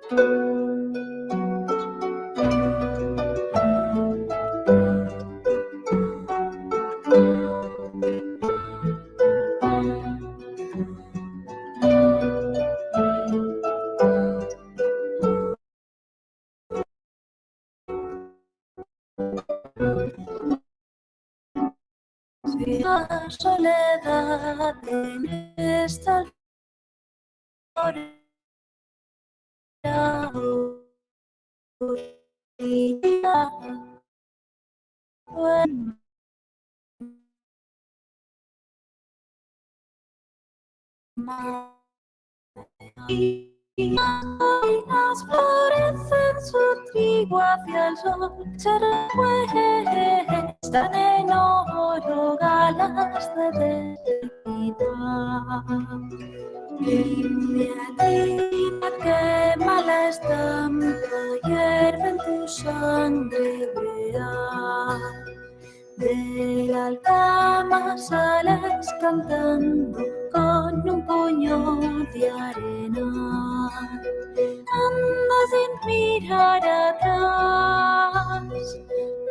La soledad en esta orilla, y las florecen su trigo hacia el sol, se recuestan en oro galas de debilidad. Inmediata quema la estampa, hierve en tu sangre real. De la alcama sales cantando con un puño de arena. Anda sin mirar atrás,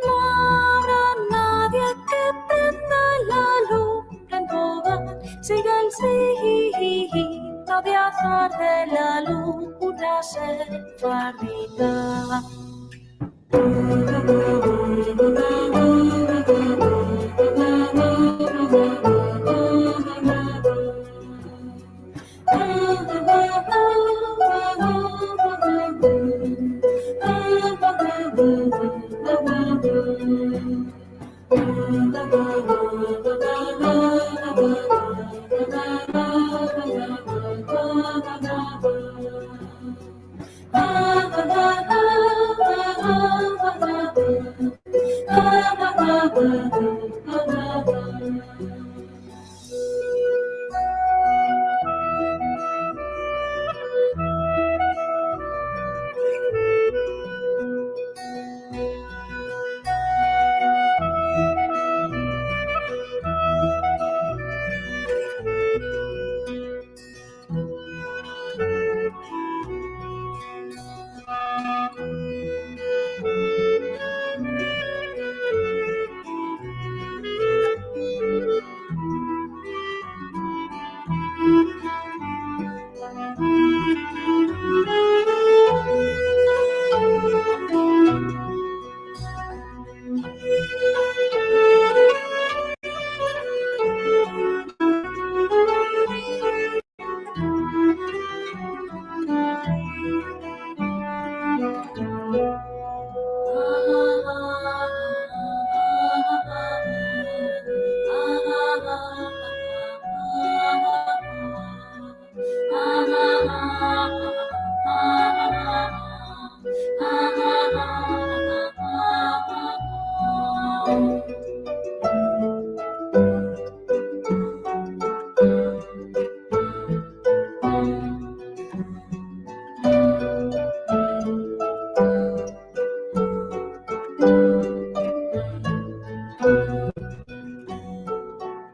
no habrá nadie que prenda la lumbre en tu hogar. Sigue el signo de azar de la luna sefardita.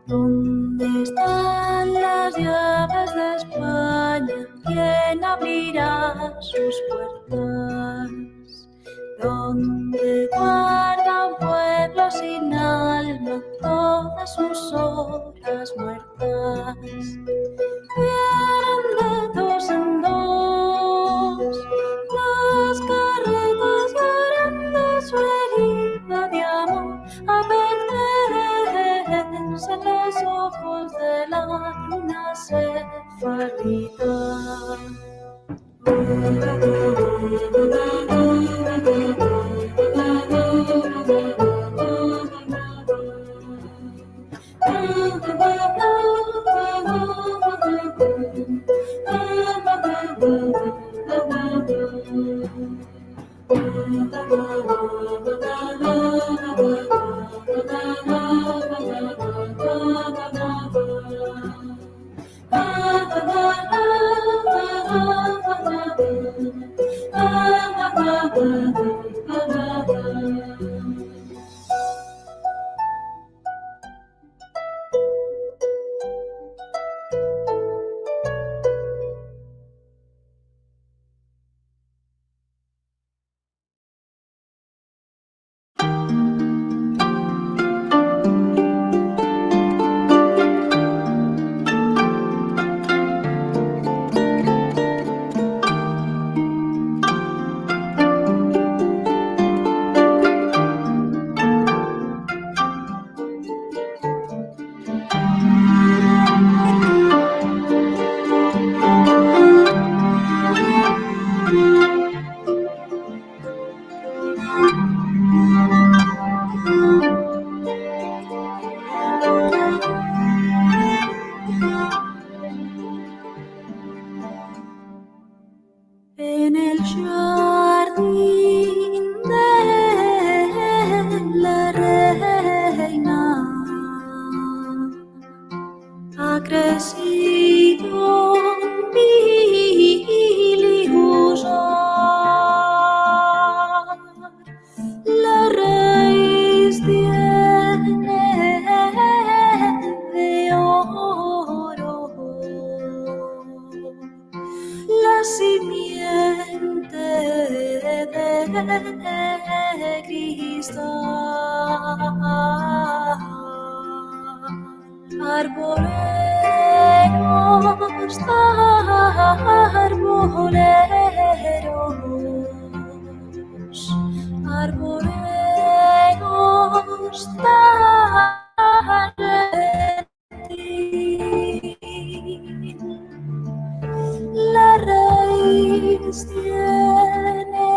¿Dónde están las llaves de España? ¿Quién abrirá sus puertas? ¿Dónde guarda un pueblo sin alma todas sus horas muertas? Vienen de dos en dos las carretas llorando su herida de amor, a perderse en los ojos de la luna sefardita. En el jardín de la reina ha crecido mi ilusión. La raíz tiene de oro, la simiente de cristal. Arboleros, arboleros, arboleros, la raíz tiene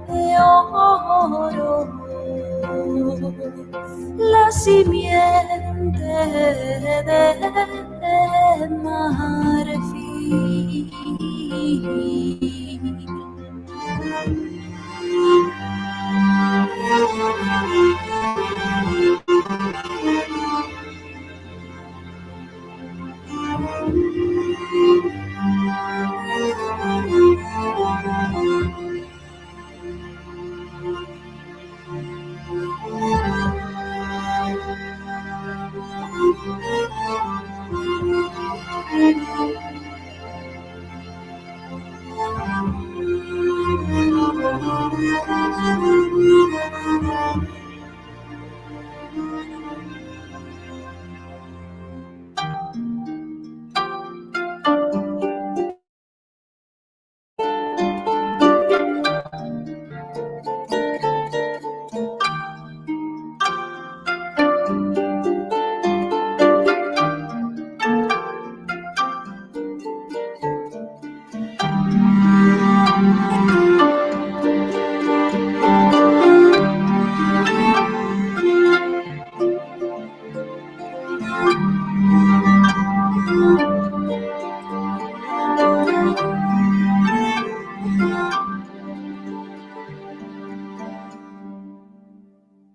de oro, la simiente de marfil.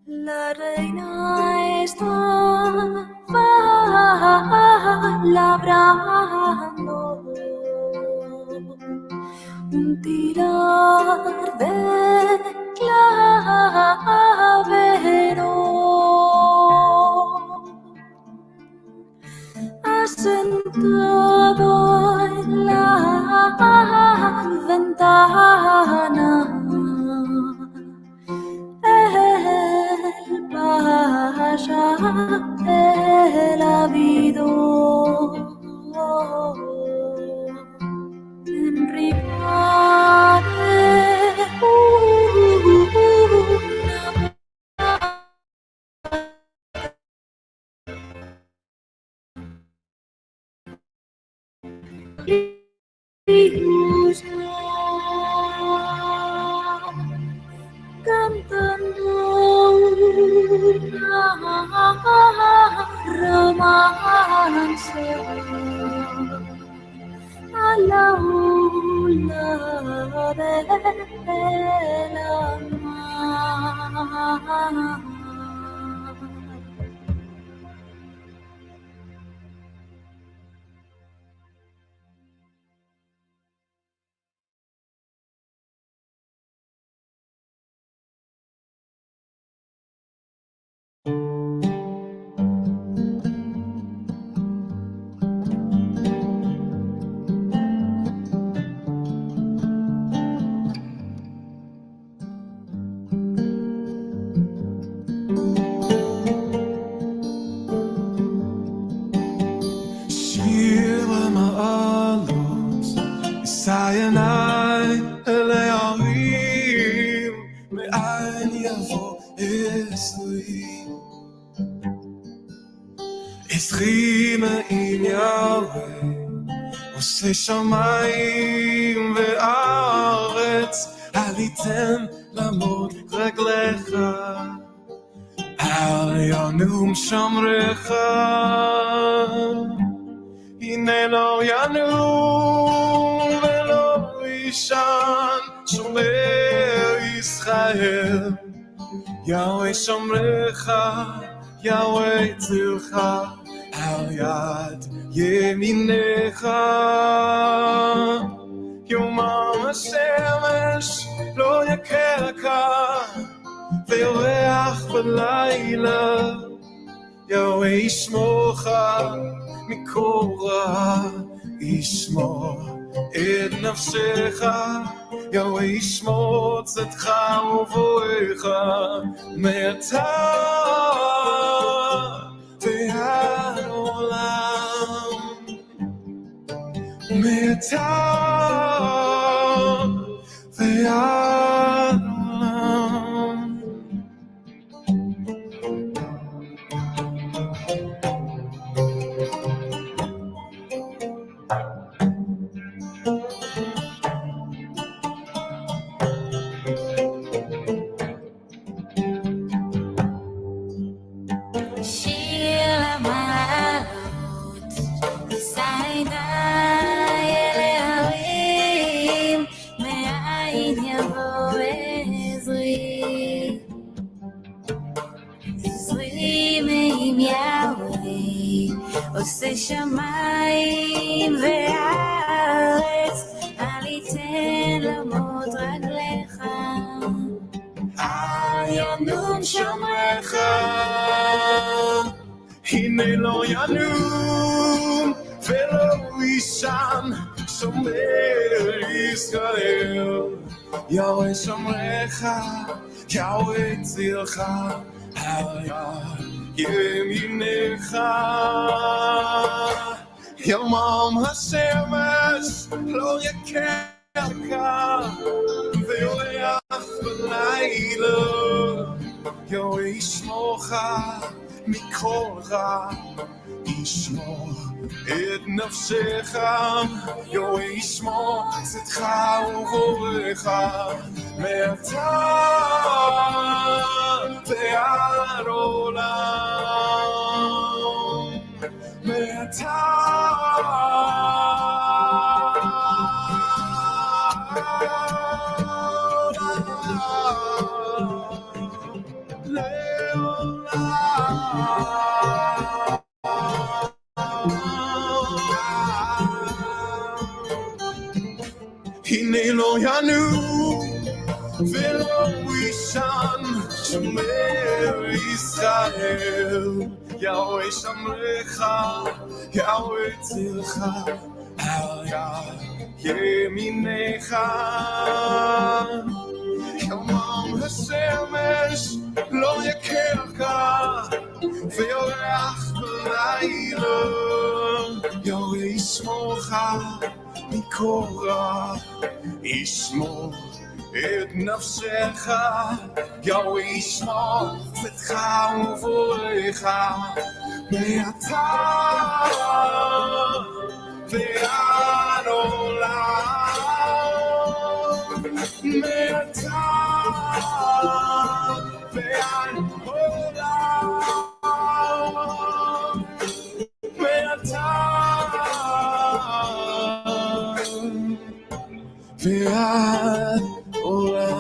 La reina estaba labrando un tirar de clavero, asentado en la ventana. El pasha del habido en ribare cantando una romance a la ola de la mar. עשרים עם יהוה עושה שמיים ייתן לעמוד רגליך, אל ינום שומרך, הנה לא ינום ולא יישן שומר ישראל, יהוה שומרך, יהוה צילך על יד ימינך. יומם השמש לא יכך ויורח בלילה, יהוה ישמורך מכל רע, ישמור את נפשך, יהוה ישמור צאתך ובואך מעתה ועד עולם, מעתה ועד עולם. עושה שמיים וארץ, אל ייתן לעמוד רגליך, אל ינום שומרך, הנה לא ינום ולא יישן שומר ישראל, יהוה שומרך, יהוה צילך על יד ימינך. יומם השמש לא יכך ויורח בלילה, יהוה ישמורך מכל רע, ישמור את נפשך, יהוה ישמור צאתך ובואך מעתה ועד עולם, מעתה הנה לא ינום ולא יישן שומר ישראל, יהוה שומרך, יהוה צילך על יד ימינך. יומם השמש לא יכך ויורח בלילה, יהוה ישמורך מכל רע, ישמור את נפשך, יהוה ישמור צאתך ובואך מעתה ועד עולם, מעתה ועד עולם, מעתה ועד עולם.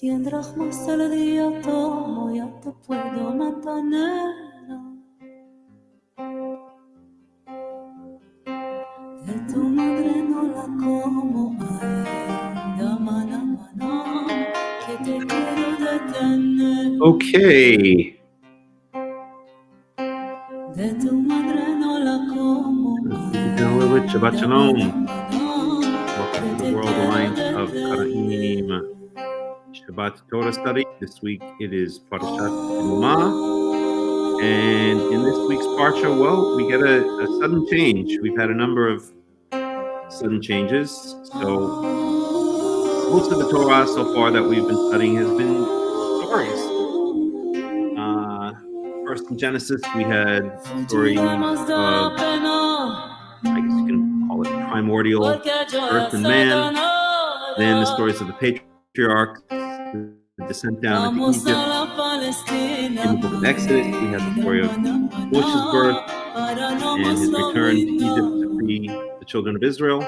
Si en dracmas el día tomo, ya te puedo mantener. De tu madre no la como, ay, dama, dama, dama, que te quiero detener. Okay. De tu madre no la como, Shabbat Shalom. Welcome to the World Alliance of Qara'im Shabbat Torah study. This week it is Parashat Terumah. And in this week's Parsha, well, we get a sudden change. We've had a number of sudden changes. So most of the Torah so far that we've been studying has been stories. First in Genesis, we had the story of, I guess you can call it primordial earth and man. Then the stories of the patriarchs, the descent down into Egypt. In the book of Exodus, we had the story of Moshe's birth and his return to Egypt to free the children of Israel.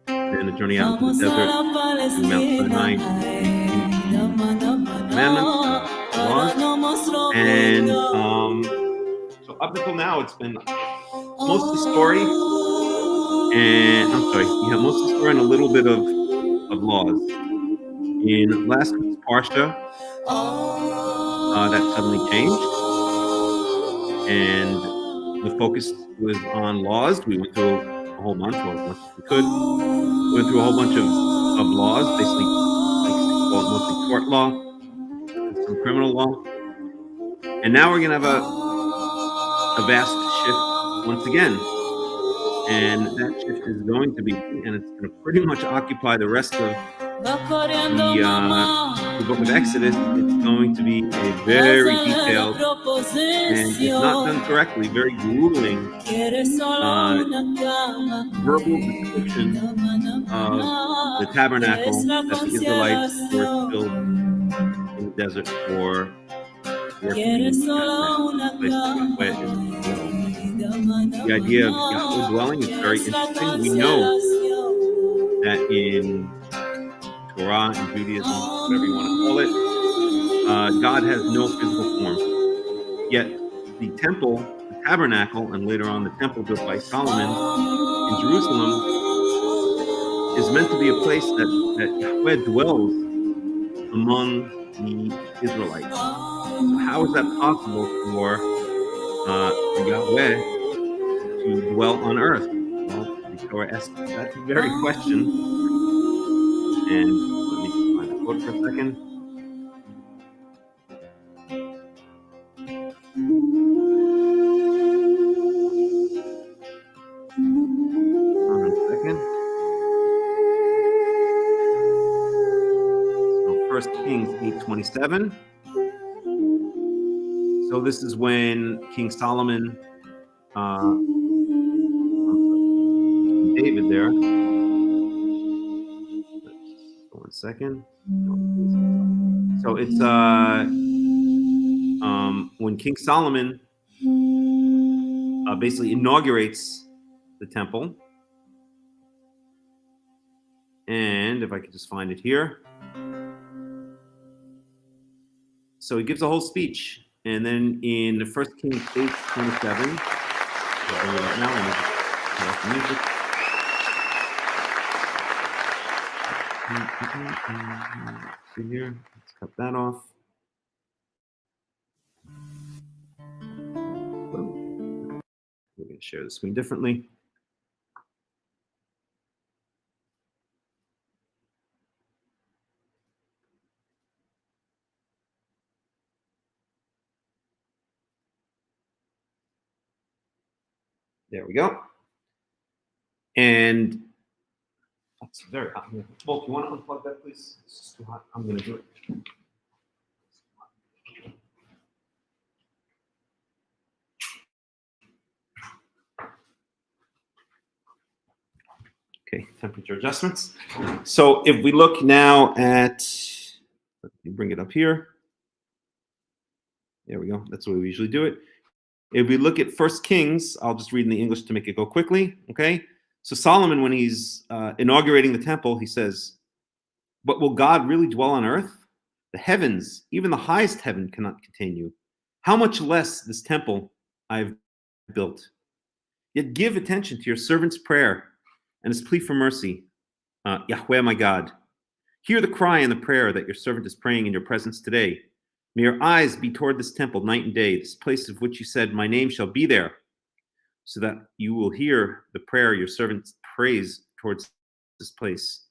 Then the journey out into the desert to Mount Sinai, commandments, laws. And so up until now, it's been mostly story, and mostly story and a little bit of laws. In last week's Parsha, that suddenly changed, and the focus was on laws. We went through a whole bunch, or as much as we could. We went through a whole bunch of laws, basically mostly tort law and some criminal law. And now we're going to have a vast shift once again. And that shift is going to be, and it's going to pretty much occupy the rest of the book of Exodus. It's going to be a very detailed, and if not done correctly, very grueling verbal description of the tabernacle that the Israelites were still in the desert for working. The idea of Yahweh dwelling is very interesting. We know that in Torah and Judaism, whatever you want to call it, God has no physical form. Yet the temple, the tabernacle, and later on the temple built by Solomon in Jerusalem is meant to be a place that Yahweh dwells among the Israelites. So how is that possible for Yahweh to dwell on earth? Well, the Torah asks that very question. And let me find a quote for a second. So 1 Kings 8:27. So this is when King Solomon, David there. One second. So it's when King Solomon basically inaugurates the temple. And if I could just find it here. So he gives a whole speech. And then in the 1 Kings 8:27, I'll bring it up now. Let me just turn off the music. See here, let's cut that off. We're going to share the screen differently. There we go. And it's very hot here. Wolf, you want to unplug that, please? It's just too hot. I'm going to do it. Okay, temperature adjustments. So if we look now at, let me bring it up here. There we go. That's the way we usually do it. If we look at 1 Kings, I'll just read in the English to make it go quickly, okay? So Solomon, when he's inaugurating the temple, he says, "But will God really dwell on earth? The heavens, even the highest heaven, cannot contain you. How much less this temple I have built? Yet give attention to your servant's prayer and his plea for mercy. Yahweh, my God, hear the cry and the prayer that your servant is praying in your presence today. May your eyes be toward this temple night and day, this place of which you said, my name shall be there, so that you will hear the prayer your servant prays towards this place.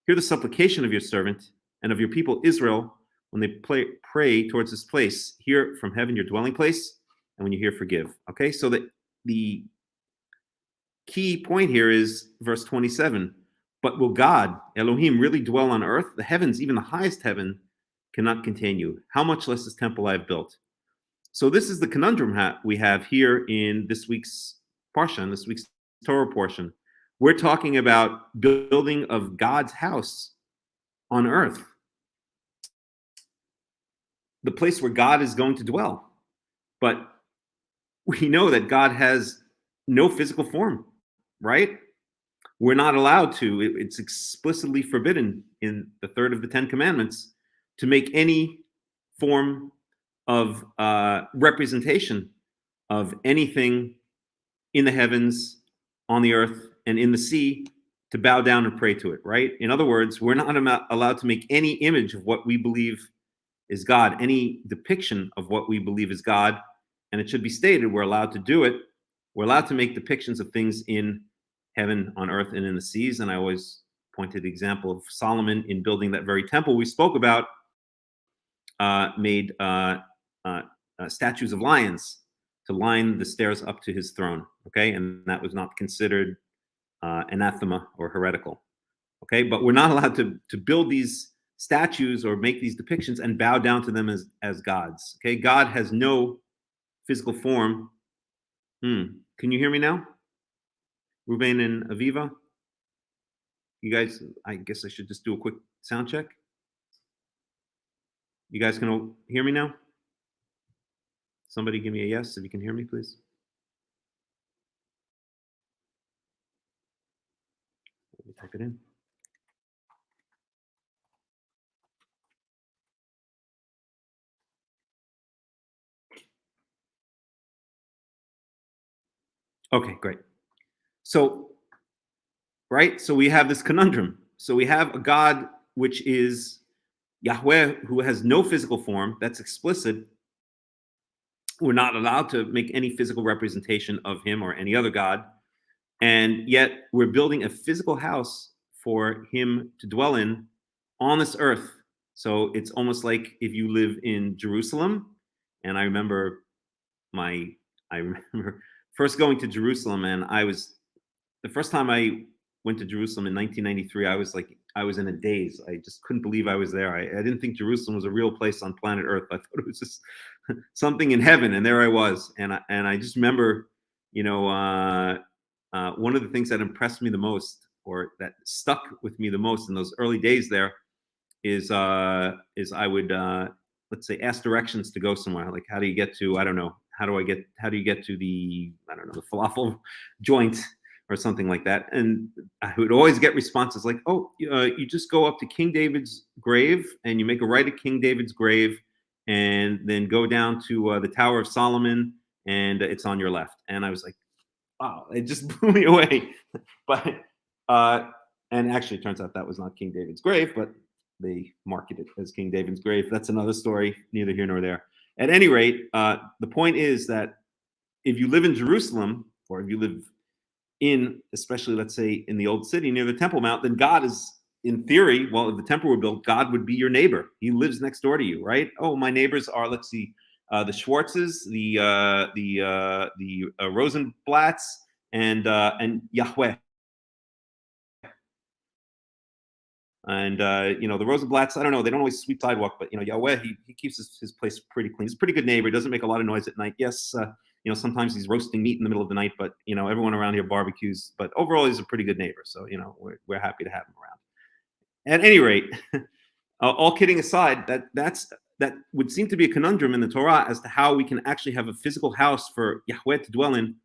Hear the supplication of your servant and of your people Israel when they pray towards this place. Hear from heaven your dwelling place, and when you hear, forgive. Okay, so that the key point here is verse 27. But will God, Elohim, really dwell on earth? The heavens, even the highest heaven, cannot contain you. How much less this temple I have built? So this is the conundrum we have here in this week's portion, this week's Torah portion. We're talking about building of God's house on earth, the place where God is going to dwell. But we know that God has no physical form, right? We're not allowed to. It's explicitly forbidden in the third of the 10 commandments to make any form of representation of anything in the heavens, on the earth, and in the sea to bow down and pray to it, right? In other words, we're not allowed to make any image of what we believe is God, any depiction of what we believe is God. And it should be stated, we're allowed to do it. We're allowed to make depictions of things in heaven, on earth, and in the seas. And I always point to the example of Solomon in building that very temple we spoke about, made statues of lions to line the stairs up to his throne, okay? And that was not considered anathema or heretical, okay? But we're not allowed to build these statues or make these depictions and bow down to them as gods, okay? God has no physical form. Can you hear me now? Ruben and Aviva? You guys, I guess I should just do a quick sound check. You guys can hear me now? Somebody give me a yes if you can hear me, please. Let me type it in. Okay, great. So, right, so we have this conundrum. So we have a God which is Yahweh, who has no physical form. That's explicit. We're not allowed to make any physical representation of him or any other God. And yet we're building a physical house for him to dwell in on this earth. So it's almost like if you live in Jerusalem, and I remember first going to Jerusalem, and the first time I went to Jerusalem in 1993, I was in a daze. I just couldn't believe I was there. I didn't think Jerusalem was a real place on planet Earth. I thought it was just something in heaven, and there I was. And I just remember, one of the things that impressed me the most, or that stuck with me the most in those early days there, is I would let's say ask directions to go somewhere. Like, how do you get to, I don't know, how do you get to the, I don't know, the falafel joint or something like that? And I would always get responses like, oh, you just go up to King David's grave and you make a right at King David's grave and then go down to the Tower of Solomon and it's on your left. And I was like, wow, it just blew me away. But, and actually it turns out that was not King David's grave, but they marketed it as King David's grave. That's another story, neither here nor there. At any rate, the point is that if you live in Jerusalem, or if you live in, especially, let's say, in the old city near the Temple Mount, then God is, in theory, well, if the temple were built, God would be your neighbor. He lives next door to you, right? Oh, my neighbors are, let's see, the Schwartzes, the Rosenblatts, and Yahweh. And the Rosenblatts, I don't know, they don't always sweep sidewalk, but Yahweh, he keeps his place pretty clean. He's a pretty good neighbor. He doesn't make a lot of noise at night. Yes, sometimes he's roasting meat in the middle of the night, but everyone around here barbecues. But overall, he's a pretty good neighbor. So we're happy to have him around. At any rate, all kidding aside, that would seem to be a conundrum in the Torah as to how we can actually have a physical house for Yahweh to dwell in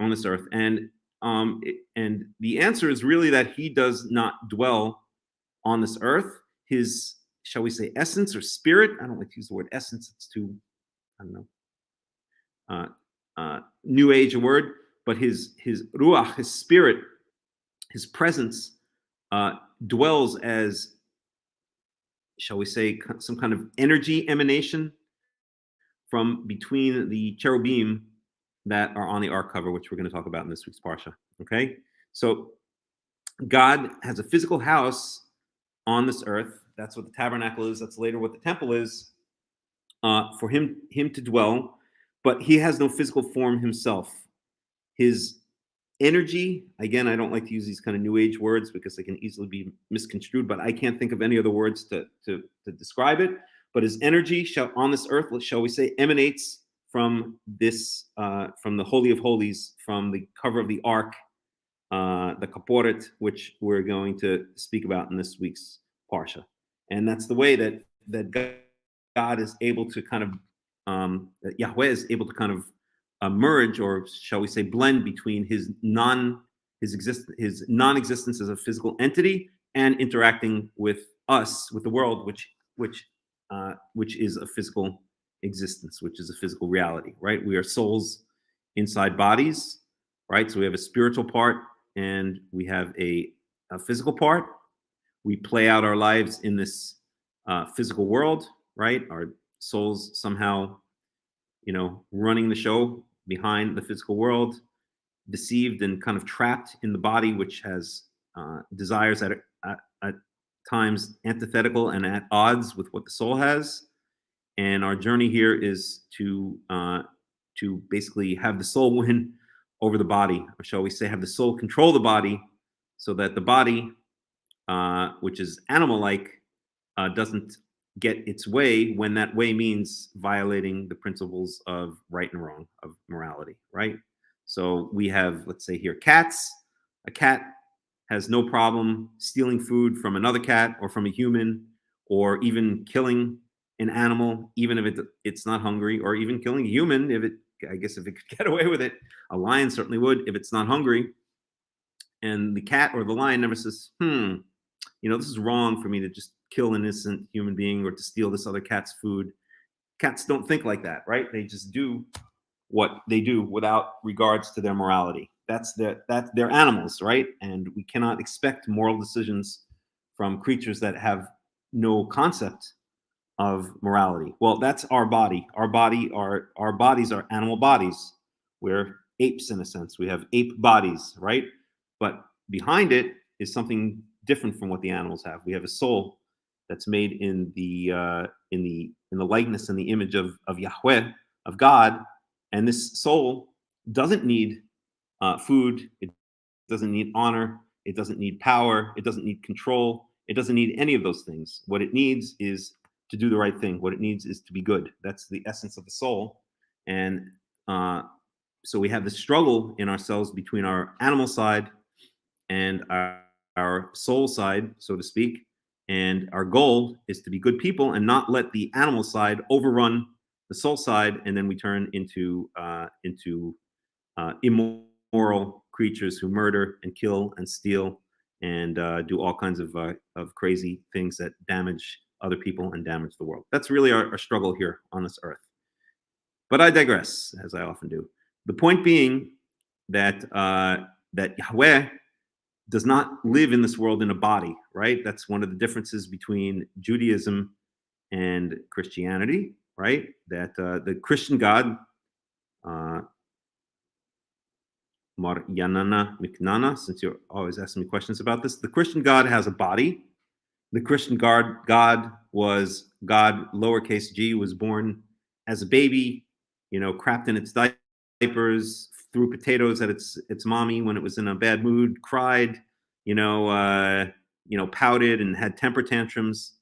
on this earth. And the answer is really that he does not dwell on this earth. His shall we say, essence or spirit. I don't like to use the word essence. It's too, I don't know, New Age word. But his ruach, his spirit, his presence dwells as, shall we say, some kind of energy emanation from between the cherubim that are on the ark cover, which we're going to talk about in this week's parsha. Okay, so God has a physical house on this earth. That's what the tabernacle is. That's later what the temple is, for him to dwell. But he has no physical form himself. His energy, again, I don't like to use these kind of New Age words because they can easily be misconstrued, but I can't think of any other words to describe it. But his energy on this earth, shall we say, emanates from this, from the Holy of Holies, from the cover of the ark, the kaporet, which we're going to speak about in this week's parsha. And that's the way that God is able to kind of, that Yahweh is able to kind of merge, or shall we say, blend between his non-existence as a physical entity and interacting with us, with the world, which is a physical existence, which is a physical reality, right? We are souls inside bodies, right? So we have a spiritual part and we have a physical part. We play out our lives in this physical world, right? Our souls somehow, running the show behind the physical world, deceived and kind of trapped in the body, which has desires at times antithetical and at odds with what the soul has. And our journey here is to basically have the soul win over the body, or shall we say, have the soul control the body, so that the body, which is animal-like, doesn't get its way, when that way means violating the principles of right and wrong, of morality, right? So we have, let's say here, cats. A cat has no problem stealing food from another cat or from a human, or even killing an animal, even if it's not hungry, or even killing a human if it could get away with it. A lion certainly would if it's not hungry. And the cat or the lion never says, this is wrong for me to just kill an innocent human being or to steal this other cat's food. Cats don't think like that, right? They just do what they do without regards to their morality. They're animals, right? And we cannot expect moral decisions from creatures that have no concept of morality. Well, that's our body. Our bodies are animal bodies. We're apes in a sense. We have ape bodies, right? But behind it is something different from what the animals have. We have a soul that's made in the likeness and the image of Yahweh, of God, and this soul doesn't need food. It doesn't need honor. It doesn't need power. It doesn't need control. It doesn't need any of those things. What it needs is to do the right thing. What it needs is to be good. That's the essence of the soul. And so we have this struggle in ourselves between our animal side and our soul side, so to speak. And our goal is to be good people and not let the animal side overrun the soul side, and then we turn into immoral creatures who murder and kill and steal and do all kinds of crazy things that damage other people and damage the world. That's really our struggle here on this earth. But I digress, as I often do. The point being that Yahweh does not live in this world in a body, right? That's one of the differences between Judaism and Christianity, right? That the Christian God, Mar Yanana Miknana, since you're always asking me questions about this, the Christian God has a body. The Christian God was God, lowercase g, was born as a baby, crapped in its diapers, threw potatoes at its mommy when it was in a bad mood, cried, pouted and had temper tantrums,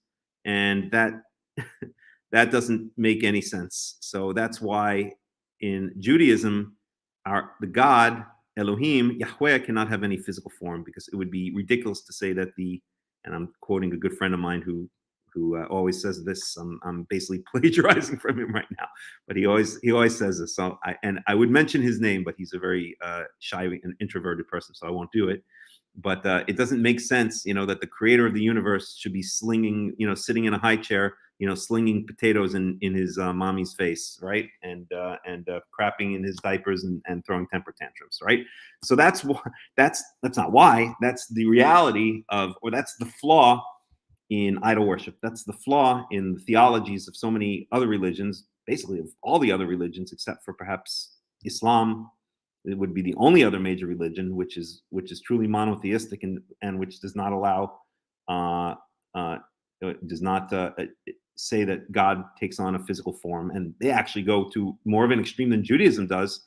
and that doesn't make any sense. So that's why in Judaism, the God Elohim, Yahweh, cannot have any physical form, because it would be ridiculous to say that and I'm quoting a good friend of mine who always says this. I'm basically plagiarizing from him right now, but he always says this. So I would mention his name, but he's a very shy and introverted person, so I won't do it. But it doesn't make sense, that the creator of the universe should be slinging, sitting in a high chair, slinging potatoes in his mommy's face, right? And crapping in his diapers and throwing temper tantrums, right? So that's not why. That's the reality or that's the flaw in idol worship. That's the flaw in the theologies of so many other religions, basically of all the other religions, except for perhaps Islam. It would be the only other major religion which is truly monotheistic and which does not allow, does not say that God takes on a physical form. And they actually go to more of an extreme than Judaism does.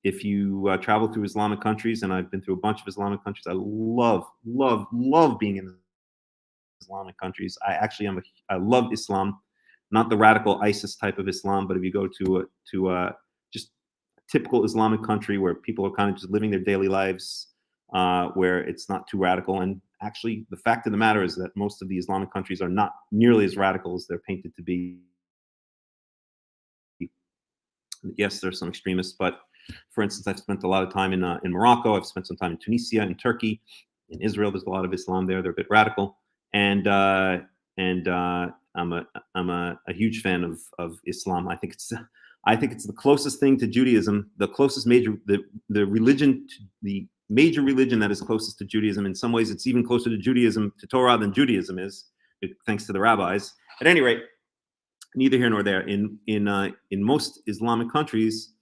If you travel through Islamic countries, and I've been through a bunch of Islamic countries, I love being in Islamic countries. I love Islam, not the radical ISIS type of Islam, but if you go to just typical Islamic country where people are kind of just living their daily lives, where it's not too radical. And actually, the fact of the matter is that most of the Islamic countries are not nearly as radical as they're painted to be. Yes, there's some extremists, but for instance, I've spent a lot of time in Morocco. I've spent some time in Tunisia, in Turkey, in Israel. There's a lot of Islam there. They're a bit radical, and I'm a huge fan of Islam. I think it's the closest thing to Judaism, the closest major the major religion that is closest to Judaism. In some ways, it's even closer to Judaism, to Torah, than Judaism is, thanks to the rabbis. At any rate, neither here nor there. In most Islamic countries,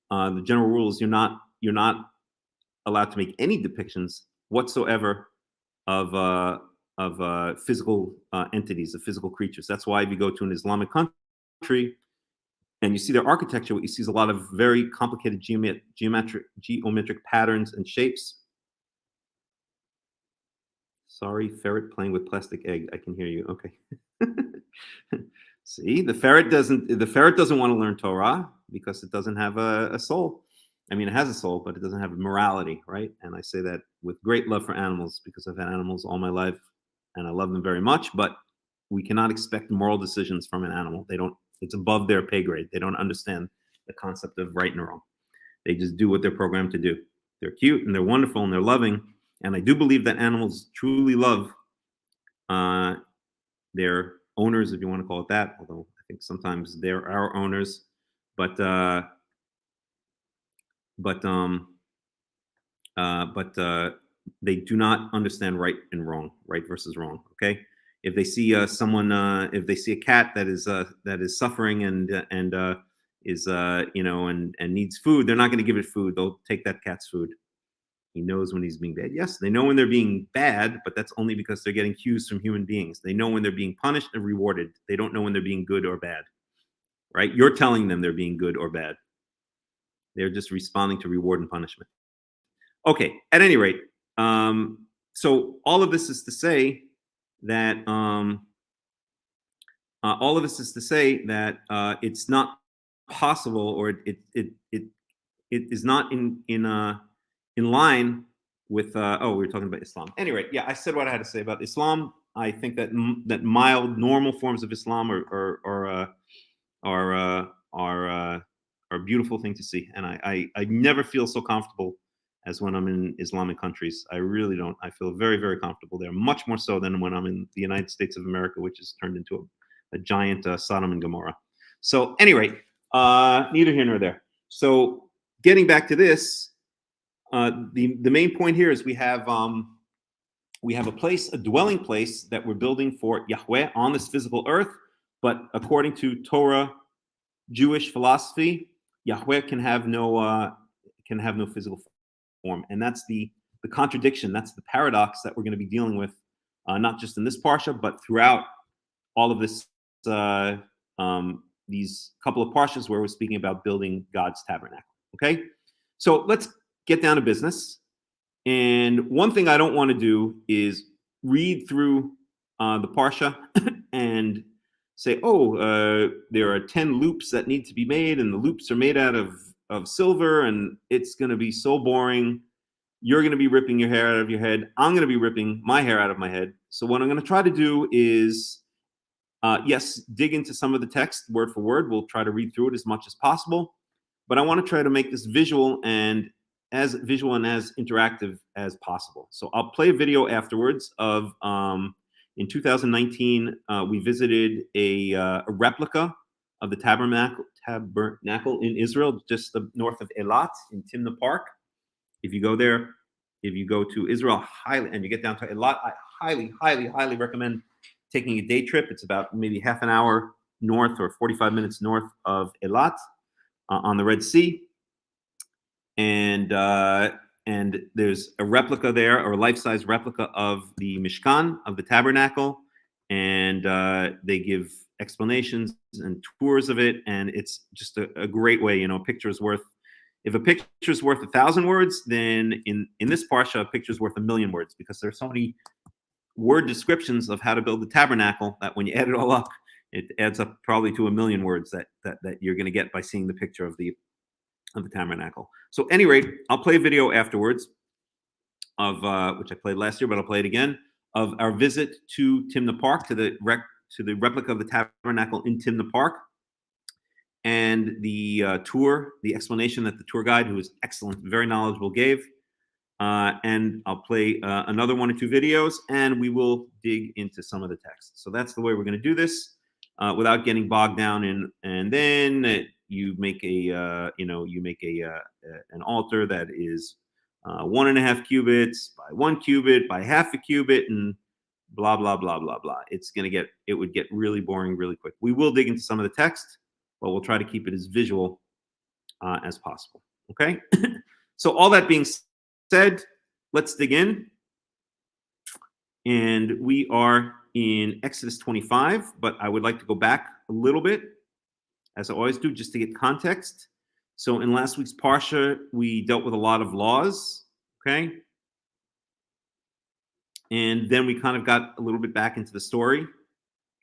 the general rule is you're not allowed to make any depictions whatsoever of physical entities, of physical creatures. That's why if you go to an Islamic country and you see their architecture, what you see is a lot of very complicated geometric patterns and shapes. Sorry, ferret playing with plastic egg. I can hear you. Okay. See, the ferret doesn't want to learn Torah because it doesn't have a soul. I mean, it has a soul, but it doesn't have morality, right? And I say that with great love for animals because I've had animals all my life and I love them very much, but we cannot expect moral decisions from an animal. It's above their pay grade. They don't understand the concept of right and wrong. They just do what they're programmed to do. They're cute and they're wonderful and they're loving. And I do believe that animals truly love their owners, if you want to call it that, although I think sometimes they're our owners, but they do not understand right and wrong, right versus wrong. Okay, if they see if they see a cat that is suffering and is and needs food, they're not going to give it food. They'll take that cat's food. He knows when he's being bad. Yes, they know when they're being bad, but that's only because they're getting cues from human beings. They know when they're being punished and rewarded. They don't know when they're being good or bad, right? You're telling them they're being good or bad. They're just responding to reward and punishment. Okay, at any rate, so all of this is to say that it's not possible, or it is not in line with we were talking about Islam. Anyway, yeah, I said what I had to say about Islam. I think that mild, normal forms of Islam are a beautiful thing to see, and I never feel so comfortable as when I'm in Islamic countries. I really don't. I feel very, very comfortable there, much more so than when I'm in the United States of America, which has turned into a giant Sodom and Gomorrah. So, anyway, neither here nor there. So, getting back to this. The main point here is we have a dwelling place that we're building for Yahweh on this physical earth, but according to Torah, Jewish philosophy, Yahweh can have no physical form, and that's the contradiction. That's the paradox that we're going to be dealing with, not just in this parsha, but throughout all of this. These couple of parshas where we're speaking about building God's tabernacle. Okay, so let's get down to business. And one thing I don't want to do is read through the parsha and say, there are 10 loops that need to be made, and the loops are made out of silver, and it's going to be so boring. You're going to be ripping your hair out of your head. I'm going to be ripping my hair out of my head. So what I'm going to try to do is, yes, dig into some of the text word for word. We'll try to read through it as much as possible. But I want to try to make this visual and as visual and as interactive as possible. So I'll play a video afterwards of in 2019 we visited a replica of the tabernacle in Israel, just north of Eilat in Timna Park. If you go there, if you go to Israel, and you get down to Eilat, I highly recommend taking a day trip. It's about maybe half an hour north or 45 minutes north of Eilat on the Red Sea. And there's a replica there, or a life-size replica of the Mishkan, of the tabernacle, and they give explanations and tours of it, and it's just a great way. A picture is worth, if a picture is worth 1,000 words, then in this parsha, a picture is worth 1,000,000 words, because there's so many word descriptions of how to build the tabernacle that when you add it all up, it adds up probably to 1,000,000 words that you're going to get by seeing the picture of the tabernacle. So at any rate, I'll play a video afterwards of which I played last year, but I'll play it again, of our visit to Timna Park, to the replica of the tabernacle in Timna Park, and the tour, the explanation that the tour guide, who was excellent, very knowledgeable, gave. And I'll play another 1 or 2 videos, and we will dig into some of the text. So that's the way we're going to do this, without getting bogged down in. And then you make an altar that is 1.5 cubits by 1 cubit by half a cubit, and blah blah blah blah blah. It would get really boring really quick. We will dig into some of the text, but we'll try to keep it as visual as possible. Okay. So all that being said, let's dig in. And we are in Exodus 25, but I would like to go back a little bit, as I always do, just to get context. So in last week's parsha, we dealt with a lot of laws, okay? And then we kind of got a little bit back into the story,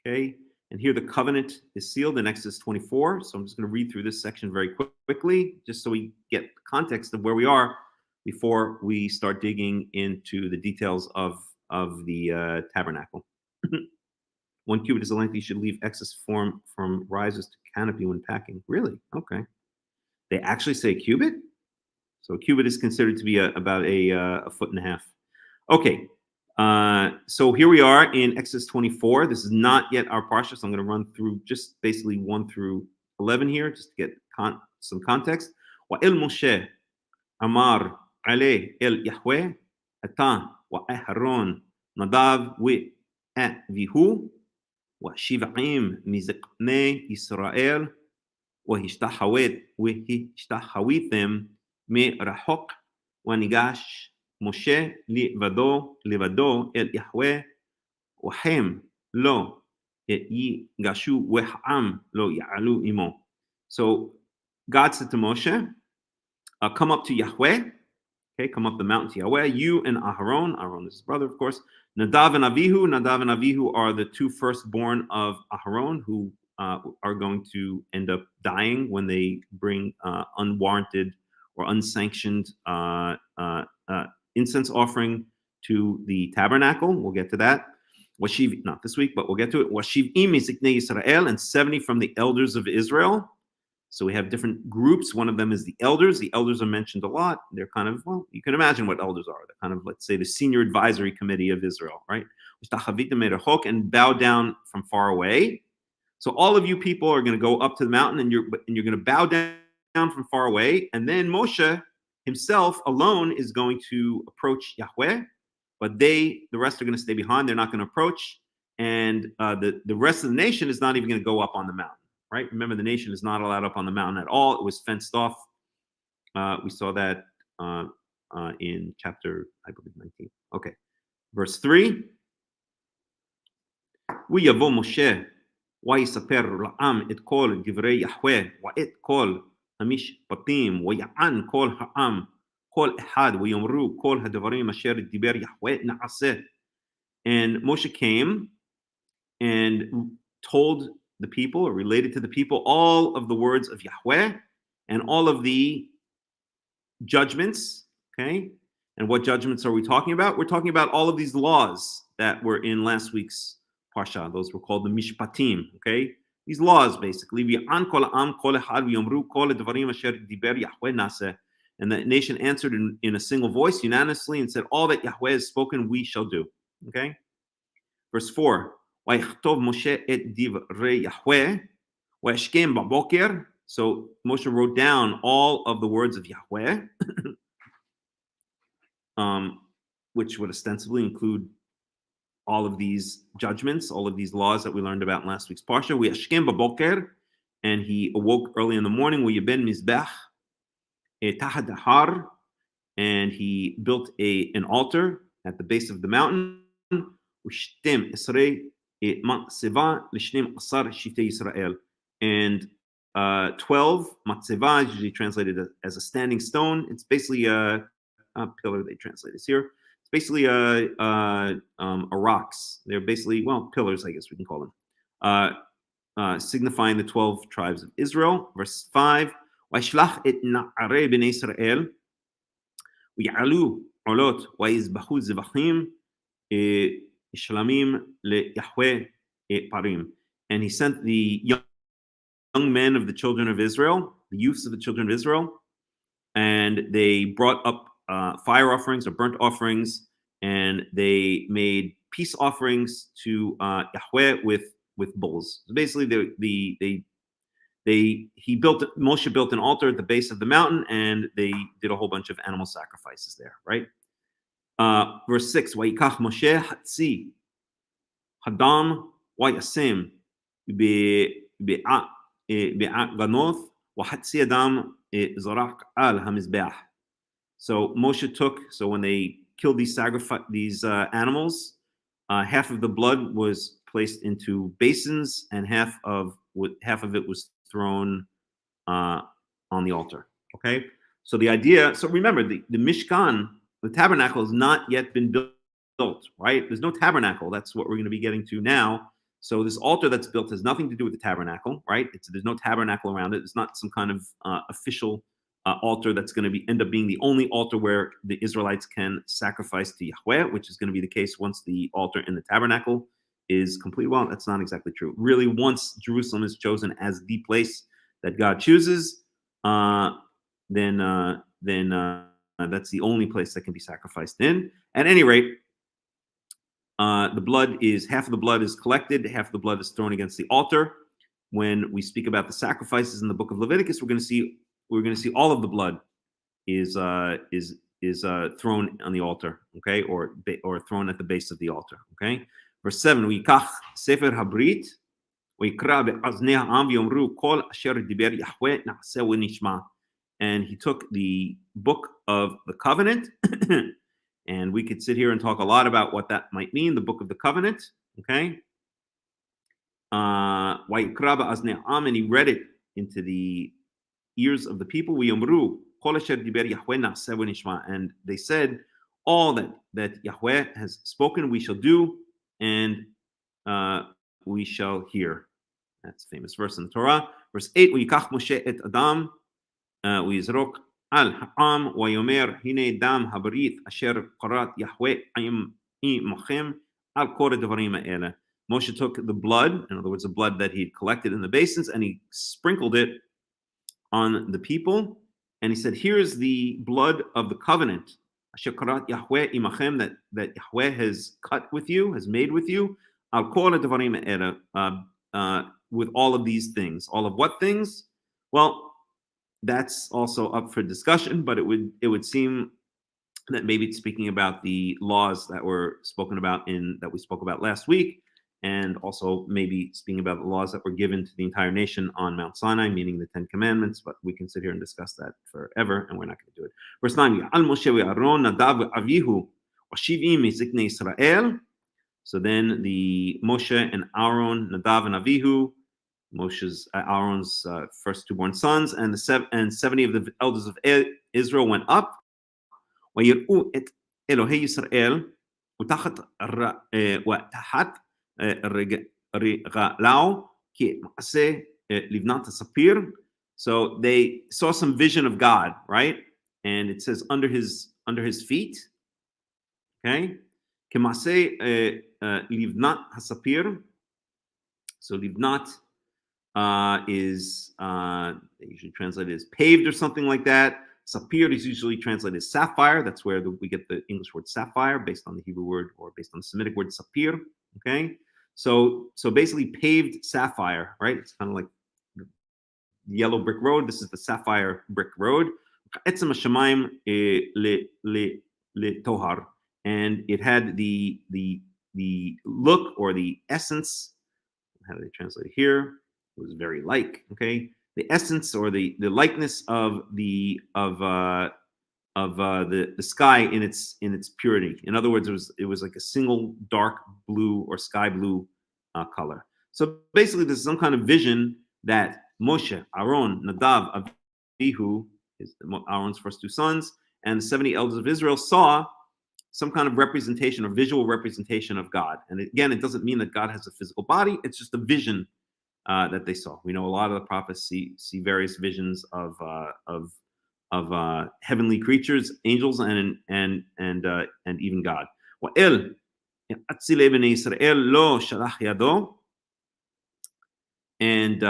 okay? And here the covenant is sealed in Exodus 24. So I'm just going to read through this section very quickly, just so we get the context of where we are before we start digging into the details of the tabernacle. 1 cubit is the length you should leave excess form from rises to canopy when packing. Really? Okay. They actually say cubit? So a cubit is considered to be about a 1.5 feet. Okay. So here we are in Exodus 24. This is not yet our parsha, so I'm going to run through just basically 1 through 11 here, just to get some context. وَإِلْ مُوشَى أَمَارْ عَلَيْهِ إِلْ يَحْوَى أَتَى وَأَهْرَونَ نَدَابْ وَأَبِيهُ وَشِبْعِيم مِزِقْنَي إِسْرَائِيل وَهِשْتַחَوِיתם מרחוק וניגש משה לבדו אל יחווה והם לא ייגשו והעם לא יעלו עמו. So God said to Moshe, come up to Yahweh, okay, come up the mountain to Yahweh, you and Aharon. Aharon is his brother, of course. Nadav and Avihu. Nadav and Avihu are the 2 firstborn of Aharon, who are going to end up dying when they bring unwarranted or unsanctioned incense offering to the tabernacle. We'll get to that. Washiv, not this week, but we'll get to it. Washiv'im miziknei Yisrael, and 70 from the elders of Israel. So we have different groups. One of them is the elders. The elders are mentioned a lot. They're kind of, well, you can imagine what elders are. They're kind of, let's say, the senior advisory committee of Israel, right? And bow down from far away. So all of you people are going to go up to the mountain, and you're going to bow down from far away. And then Moshe himself alone is going to approach Yahweh, but the rest are going to stay behind. They're not going to approach. And the rest of the nation is not even going to go up on the mountain. Right? Remember, the nation is not allowed up on the mountain at all. It was fenced off. We saw that in chapter, I believe, 19. Okay. Verse 3. ויבוא משה ויספר לעם את כל דברי יחווה ואת כל המשפטים ויען כל העם כל אחד ויאמרו כל הדברים אשר דיבר יחווה נעשה. And Moshe came and told the people, or related to the people, all of the words of Yahweh and all of the judgments, okay? And what judgments are we talking about? We're talking about all of these laws that were in last week's parsha. Those were called the mishpatim, okay? These laws, basically. And And the nation answered in a single voice, unanimously, and said, all that Yahweh has spoken, we shall do. Okay? Verse 4. ויכתוב משה את דברי יהוה, וישכם בבוקר. So Moshe wrote down all of the words of Yahweh, which would ostensibly include all of these judgments, all of these laws that we learned about in last week's parsha. וישכם בבוקר, and he awoke early in the morning. ויבן מזבח תחת ההר, and he built an altar at the base of the mountain. ושתים עשרה מצבה לשנים עשר שבטי ישראל. And 12 matzeva is usually translated as a standing stone. It's basically a pillar. They translate this here. It's basically a rocks. They're basically, well, pillars, I guess we can call them, signifying the 12 tribes of Israel. Verse 5. וישלח את נערי בני ישראל ויעלו עולות ויזבחו זבחים shlamim leYahweh parim. And he sent the young men of the children of Israel, the youths of the children of Israel, and they brought up fire offerings or burnt offerings, and they made peace offerings to Yahweh with bulls. So basically, Moshe built an altar at the base of the mountain, and they did a whole bunch of animal sacrifices there, right? Verse 6, ויקח משה חצי הדם וישם בעגנות וחצי הדם זרק על המזבח. So Moshe took, so when they killed these animals, half of the blood was placed into basins, and half of it was thrown on the altar. Okay, so the idea. So remember, the Mishkan, the tabernacle, has not yet been built. Right? There's no tabernacle. That's what we're going to be getting to now. So this altar that's built has nothing to do with the tabernacle. Right? There's no tabernacle around it. It's not some kind of official altar that's going to end up being the only altar where the Israelites can sacrifice to Yahweh, which is going to be the case once the altar in the tabernacle is complete. Well, that's not exactly true. Really, once Jerusalem is chosen as the place that God chooses, then that's the only place that can be sacrificed in. At any rate, half of the blood is collected, half of the blood is thrown against the altar. When we speak about the sacrifices in the book of Leviticus, we're going to see all of the blood is thrown on the altar, okay, or thrown at the base of the altar, okay. Verse 7, ויקח ספר הברית ויקרא באזני העם ויאמרו כל אשר דיבר יהוה נעשה ונשמע. And he took the book of the covenant, and we could sit here and talk a lot about what that might mean, the book of the covenant, okay. ויקרא באזני העם, and he read it into the ears of the people. ויאמרו כל אשר דיבר יהוה נעשה ונשמע. And they said, all that Yahweh has spoken we shall do, and we shall hear. That's a famous verse in the Torah. Verse 8, ויקח משה את אדם ויזרוק על העם ויאמר הנה דם הברית אשר קראת יהוה עמכם על כל הדברים האלה. Moshe took the blood, in other words, the blood that he collected in the basins, and he sprinkled it on the people, and he said, here's the blood of the covenant asher karat Yahweh imachem, that Yahweh has cut with you, has made with you, al kol hadavarim ha'ela, with all of these things. All of what things? Well, that's also up for discussion, but it would seem that maybe it's speaking about the laws that were spoken about that we spoke about last week, and also maybe speaking about the laws that were given to the entire nation on Mount Sinai, meaning the 10 Commandments, but we can sit here and discuss that forever, and we're not going to do it. Verse 9, Al Moshe ve'Aaron nadav ve'avihu v'shiv'im miziknei Israel. So then the Moshe and Aaron, Nadav and Avihu, Aaron's first two-born sons, and 70 of the elders of Israel went up. وَيِرْؤُوا et Elohei Yisrael وَتَحَتْ רגלהו כמעשה לבנת הספיר. So they saw some vision of God, right? And it says under his feet, okay? כמעשה לבנת הספיר. So לבנת is they usually translate it as paved or something like that. Sapir is usually translated as sapphire. That's where we get the English word sapphire, based on the Hebrew word or based on the Semitic word sapir. Okay, so basically paved sapphire, right? It's kind of like the yellow brick road. This is the sapphire brick road. Etzem hashamayim le tohar, and it had the look or the essence. How do they translate it here? It was very like, okay, the essence or the likeness of the sky in its purity. In other words, it was like a single dark blue or sky blue color. So basically, there's some kind of vision that Moshe, Aaron, Nadav, Avihu, Aaron's first two sons, and the 70 elders of Israel saw some kind of representation or visual representation of God. And again, it doesn't mean that God has a physical body. It's just a vision that they saw. We know a lot of the prophets see various visions of heavenly creatures, angels, and even God. And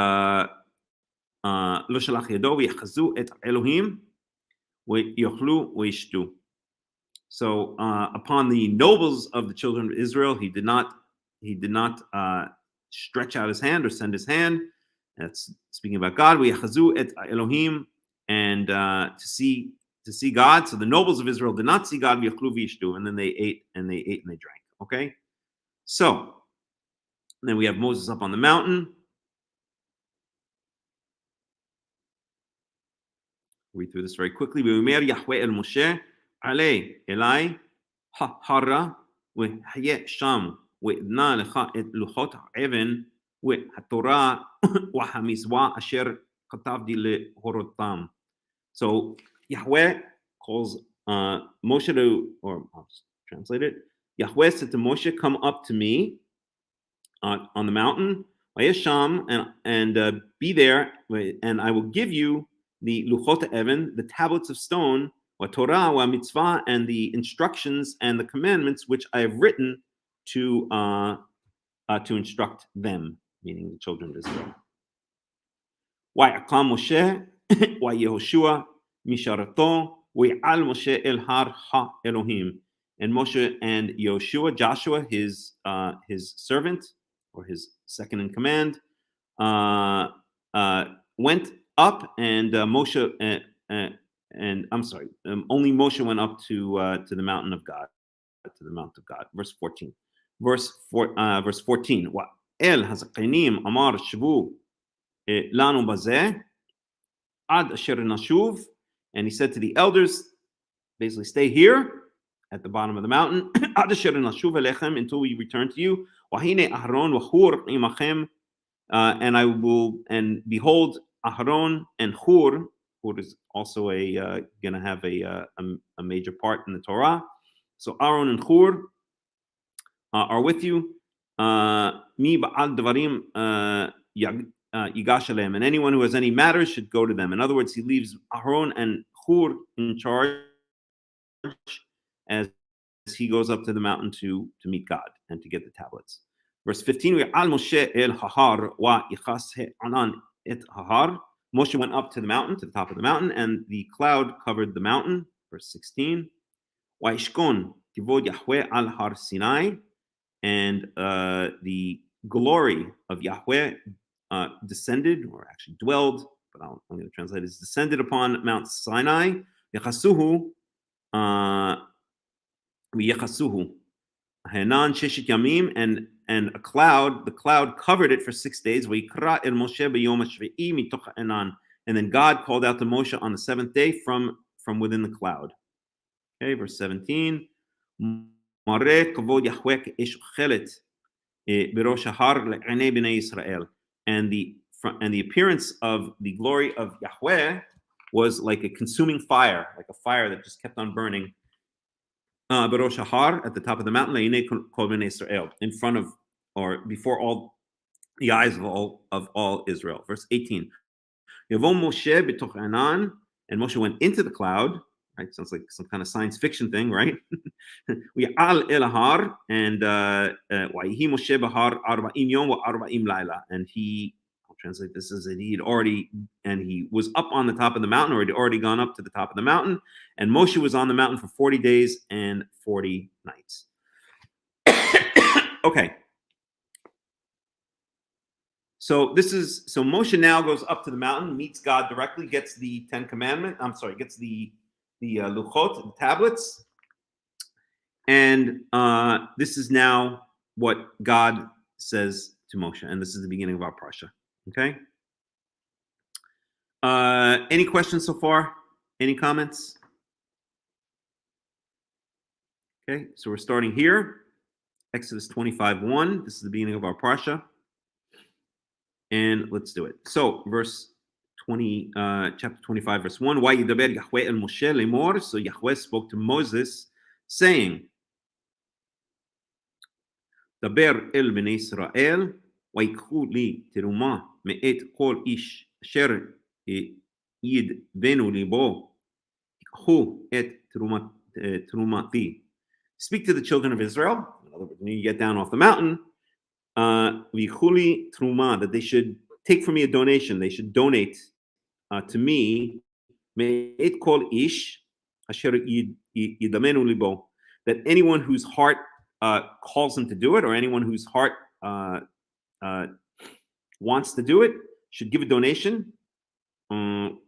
lo shalach yado v'yachazu et Elohim v'yochlu v'yishtu. So upon the nobles of the children of Israel, he did not stretch out his hand or send his hand. That's speaking about God. V'yachazu et Elohim, and to see God. So the nobles of Israel did not see God. V'yochlu v'yishtu, and then they ate and they drank. Okay. So then we have Moses up on the mountain. Read through this very quickly. V'omer Yahweh el Moshe ale elai ha'hara v'hayeh sham v'idna lecha et luchot ha'even v'hatorah v'hamizvah asher katavdi lehorotam. So Yahweh calls Moshe to, or I'll just translate it. Yahweh said to Moshe, "Come up to me on the mountain, Sham, and be there, and I will give you the luchot even, the tablets of stone, wa Torah, wa mitzvah, and the instructions and the commandments which I have written to instruct them," meaning the children of Israel. Wa'akam Moshe wa Yehoshua misharato wa'al Moshe el har ha Elohim, and Moshe and Yehoshua, Joshua, his servant or his second in command, went up, and Moshe and I'm sorry, only Moshe went up to the mountain of God, to the mount of God. Verse 14. Verse 14. Wa el hazaqainim amar shvu lanu bazeh ad asher nashuv, and he said to the elders, basically, stay here at the bottom of the mountain ad asher nashuv elechem, until we return to you. Wahine Aharon v'Hur imachem, and behold, Aharon and Hur is also going to have a major part in the Torah. So Aaron and Hur are with you. Mi ba'al dvarim yigash aleim, and anyone who has any matters should go to them. In other words, he leaves Aaron and Hur in charge as he goes up to the mountain to meet God and to get the tablets. Verse 15, Al Moshe el hahar wa yichas anan et hahar. Moshe went up to the mountain, to the top of the mountain, and the cloud covered the mountain. Verse 16, wa ishkon kivod Yahweh al har Sinai, and the glory of Yahweh descended, or actually dwelled, but I'm going to translate it as descended upon Mount Sinai. Yechasuhu v'yechasuhu hanan sheshet yamim, and the cloud covered it for 6 days. V'yikra el Moshe b'yom hashvi'i mitoch ha'enan, and then God called out to Moshe on the seventh day from within the cloud. Okay, verse 17. Mareh kavod Yahweh ke'esh ochelet b'rosh hahar le'anei b'nei Yisrael, and the appearance of the glory of Yahweh was like a consuming fire, like a fire that just kept on burning. B'rosh hahar, at the top of the mountain, le'anei kol b'nei Yisrael, in front of, or before all the eyes of all Israel. Verse 18. Yavo Moshe b'toch anan, and Moshe went into the cloud. Right, sounds like some kind of science fiction thing, right? We al el har, and Moshe bahar 40 yom wa 40 laila, and he, I'll translate this as that he was up on the top of the mountain, or had already gone up to the top of the mountain, and Moshe was on the mountain for 40 days and 40 nights. Okay. So Moshe now goes up to the mountain, meets God directly, gets the gets the luchot, the tablets, and this is now what God says to Moshe, and this is the beginning of our parsha. Okay. Any questions so far? Any comments? Okay, so we're starting here, Exodus 25:1. This is the beginning of our parsha. And let's do it. So, chapter 25, verse 1. Vayidaber Yahweh el Moshe lemor. So Yahweh spoke to Moses, saying, Daber el bnei Israel, ויקחו לי תרומה מאת כל איש אשר ידבנו ליבו, ייקחו את תרומתי. Speak to the children of Israel. In other words, when you get down off the mountain, that they should take from me a donation. They should donate to me that anyone whose heart calls them to do it, or anyone whose heart wants to do it, should give a donation. And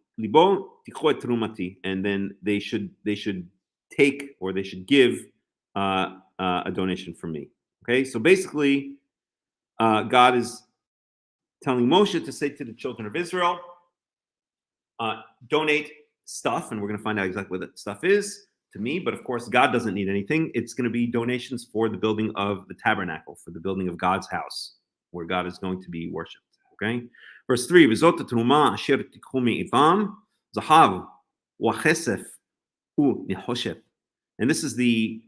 then they should take, or they should give a donation from me. Okay, so basically, God is telling Moshe to say to the children of Israel, donate stuff, and we're going to find out exactly what that stuff is, to me. But of course, God doesn't need anything. It's going to be donations for the building of the tabernacle, for the building of God's house, where God is going to be worshipped. Okay, verse 3. V'zot terumah asher tikhu me'ivam zahav u'chesef u'nechoshep. And this is the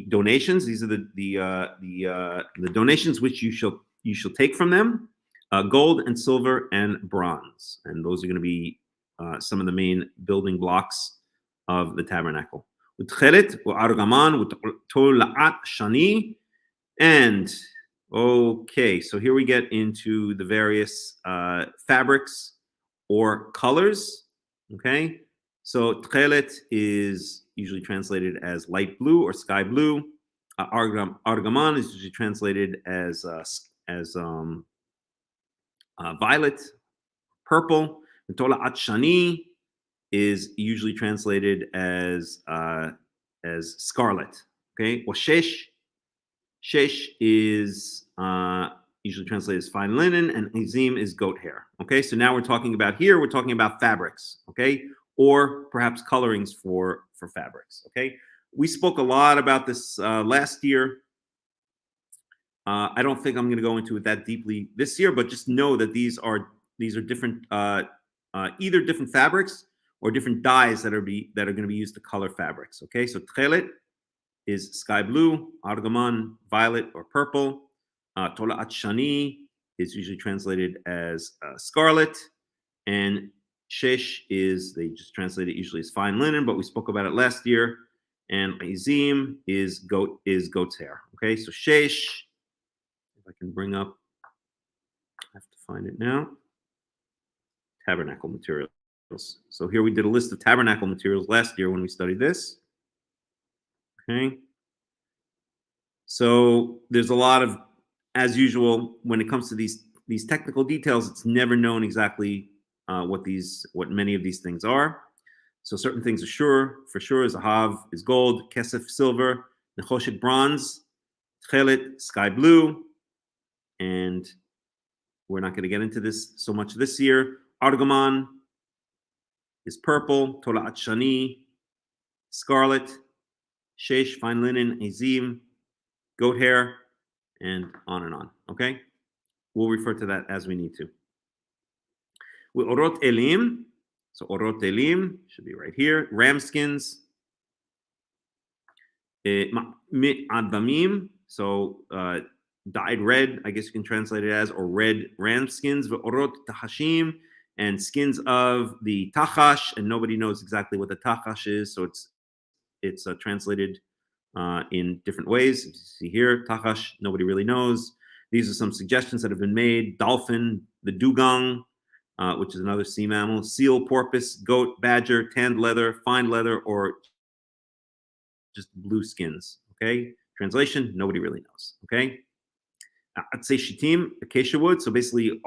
donations. These are the donations which you shall take from them, gold and silver and bronze, and those are going to be some of the main building blocks of the tabernacle. And okay, so here we get into the various fabrics or colors. Okay, so tchelet is usually translated as light blue or sky blue. Argaman is usually translated as violet, purple. Tola'at shani is usually translated as scarlet. Okay, well, shesh is usually translated as fine linen, and azim is goat hair. Okay, so now we're talking about fabrics. Okay, or perhaps colorings for fabrics. Okay, we spoke a lot about this last year. I don't think I'm going to go into it that deeply this year, but just know that these are different, either different fabrics or different dyes that are going to be used to color fabrics. Okay, so tchelet is sky blue, argaman violet or purple, tola'at shani is usually translated as scarlet, and shesh they just translate it usually as fine linen, but we spoke about it last year. And azim is goat's hair. Okay, so shesh, if I can bring up, I have to find it now. Tabernacle materials. So here we did a list of tabernacle materials last year when we studied this. Okay, so there's a lot of, as usual, when it comes to these technical details, it's never known exactly what many of these things are. So certain things are for sure. Zahav is gold, kesef silver, nechoshet bronze, tchelet sky blue, and we're not going to get into this so much this year. Argaman is purple, tola'at shani scarlet, shesh fine linen, azim goat hair, and on and on. Okay, we'll refer to that as we need to. With orot elim. So orot elim should be right here. Ram skins. Me'adamim, so dyed red, I guess you can translate it as, or red ram skins. Orot tahashim, and skins of the tachash, and nobody knows exactly what the tachash is, so it's translated in different ways. You see here, tachash, nobody really knows. These are some suggestions that have been made. Dolphin, the dugong, which is another sea mammal, seal, porpoise, goat, badger, tanned leather, fine leather, or just blue skins. Okay. Translation: nobody really knows. Okay. I'd say shitim, acacia wood. So basically,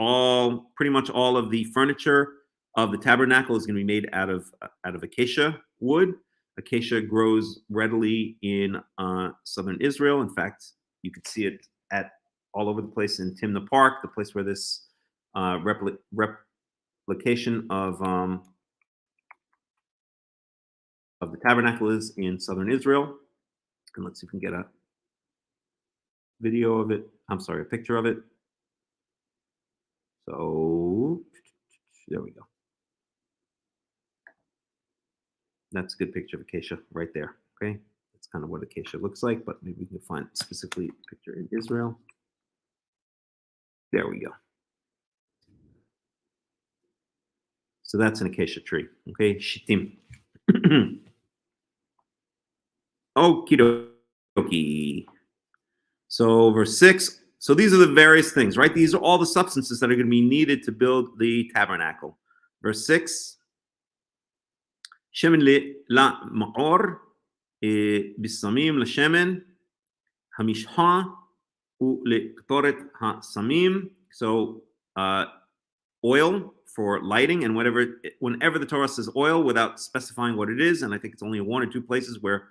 pretty much all of the furniture of the tabernacle is going to be made out of acacia wood. Acacia grows readily in southern Israel. In fact, you could see it all over the place in Timna Park, the place where this replication of the tabernacle is in southern Israel. And let's see if we can get a video of it. I'm sorry, a picture of it. So there we go. That's a good picture of acacia right there. Okay, that's kind of what acacia looks like, but maybe we can find specifically a picture in Israel. There we go. So that's an acacia tree. Okay, shitim. Okie dokie. So verse 6. So these are the various things, right? These are all the substances that are going to be needed to build the tabernacle. Verse 6. Shemen la ma'or bisamim l'shemen hamishha u lektoret ha-samim. So oil for lighting, and whenever the Torah says oil without specifying what it is, and I think it's only one or two places where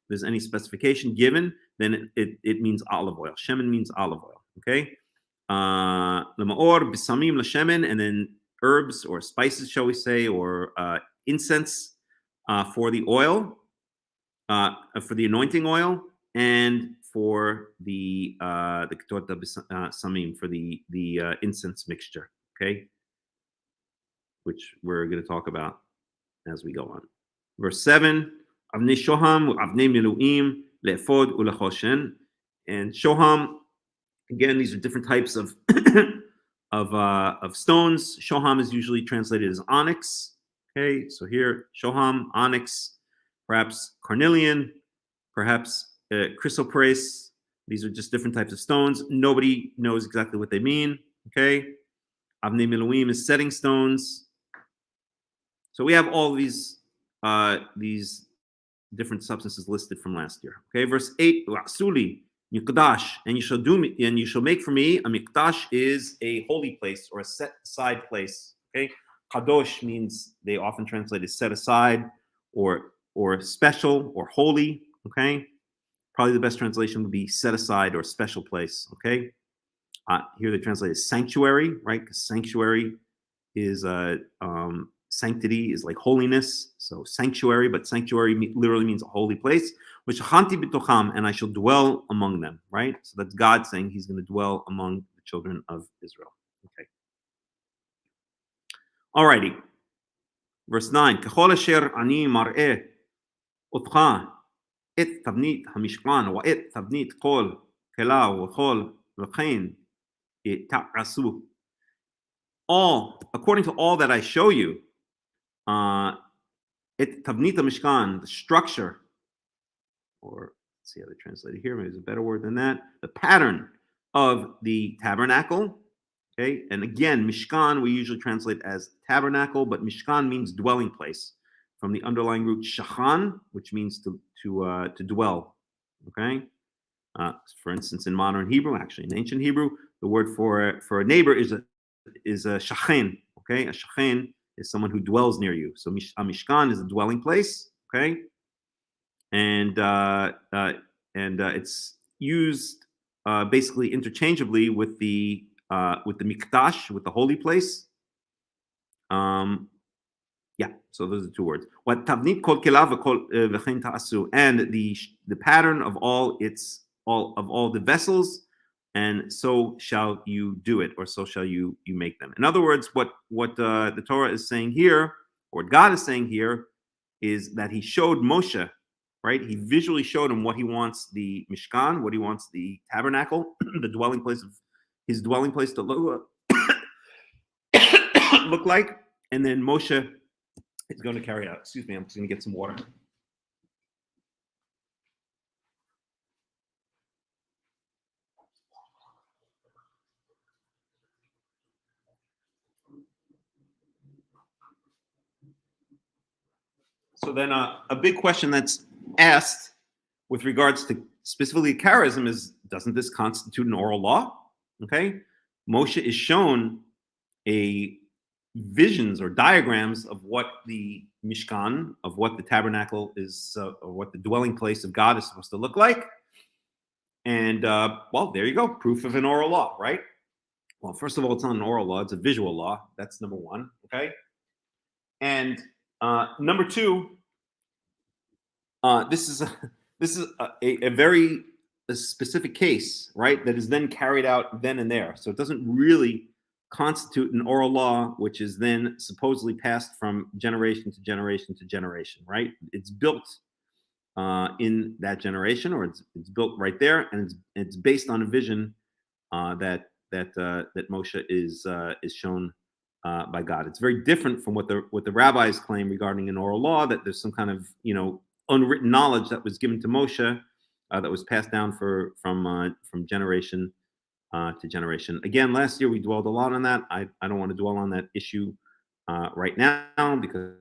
there's any specification given, then it means olive oil. Shemen means olive oil. Okay. L'ma'or bisamim l'shemen, and then herbs or spices, shall we say, or incense for the oil, for the anointing oil, and for the ketort samim, for the incense mixture. Okay, which we're going to talk about as we go on. Verse 7. Avnei shoham avnei miluim le'efod u'lechoshen. And shoham, again, these are different types of of stones. Shoham is usually translated as onyx. Okay, so here shoham, onyx, perhaps carnelian, perhaps chrysoprase. These are just different types of stones. Nobody knows exactly what they mean. Okay, avnei miluim is setting stones. So we have all these different substances listed from last year. Okay, verse 8. Suli mikdash, and you shall make for me a mikdash is a holy place or a set aside place. Okay, kadosh means, they often translate as set aside or special or holy. Okay, probably the best translation would be set aside or special place. Okay, here they translate as sanctuary, right? Because sanctuary is sanctity is like holiness, so sanctuary, but sanctuary literally means a holy place, which chanti b'tocham, and I shall dwell among them, right? So that's God saying he's going to dwell among the children of Israel. Okay. Alrighty. Verse 9. Kechol asher ani mar'eh otcha et tavnit hamishkan wa et tavnit kol kela wa kol v'chein ta'asu. All, according to all that I show you, it tavnita mishkan, the structure, or let's see how they translate it here. Maybe there's a better word than that. The pattern of the tabernacle. Okay, and again, mishkan we usually translate as tabernacle, but mishkan means dwelling place, from the underlying root shachan, which means to dwell. Okay, for instance, in modern Hebrew, actually in ancient Hebrew, the word for a neighbor is a shachen. Okay, a shachen is someone who dwells near you. So a mishkan is a dwelling place. Okay, and it's used basically interchangeably with the mikdash, with the holy place. Yeah, so those are two words. What tavnit kol kelav v'chein ta'asu, and the pattern of all the vessels, and so shall you do it, or so shall you make them. In other words, what the Torah is saying here, or what God is saying here, is that he showed Moshe, right? He visually showed him what he wants the Mishkan, what he wants the tabernacle, the dwelling place of his dwelling place to look like, and then Moshe is going to carry out. Excuse me, I'm just going to get some water. So then a big question that's asked with regards to specifically Karaism is, doesn't this constitute an oral law? Okay, Moshe is shown a visions or diagrams of what the Mishkan, of what the tabernacle is, or what the dwelling place of God is supposed to look like. And well, there you go, proof of an oral law, right? Well, first of all, it's not an oral law, it's a visual law. That's number one, okay? And number two, this is a very specific case, right? That is then carried out then and there. So it doesn't really constitute an oral law, which is then supposedly passed from generation to generation to generation, right? It's built in that generation, or it's built right there, and it's based on a vision that Moshe is shown by God. It's very different from what the rabbis claim regarding an oral law, that there's some kind of unwritten knowledge that was given to Moshe that was passed down from generation to generation. Again, last year we dwelled a lot on that. I don't want to dwell on that issue right now, because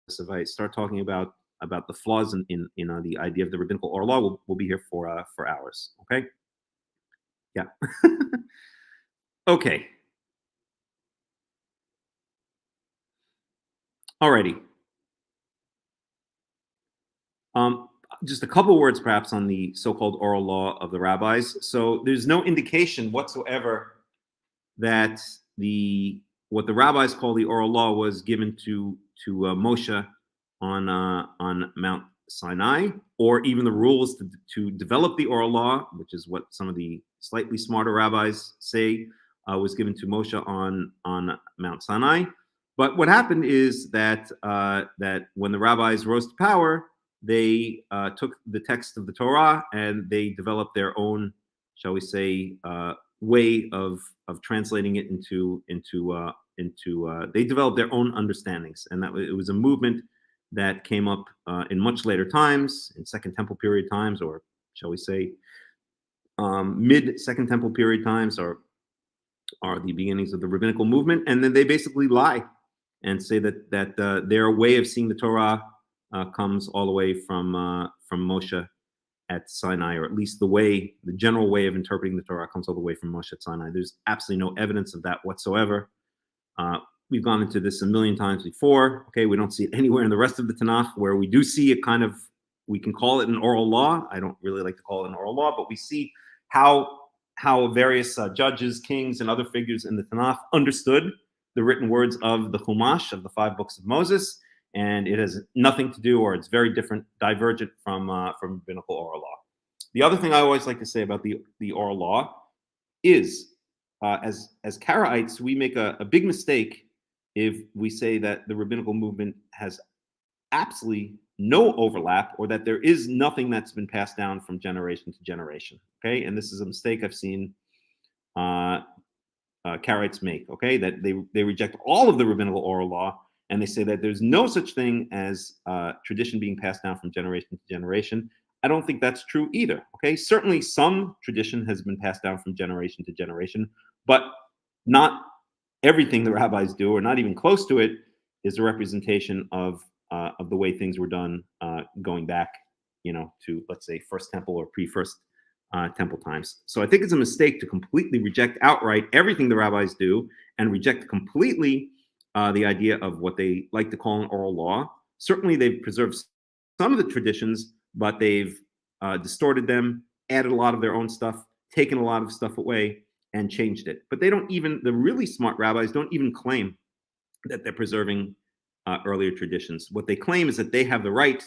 if I start talking about the flaws in the idea of the rabbinical oral law, we'll be here for hours. Okay. Yeah. Okay. Alrighty. Just a couple words perhaps on the so-called oral law of the rabbis. So there's no indication whatsoever that what the rabbis call the oral law was given to Moshe on Mount Sinai, or even the rules to develop the oral law, which is what some of the slightly smarter rabbis say was given to Moshe on Mount Sinai. But what happened is that when the rabbis rose to power, they took the text of the Torah and they developed their own, shall we say, way of translating it into they developed their own understandings, and that it was a movement that came up in much later times, in Second Temple period times, or shall we say, mid Second Temple period times, or are the beginnings of the rabbinical movement. And then they basically lie and say that their way of seeing the Torah comes all the way from Moshe at Sinai, or at least the general way of interpreting the Torah comes all the way from Moshe at Sinai. There's absolutely no evidence of that whatsoever. We've gone into this a million times before. Okay, we don't see it anywhere in the rest of the Tanakh, where we do see a kind of, we can call it an oral law. I don't really like to call it an oral law, but we see how various judges, kings, and other figures in the Tanakh understood the written words of the Chumash, of the 5 books of Moses, and it has nothing to do, or it's very different, divergent from rabbinical oral law. The other thing I always like to say about the oral law is, as Karaites, we make a big mistake if we say that the rabbinical movement has absolutely no overlap, or that there is nothing that's been passed down from generation to generation. Okay, and this is a mistake I've seen Karaites make. Okay, that they reject all of the rabbinical oral law, and they say that there's no such thing as tradition being passed down from generation to generation. I don't think that's true either. Okay, certainly some tradition has been passed down from generation to generation, but not everything the rabbis do, or not even close to it, is a representation of the way things were done going back, to, let's say, First Temple or pre-First Temple times. So I think it's a mistake to completely reject outright everything the rabbis do, and reject completely the idea of what they like to call an oral law. Certainly, they've preserved some of the traditions, but they've distorted them, added a lot of their own stuff, taken a lot of stuff away, and changed it. But the really smart rabbis don't even claim that they're preserving earlier traditions. What they claim is that they have the right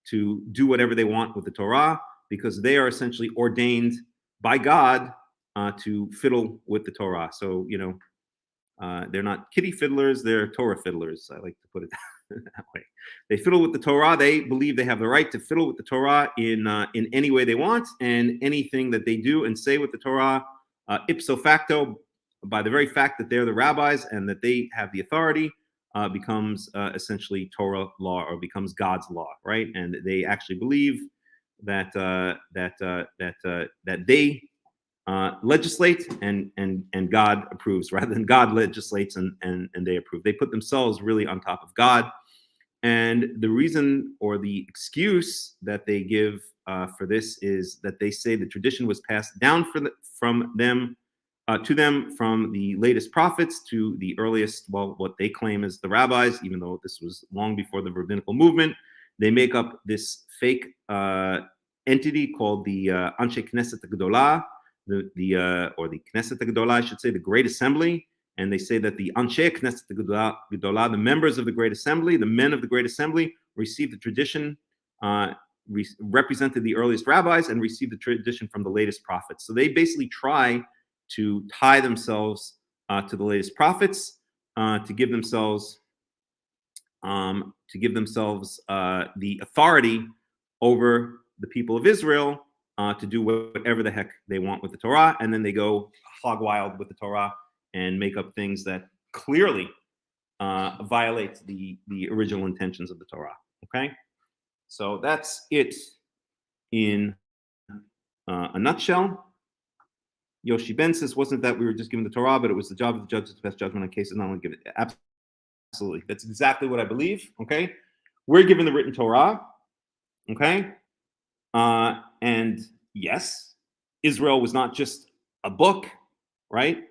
to do whatever they want with the Torah, because they are essentially ordained by God to fiddle with the Torah. So, they're not kitty fiddlers, they're Torah fiddlers. I like to put it that way. They fiddle with the Torah. They believe they have the right to fiddle with the Torah in any way they want, and anything that they do and say with the Torah, ipso facto, by the very fact that they're the rabbis and that they have the authority, becomes essentially Torah law, or becomes God's law, right? And they actually believe that they legislate and God approves, rather than God legislates and they approve. They put themselves really on top of God. And the reason or the excuse that they give for this is that they say the tradition was passed down from them to them from the latest prophets to the earliest, well, what they claim is the rabbis, even though this was long before the rabbinical movement. They make up this fake entity called the Anshe Knesset Gedolah, or the Knesset Gedolah, I should say, the Great Assembly. And they say that the Anshe Knesset Gedolah, the members of the Great Assembly, the men of the Great Assembly, received the tradition, represented the earliest rabbis, and received the tradition from the latest prophets. So they basically try to tie themselves to the latest prophets, to give themselves the authority over the people of Israel to do whatever the heck they want with the Torah, and then they go hog wild with the Torah and make up things that clearly violate the original intentions of the Torah. Okay, so that's it in a nutshell. Yoshi Ben says, wasn't that we were just given the Torah, but it was the job of the judge to pass judgment on cases, not only give it. Absolutely, that's exactly what I believe. Okay, we're given the written Torah. Okay, and yes, Israel was not just a book, right?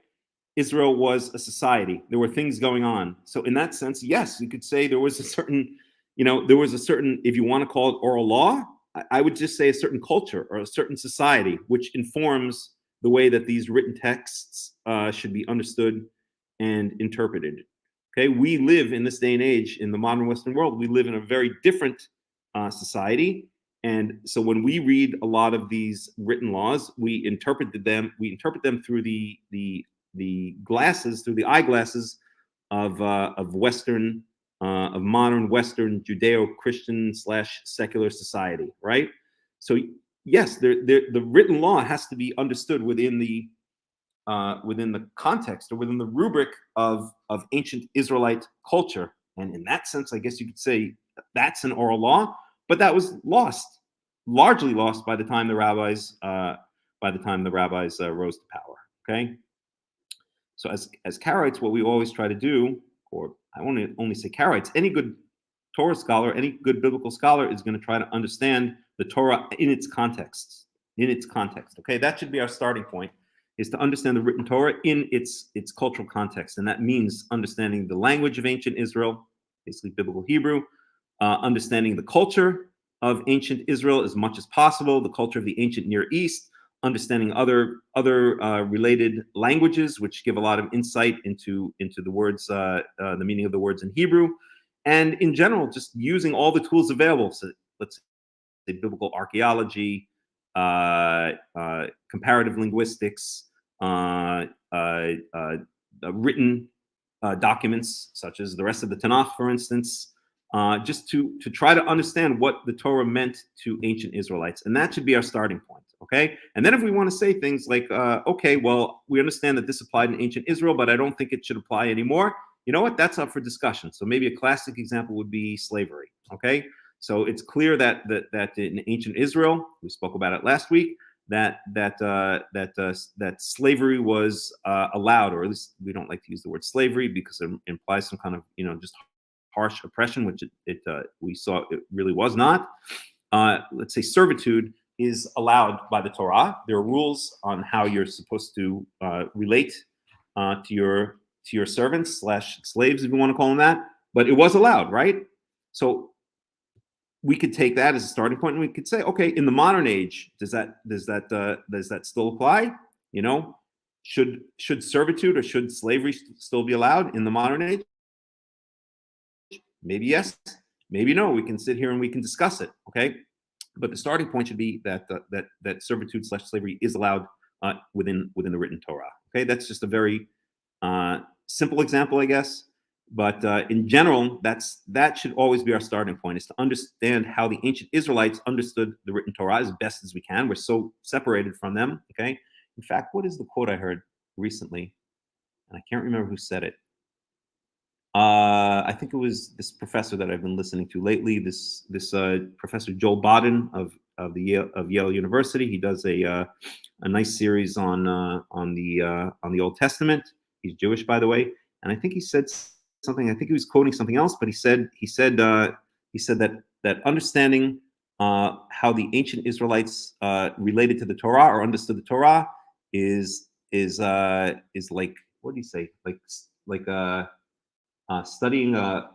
Israel was a society. There were things going on. So in that sense, yes, you could say there was a certain, if you want to call it oral law, I would just say a certain culture or a certain society, which informs the way that these written texts should be understood and interpreted. Okay, we live in this day and age in the modern Western world. We live in a very different society. And so when we read a lot of these written laws, we interpret them through the eyeglasses of Western, of modern Western Judeo-Christian / secular society, right? So yes, the written law has to be understood within the context or within the rubric of ancient Israelite culture, and in that sense, I guess you could say that's an oral law. But that was largely lost by the time the rabbis rose to power. Okay. So as Karaites, what we always try to do, or I want to only say Karaites, any good Torah scholar, any good biblical scholar is going to try to understand the Torah in its context. Okay, that should be our starting point, is to understand the written Torah in its cultural context. And that means understanding the language of ancient Israel, basically biblical Hebrew, understanding the culture of ancient Israel as much as possible, the culture of the ancient Near East, understanding other related languages, which give a lot of insight into the words, the meaning of the words in Hebrew, and in general, just using all the tools available. So let's say biblical archaeology, comparative linguistics, written documents such as the rest of the Tanakh, for instance, just to try to understand what the Torah meant to ancient Israelites. And that should be our starting point, okay? And then if we want to say things like, okay, well, we understand that this applied in ancient Israel, but I don't think it should apply anymore. You know what? That's up for discussion. So maybe a classic example would be slavery, okay? So it's clear that in ancient Israel, we spoke about it last week, that slavery was allowed, or at least we don't like to use the word slavery because it implies some kind of, just harsh oppression, which we saw it really was not. Let's say servitude is allowed by the Torah. There are rules on how you're supposed to relate to your servants / slaves, if you want to call them that. But it was allowed, right? So we could take that as a starting point, and we could say, okay, in the modern age, does that still apply? Should servitude or should slavery still be allowed in the modern age? Maybe yes, maybe no. We can sit here and we can discuss it, okay? But the starting point should be that servitude / slavery is allowed within the written Torah. Okay, that's just a very simple example, I guess. But in general, that should always be our starting point, is to understand how the ancient Israelites understood the written Torah as best as we can. We're so separated from them. Okay. In fact, what is the quote I heard recently? And I can't remember who said it. I think it was this professor that I've been listening to lately. This Professor Joel Baden of Yale University. He does a nice series on the Old Testament. He's Jewish, by the way, and I think he said something. I think he was quoting something else, but he said that understanding how the ancient Israelites related to the Torah or understood the Torah is like, what do you say? Like studying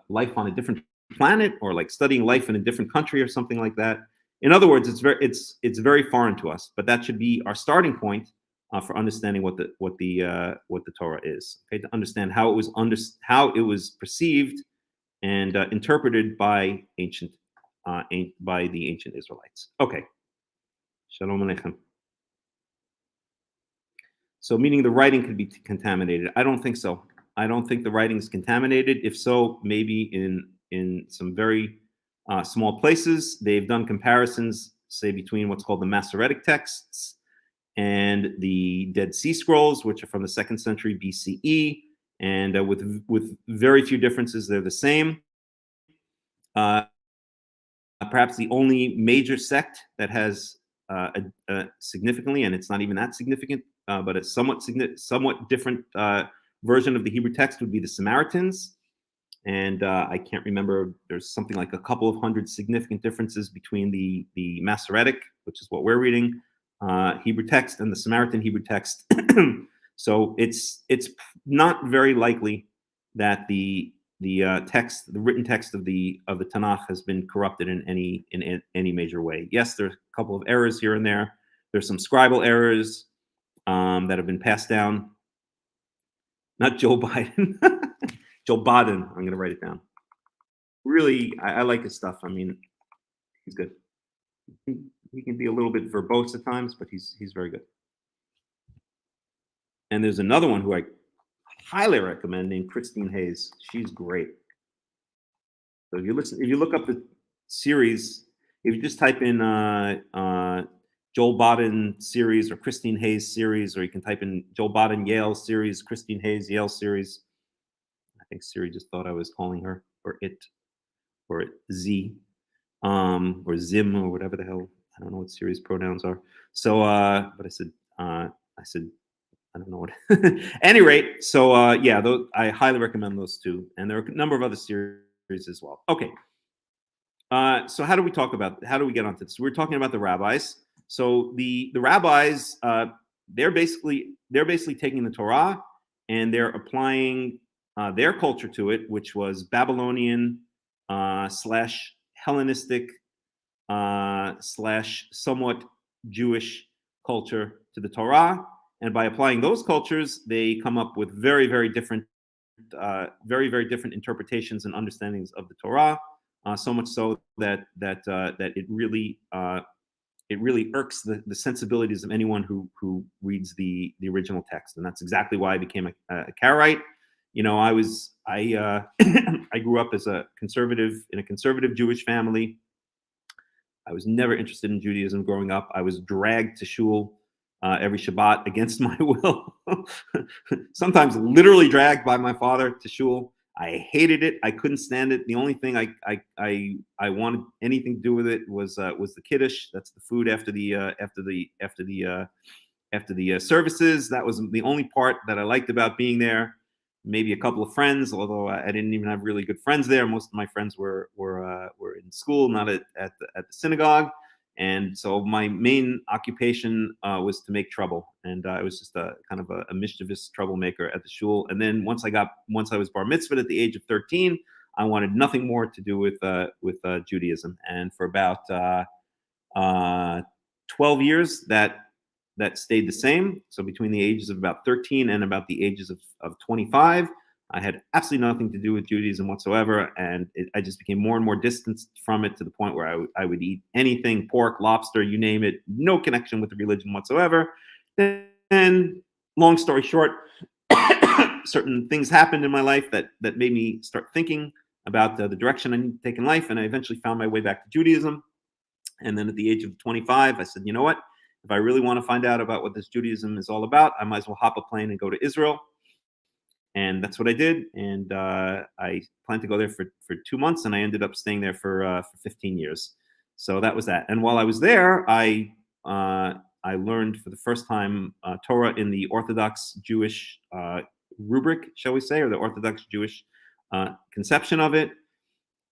life on a different planet, or like studying life in a different country or something like that. In other words, it's very foreign to us, but that should be our starting point for understanding what the Torah is. Okay, to understand how it was perceived and interpreted by the ancient Israelites. Okay, Shalom Aleichem. So, meaning the writing could be contaminated? I don't think so. I don't think the writing is contaminated. If so, maybe in some very small places. They've done comparisons, say, between what's called the Masoretic texts and the Dead Sea Scrolls, which are from the 2nd century BCE, and with very few differences, they're the same. Perhaps the only major sect that has significantly, and it's not even that significant, but a somewhat different version of the Hebrew text would be the Samaritans. And I can't remember, there's something like a couple of hundred significant differences between the Masoretic, which is what we're reading, Hebrew text, and the Samaritan Hebrew text. So it's not very likely that the written text of the Tanakh has been corrupted in any major way. Yes, there's a couple of errors here and there. There's some scribal errors that have been passed down. Not Joe Biden. Joe Biden. I'm going to write it down. Really, I like his stuff. I mean, he's good. He can be a little bit verbose at times, but he's very good. And there's another one who I highly recommend, named Christine Hayes. She's great. So if you look up the series, if you just type in Joel Baden series or Christine Hayes series, or you can type in Joel Baden Yale series, Christine Hayes Yale series. I think Siri just thought I was calling her, or it, or Z, or Zim, or whatever the hell. I don't know what Siri's pronouns are. So, but I said, I don't know what. At any rate, so yeah, I highly recommend those two, and there are a number of other series as well. Okay. So how do we get onto this? We're talking about the rabbis. So the rabbis, they're basically taking the Torah and they're applying their culture to it, which was Babylonian / Hellenistic / somewhat Jewish culture to the Torah. And by applying those cultures, they come up with very, very different interpretations and understandings of the Torah. So much so that it really irks the sensibilities of anyone who reads the original text, and that's exactly why I became a Karaite. You know, I grew up as in a conservative Jewish family. I was never interested in Judaism growing up. I was dragged to shul every Shabbat against my will, sometimes literally dragged by my father to shul. I hated it. I couldn't stand it. The only thing I wanted anything to do with it was the kiddush. That's the food after the services. That was the only part that I liked about being there. Maybe a couple of friends, although I didn't even have really good friends there. Most of my friends were in school, not at the synagogue. And so my main occupation was to make trouble, and I was just a kind of a mischievous troublemaker at the shul. And then once I was bar mitzvahed at the age of 13, I wanted nothing more to do with Judaism. And for about 12 years, that stayed the same. So between the ages of about 13 and about the ages of 25, I had absolutely nothing to do with Judaism whatsoever, and I just became more and more distanced from it to the point where I would eat anything, pork, lobster, you name it, no connection with the religion whatsoever. And long story short, certain things happened in my life that made me start thinking about the direction I need to take in life, and I eventually found my way back to Judaism. And then at the age of 25, I said, you know what? If I really want to find out about what this Judaism is all about, I might as well hop a plane and go to Israel. And that's what I did. And I planned to go there for 2 months, and I ended up staying there for 15 years. So that was that. And while I was there, I learned for the first time Torah in the Orthodox Jewish rubric, shall we say, or the Orthodox Jewish conception of it.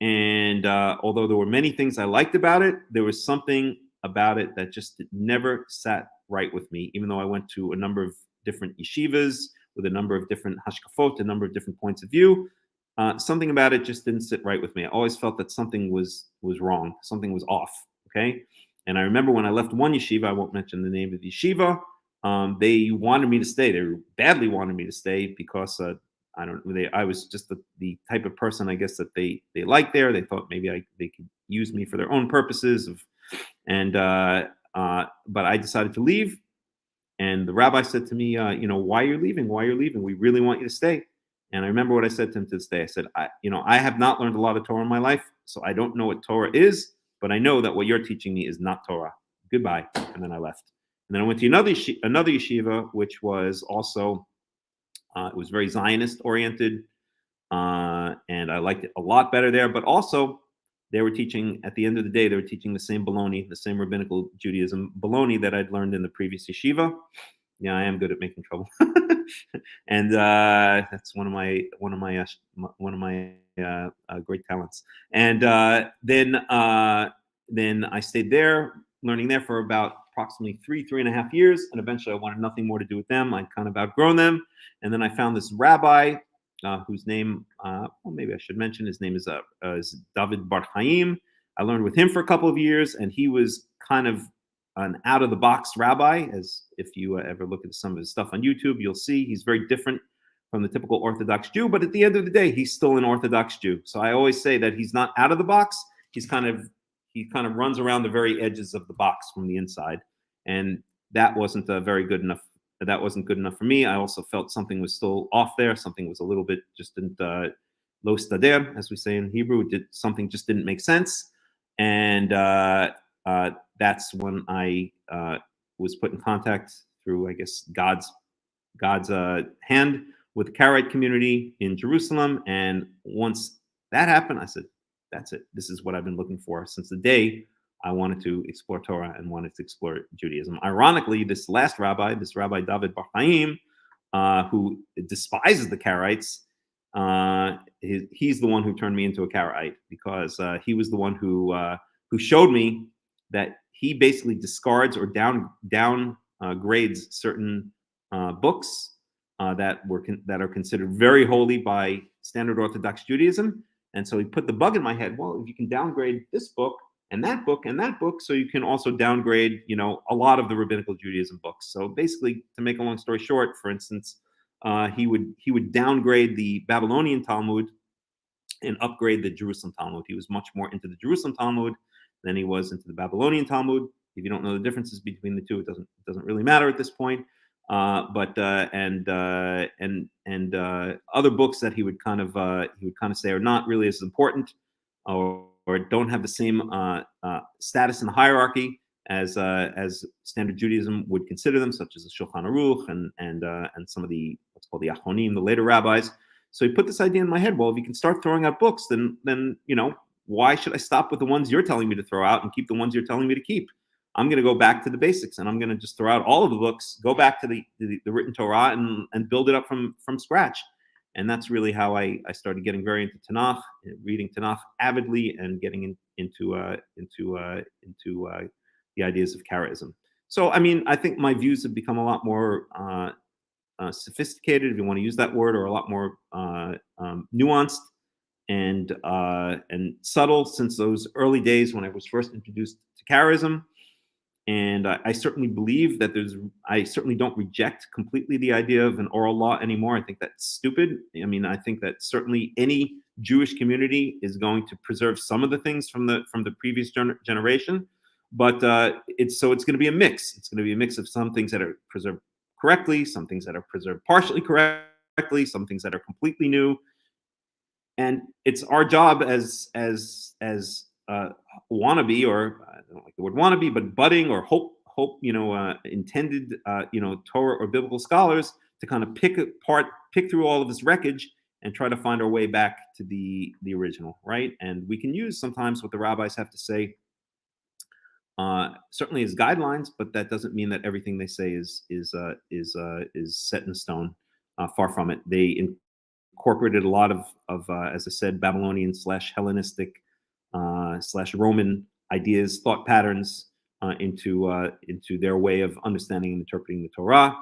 And although there were many things I liked about it, there was something about it that just never sat right with me, even though I went to a number of different yeshivas with a number of different hashkafot, a number of different points of view. Something about it just didn't sit right with me. I always felt that something was wrong, something was off. Okay, and I remember when I left one yeshiva, I won't mention the name of the yeshiva. They wanted me to stay. They badly wanted me to stay because I was just the type of person, I guess, that they liked there. They thought maybe they could use me for their own purposes. But I decided to leave. And the rabbi said to me, why are you leaving? Why are you leaving? We really want you to stay. And I remember what I said to him to this day. I said, I have not learned a lot of Torah in my life, so I don't know what Torah is, but I know that what you're teaching me is not Torah. Goodbye. And then I left. And then I went to another yeshiva, which was also, it was very Zionist oriented, and I liked it a lot better there. But also, they were teaching, at the end of the day, they were teaching the same baloney, the same Rabbinical Judaism baloney that I'd learned in the previous yeshiva. Yeah, I am good at making trouble, and that's one of my great talents. And then I stayed there, learning there for about approximately 3.5 years, and eventually I wanted nothing more to do with them. I'd kind of outgrown them, and then I found this rabbi whose name, maybe I should mention, his name is David Bar Chaim. I learned with him for a couple of years, and he was kind of an out-of-the-box rabbi. As if you ever look at some of his stuff on YouTube, you'll see he's very different from the typical Orthodox Jew, but at the end of the day, he's still an Orthodox Jew. So I always say that he's not out of the box. He kind of runs around the very edges of the box from the inside, and that wasn't very good enough. That wasn't good enough for me. I also felt something was still off there. Something was a little bit just didn't lo stader, as we say in Hebrew. Something just didn't make sense, and that's when I was put in contact through, I guess, God's hand with the Karaite community in Jerusalem. And once that happened, I said, that's it. This is what I've been looking for since the day I wanted to explore Torah and wanted to explore Judaism. Ironically, this Rabbi David Bar Chaim, who despises the Karaites, he's the one who turned me into a Karaite, because he was the one who showed me that he basically discards or grades certain books that are considered very holy by standard Orthodox Judaism. And so he put the bug in my head. Well, if you can downgrade this book and that book and that book, so you can also downgrade, a lot of the Rabbinical Judaism books. So basically, to make a long story short, for instance, he would downgrade the Babylonian Talmud and upgrade the Jerusalem Talmud. He was much more into the Jerusalem Talmud than he was into the Babylonian Talmud. If you don't know the differences between the two, it doesn't really matter at this point. But other books that he would kind of say are not really as important, or don't have the same status in the hierarchy as standard Judaism would consider them, such as the Shulchan Aruch and some of the what's called the Achronim, the later rabbis. So he put this idea in my head. Well, if you can start throwing out books, then why should I stop with the ones you're telling me to throw out and keep the ones you're telling me to keep? I'm going to go back to the basics, and I'm going to just throw out all of the books, go back to the written Torah, and build it up from scratch. And that's really how I started getting very into Tanakh, reading Tanakh avidly, and getting into the ideas of Karaism. So, I think my views have become a lot more sophisticated, if you want to use that word, or a lot more nuanced and subtle since those early days when I was first introduced to Karaism. And I certainly believe that I certainly don't reject completely the idea of an oral law anymore. I think that's stupid. I think that certainly any Jewish community is going to preserve some of the things from the previous generation, but it's going to be a mix. It's going to be a mix of some things that are preserved correctly, some things that are preserved partially correctly, some things that are completely new. And it's our job as wannabe, or I don't like the word wannabe, but budding or hope, intended, Torah or biblical scholars, to kind of pick through all of this wreckage and try to find our way back to the original, right? And we can use sometimes what the rabbis have to say certainly as guidelines, but that doesn't mean that everything they say is set in stone. Far from it. They incorporated a lot of as I said, Babylonian / Hellenistic / Roman ideas, thought patterns into their way of understanding and interpreting the Torah.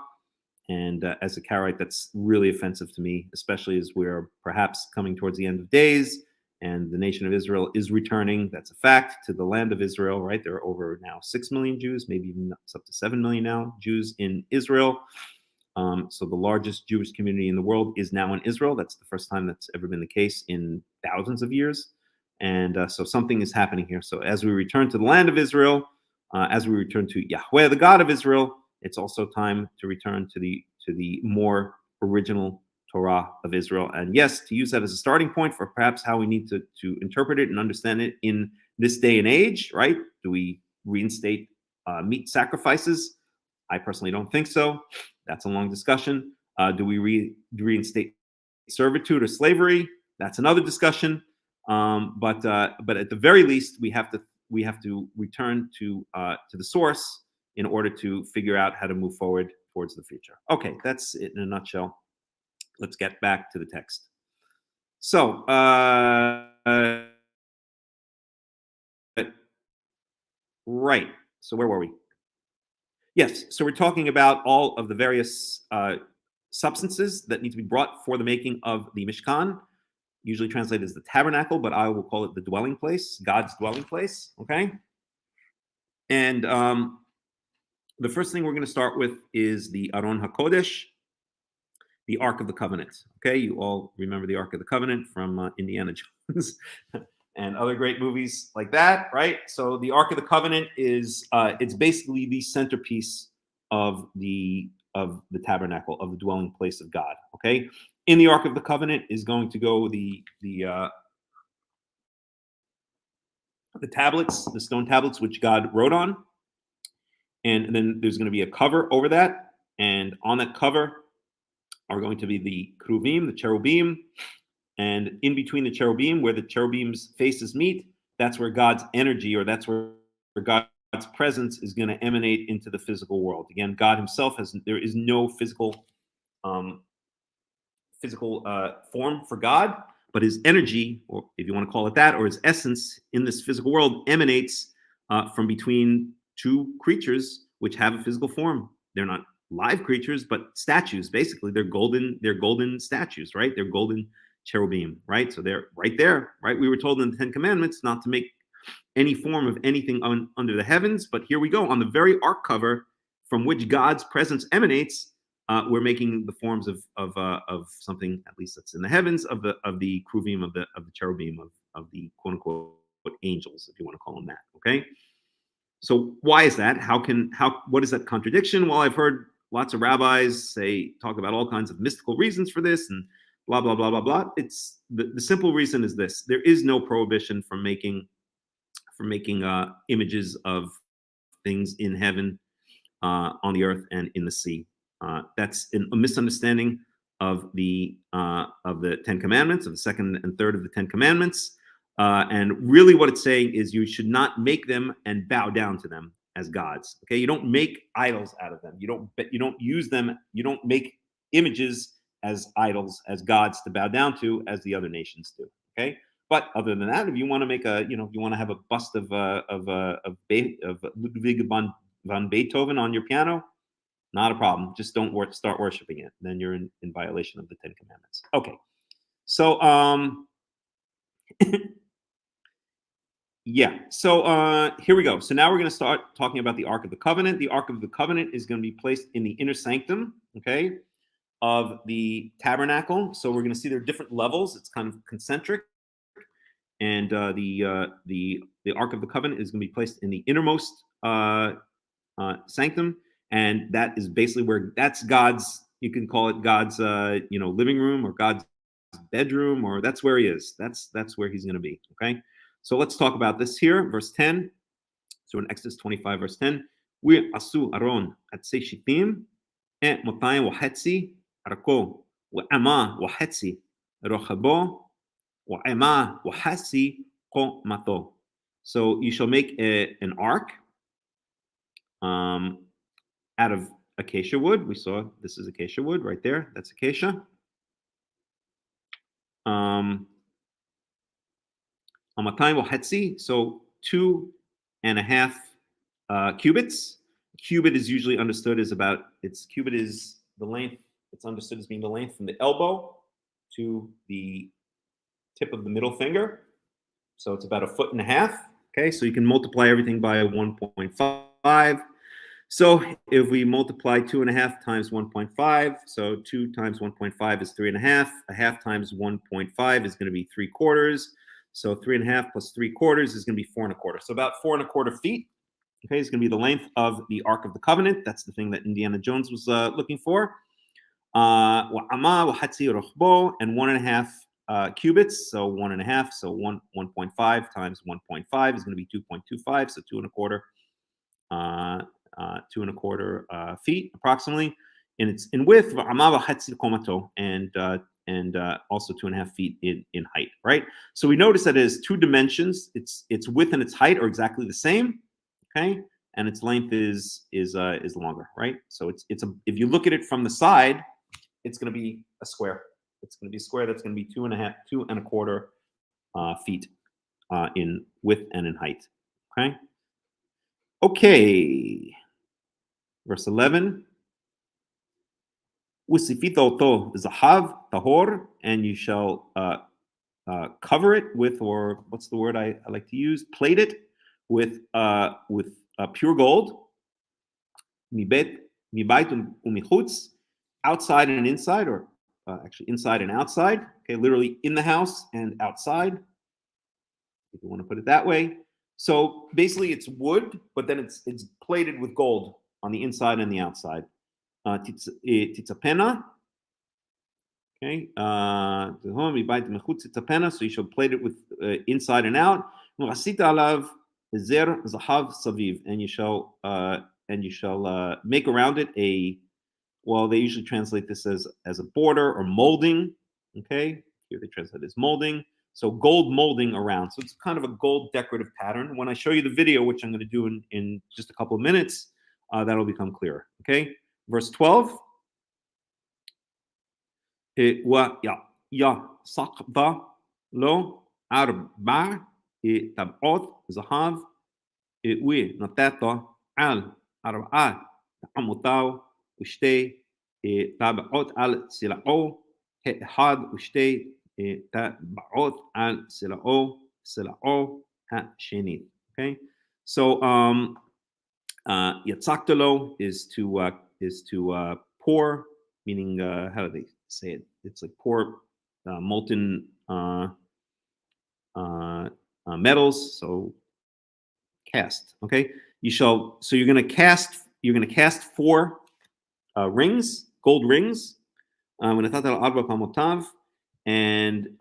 And as a Karaite, that's really offensive to me, especially as we're perhaps coming towards the end of days and the nation of Israel is returning. That's a fact, to the land of Israel, right? There are over now 6 million Jews, maybe even up to 7 million now, Jews in Israel. So the largest Jewish community in the world is now in Israel. That's the first time that's ever been the case in thousands of years. And so something is happening here. So as we return to the land of Israel, as we return to Yahweh, the God of Israel, it's also time to return to the more original Torah of Israel. And yes, to use that as a starting point for perhaps how we need to interpret it and understand it in this day and age, right? Do we reinstate meat sacrifices? I personally don't think so. That's a long discussion. Do we reinstate servitude or slavery? That's another discussion. But at the very least, we have to return to the source in order to figure out how to move forward towards the future. Okay, that's it in a nutshell. Let's get back to the text. So, right. So where were we? Yes. So we're talking about all of the various substances that need to be brought for the making of the Mishkan, usually translated as the tabernacle, but I will call it the dwelling place, God's dwelling place. Okay. And the first thing we're going to start with is the Aron HaKodesh, the Ark of the Covenant. Okay, you all remember the Ark of the Covenant from Indiana Jones and other great movies like that, right? So the Ark of the Covenant is it's basically the centerpiece of the tabernacle, of the dwelling place of God. Okay, in the Ark of the Covenant is going to go the tablets, the stone tablets which God wrote on, and then there's going to be a cover over that, and on that cover are going to be the kruvim, the cherubim, and in between the cherubim, where the cherubim's faces meet, that's where God's energy, or that's where God's presence is going to emanate into the physical world. Again, God himself there is no physical form for God, but his energy, or if you want to call it that, or his essence in this physical world emanates from between two creatures which have a physical form. They're not live creatures, but statues. Basically, they're golden statues, right? They're golden cherubim, right? So they're right there, right? We were told in the 10 Commandments not to make any form of anything under the heavens, but here we go. On the very ark cover from which God's presence emanates, we're making the forms of something, at least that's in the heavens, of the kruvim, of the cherubim, of the quote unquote angels, if you want to call them that. Okay. So why is that? What is that contradiction? Well, I've heard lots of rabbis talk about all kinds of mystical reasons for this and blah, blah, blah, blah, blah. It's the simple reason is this: there is no prohibition from making images of things in heaven, on the earth, and in the sea. That's a misunderstanding of the 10 Commandments, of the second and third of the 10 Commandments. And really what it's saying is you should not make them and bow down to them as gods. Okay, you don't make idols out of them. You don't use them. You don't make images as idols, as gods to bow down to, as the other nations do. Okay, but other than that, if you want to make if you want to have a bust of Ludwig van Beethoven on your piano, not a problem. Just don't start worshiping it. Then you're in violation of the 10 Commandments. Okay, so yeah, so here we go. So now we're going to start talking about the Ark of the Covenant. The Ark of the Covenant is going to be placed in the inner sanctum, okay, of the tabernacle. So we're going to see there are different levels. It's kind of concentric, and the Ark of the Covenant is going to be placed in the innermost sanctum, and that is basically that's God's. You can call it God's, living room, or God's bedroom, or that's where he is. That's where he's going to be. Okay. So let's talk about this here, verse 10. So in Exodus 25, verse 10, we asu Aron atzei shitim et motayim wahetzi arko wa'ama wahetzi rochabo wa'ema wahasi ko mato. So you shall make an ark, out of acacia wood. We saw this is acacia wood right there. That's acacia. So 2.5 cubits. Cubit is usually understood as cubit is the length. It's understood as being the length from the elbow to the tip of the middle finger. So it's about 1.5 feet. Okay, so you can multiply everything by 1.5. So if we multiply 2.5 times 1.5, so 2 times 1.5 is 3.5. 1/2 times 1.5 is going to be 3/4. So 3.5 plus 3/4 is going to be 4.25. So about 4.25 feet. Okay, it's going to be the length of the Ark of the Covenant. That's the thing that Indiana Jones was looking for. And 1.5 cubits. So 1.5. So 1.5 times 1.5 is going to be 2.25. So 2.25. 2.25 feet approximately, and it's in width, and also 2.5 feet in height. Right. So we notice that it has 2 dimensions. Its width and its height are exactly the same. Okay, and its length is longer. Right. So it's if you look at it from the side, it's going to be a square. It's going to be a square that's going to be 2.25 feet in width and in height. Okay. Okay. Verse 11. Usifito zahav tahor, and you shall cover it with, or what's the word I like to use? Plate it with pure gold. Mibait umichutz, outside and inside, or actually inside and outside. Okay, literally in the house and outside, if you want to put it that way. So basically, it's wood, but then it's plated with gold on the inside and the outside. Titzapena. Okay. So you shall plate it with inside and out. And you shall make around it they usually translate this as a border or molding. Okay. Here they translate it as molding. So gold molding around. So it's kind of a gold decorative pattern. When I show you the video, which I'm going to do in just a couple of minutes, that'll become clearer. Okay. Verse 12. Sakba lo arba tabot zahav we natato al arba amutaw ushte tabot al silao had ushte tabot al silao ha sheni. Okay, so yatzaktalo is to pour, meaning how do they say it? It's like pour molten metals. So cast. Okay, you're gonna cast 4 rings, gold rings. And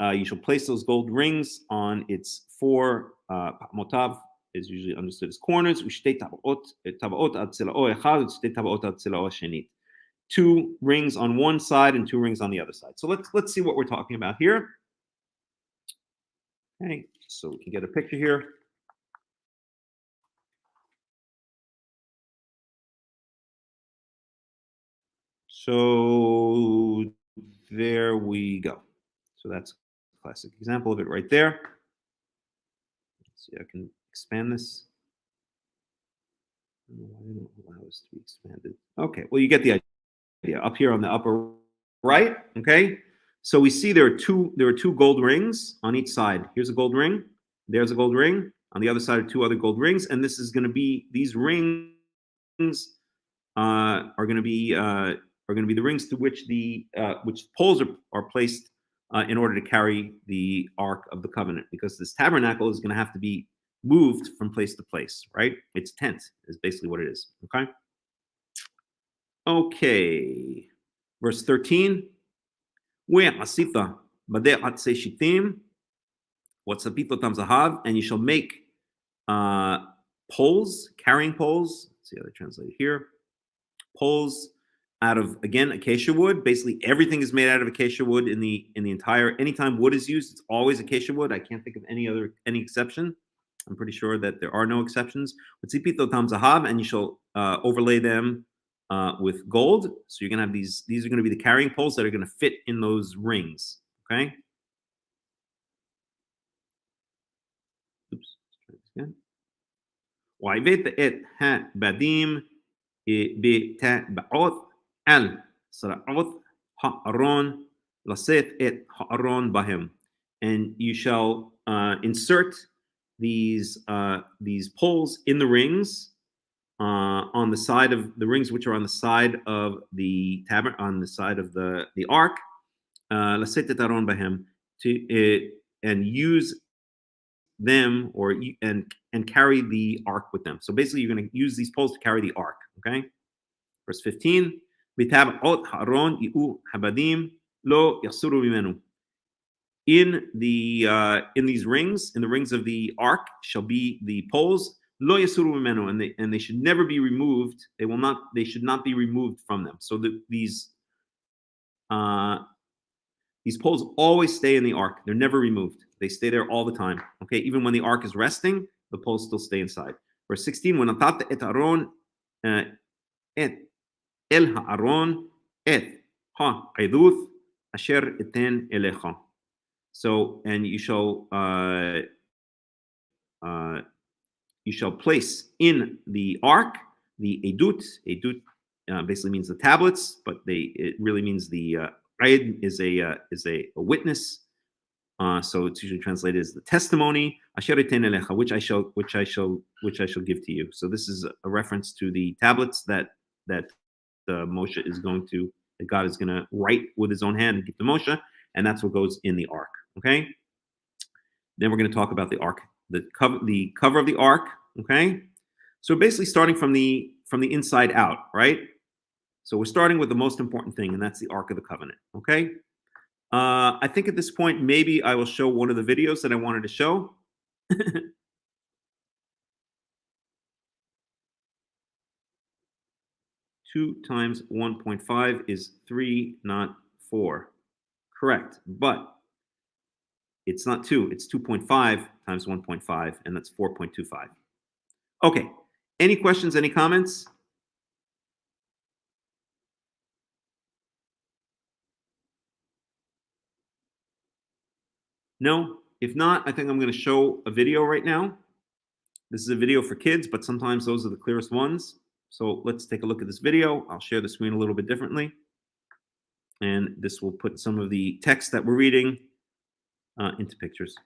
you shall place those gold rings on its 4 motav, is usually understood as corners. 2 rings on one side and 2 rings on the other side. So let's see what we're talking about here. Okay, so we can get a picture here. So there we go. So that's a classic example of it right there. Let's see, I can expand this. I don't know why they don't allow us to be expanded. Okay, well, you get the idea. Up here on the upper right, okay? So we see there are two gold rings on each side. Here's a gold ring. There's a gold ring. On the other side are 2 other gold rings, and this is going to be, these rings are going to be the rings to which which poles are placed in order to carry the Ark of the Covenant, because this tabernacle is going to have to be moved from place to place, right? It's tent is basically what it is. Okay. Okay. Verse 13. And you shall make poles, carrying poles. Let's see how they translate it here. Poles out of, again, acacia wood. Basically, everything is made out of acacia wood anytime wood is used, it's always acacia wood. I can't think of any exception. I'm pretty sure that there are no exceptions. And you shall overlay them with gold. So you're going to have these are going to be the carrying poles that are going to fit in those rings. Okay. Oops. Let's try this again. وعبيت إت ها بديم بتبعوث ال صرعوث هارون لصيت إت هارون بهم. And you shall insert these poles in the rings on the side of the rings, which are on the side of the on the side of the ark. لصيت إت هارون بهم, to and use them and carry the ark with them. So basically, you're going to use these poles to carry the ark. Okay. Verse 15. In these rings, in the rings of the ark, shall be the poles. Lo yasuru mimenu, and they should never be removed. They should not be removed from them. So these poles always stay in the ark. They're never removed. They stay there all the time. Okay, even when the ark is resting, the poles still stay inside. Verse 16, when atat et Aaron et el ha'aron et ha'eduth asher eten elecha. So, and you shall place in the ark the edut. Edut basically means the tablets, but it really means the aid is a witness. So it's usually translated as the testimony, which I shall give to you. So this is a reference to the tablets that Moshe is going to, that God is going to write with his own hand and give to Moshe, and that's what goes in the ark. Okay. Then we're going to talk about the ark, the cover of the ark. Okay. So basically, starting from the inside out, right? So we're starting with the most important thing, and that's the Ark of the Covenant. Okay. I think at this point, maybe I will show one of the videos that I wanted to show. 2 times 1.5 is 3, not 4. Correct. But it's not 2. It's 2.5 times 1.5, and that's 4.25. Okay. Any questions? Any comments? No? If not, I think I'm going to show a video right now. This is a video for kids, but sometimes those are the clearest ones. So let's take a look at this video. I'll share the screen a little bit differently. And this will put some of the text that we're reading into pictures.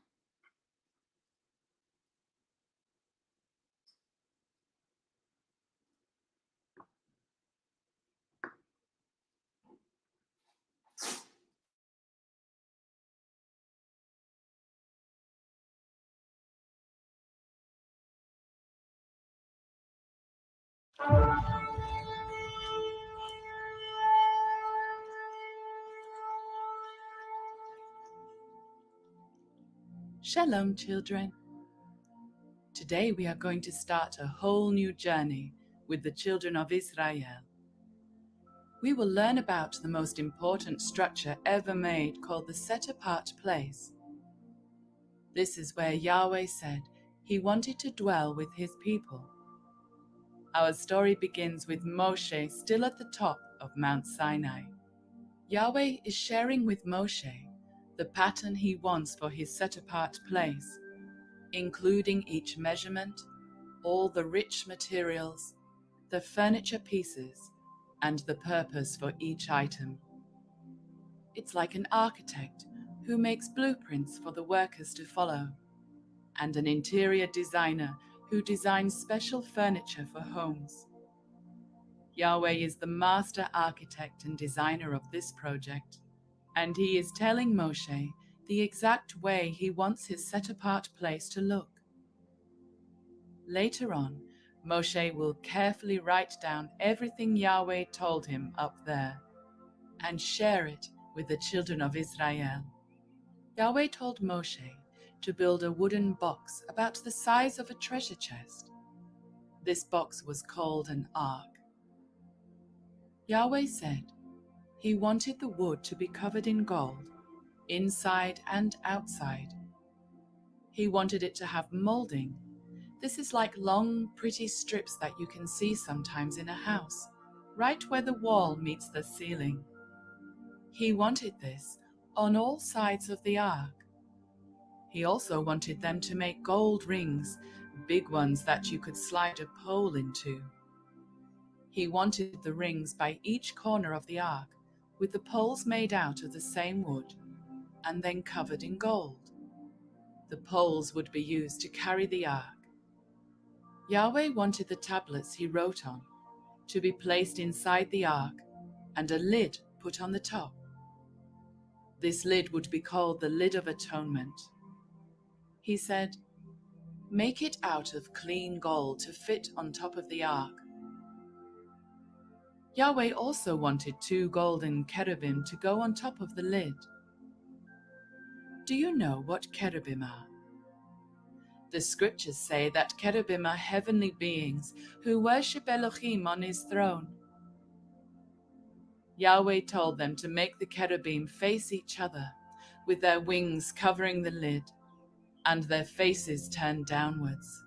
Shalom, children. Today we are going to start a whole new journey with the children of Israel. We will learn about the most important structure ever made, called the set-apart place. This is where Yahweh said he wanted to dwell with his people. Our story begins with Moshe still at the top of Mount Sinai. Yahweh is sharing with Moshe the pattern he wants for his set-apart place, including each measurement, all the rich materials, the furniture pieces, and the purpose for each item. It's like an architect who makes blueprints for the workers to follow, and an interior designer who designs special furniture for homes. Yahweh is the master architect and designer of this project, and he is telling Moshe the exact way he wants his set-apart place to look. Later on, Moshe will carefully write down everything Yahweh told him up there and share it with the children of Israel. Yahweh told Moshe to build a wooden box about the size of a treasure chest. This box was called an ark. Yahweh said he wanted the wood to be covered in gold, inside and outside. He wanted it to have molding This is like long, pretty strips that you can see sometimes in a house, right where the wall meets the ceiling. He wanted this on all sides of the ark. He also wanted them to make gold rings, big ones that you could slide a pole into. He wanted the rings by each corner of the ark, with the poles made out of the same wood, and then covered in gold. The poles would be used to carry the ark. Yahweh wanted the tablets he wrote on to be placed inside the ark and a lid put on the top. This lid would be called the lid of atonement. He said, "Make it out of clean gold to fit on top of the ark." Yahweh also wanted 2 golden cherubim to go on top of the lid. Do you know what cherubim are? The scriptures say that cherubim are heavenly beings who worship Elohim on his throne. Yahweh told them to make the cherubim face each other, with their wings covering the lid, and their faces turned downwards.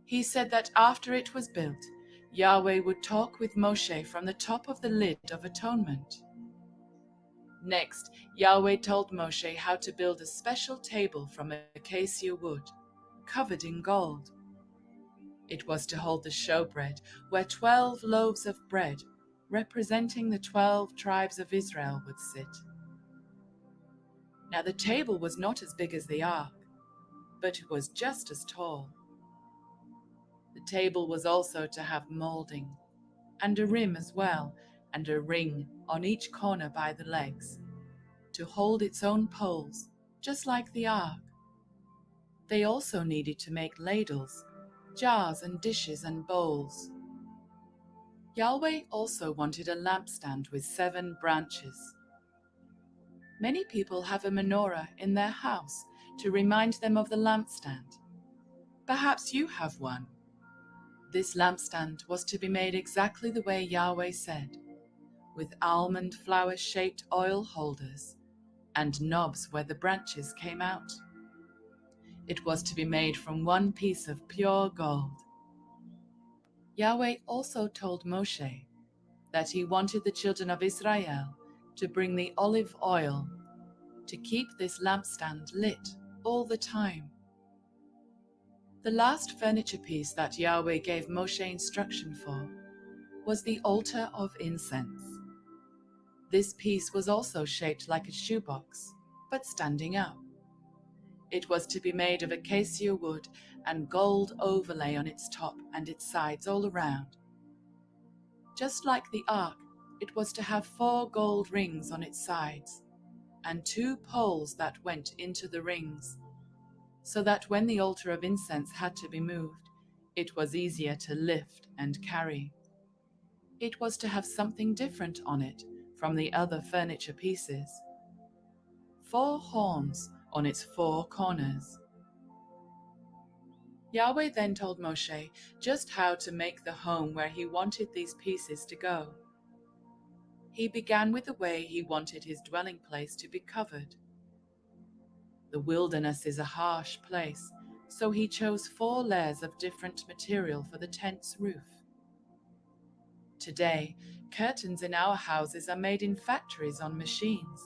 He said that after it was built, Yahweh would talk with Moshe from the top of the lid of atonement. Next, Yahweh told Moshe how to build a special table from acacia wood, covered in gold. It was to hold the showbread, where 12 loaves of bread, representing the 12 tribes of Israel, would sit. Now the table was not as big as the ark, but it was just as tall. The table was also to have molding, and a rim as well, and a ring on each corner by the legs, to hold its own poles, just like the ark. They also needed to make ladles, jars and dishes and bowls. Yahweh also wanted a lampstand with 7 branches. Many people have a menorah in their house to remind them of the lampstand. Perhaps you have one. This lampstand was to be made exactly the way Yahweh said, with almond flower-shaped oil holders and knobs where the branches came out. It was to be made from 1 piece of pure gold. Yahweh also told Moshe that he wanted the children of Israel to bring the olive oil to keep this lampstand lit all the time. The last furniture piece that Yahweh gave Moshe instruction for was the altar of incense. This piece was also shaped like a shoebox, but standing up. It was to be made of acacia wood and gold overlay on its top and its sides all around. Just like the ark, it was to have 4 gold rings on its sides and 2 poles that went into the rings, so that when the altar of incense had to be moved, it was easier to lift and carry. It was to have something different on it from the other furniture pieces. 4 horns on its 4 corners. Yahweh then told Moshe just how to make the home where he wanted these pieces to go. He began with the way he wanted his dwelling place to be covered. The wilderness is a harsh place, so he chose 4 layers of different material for the tent's roof. Today, curtains in our houses are made in factories on machines.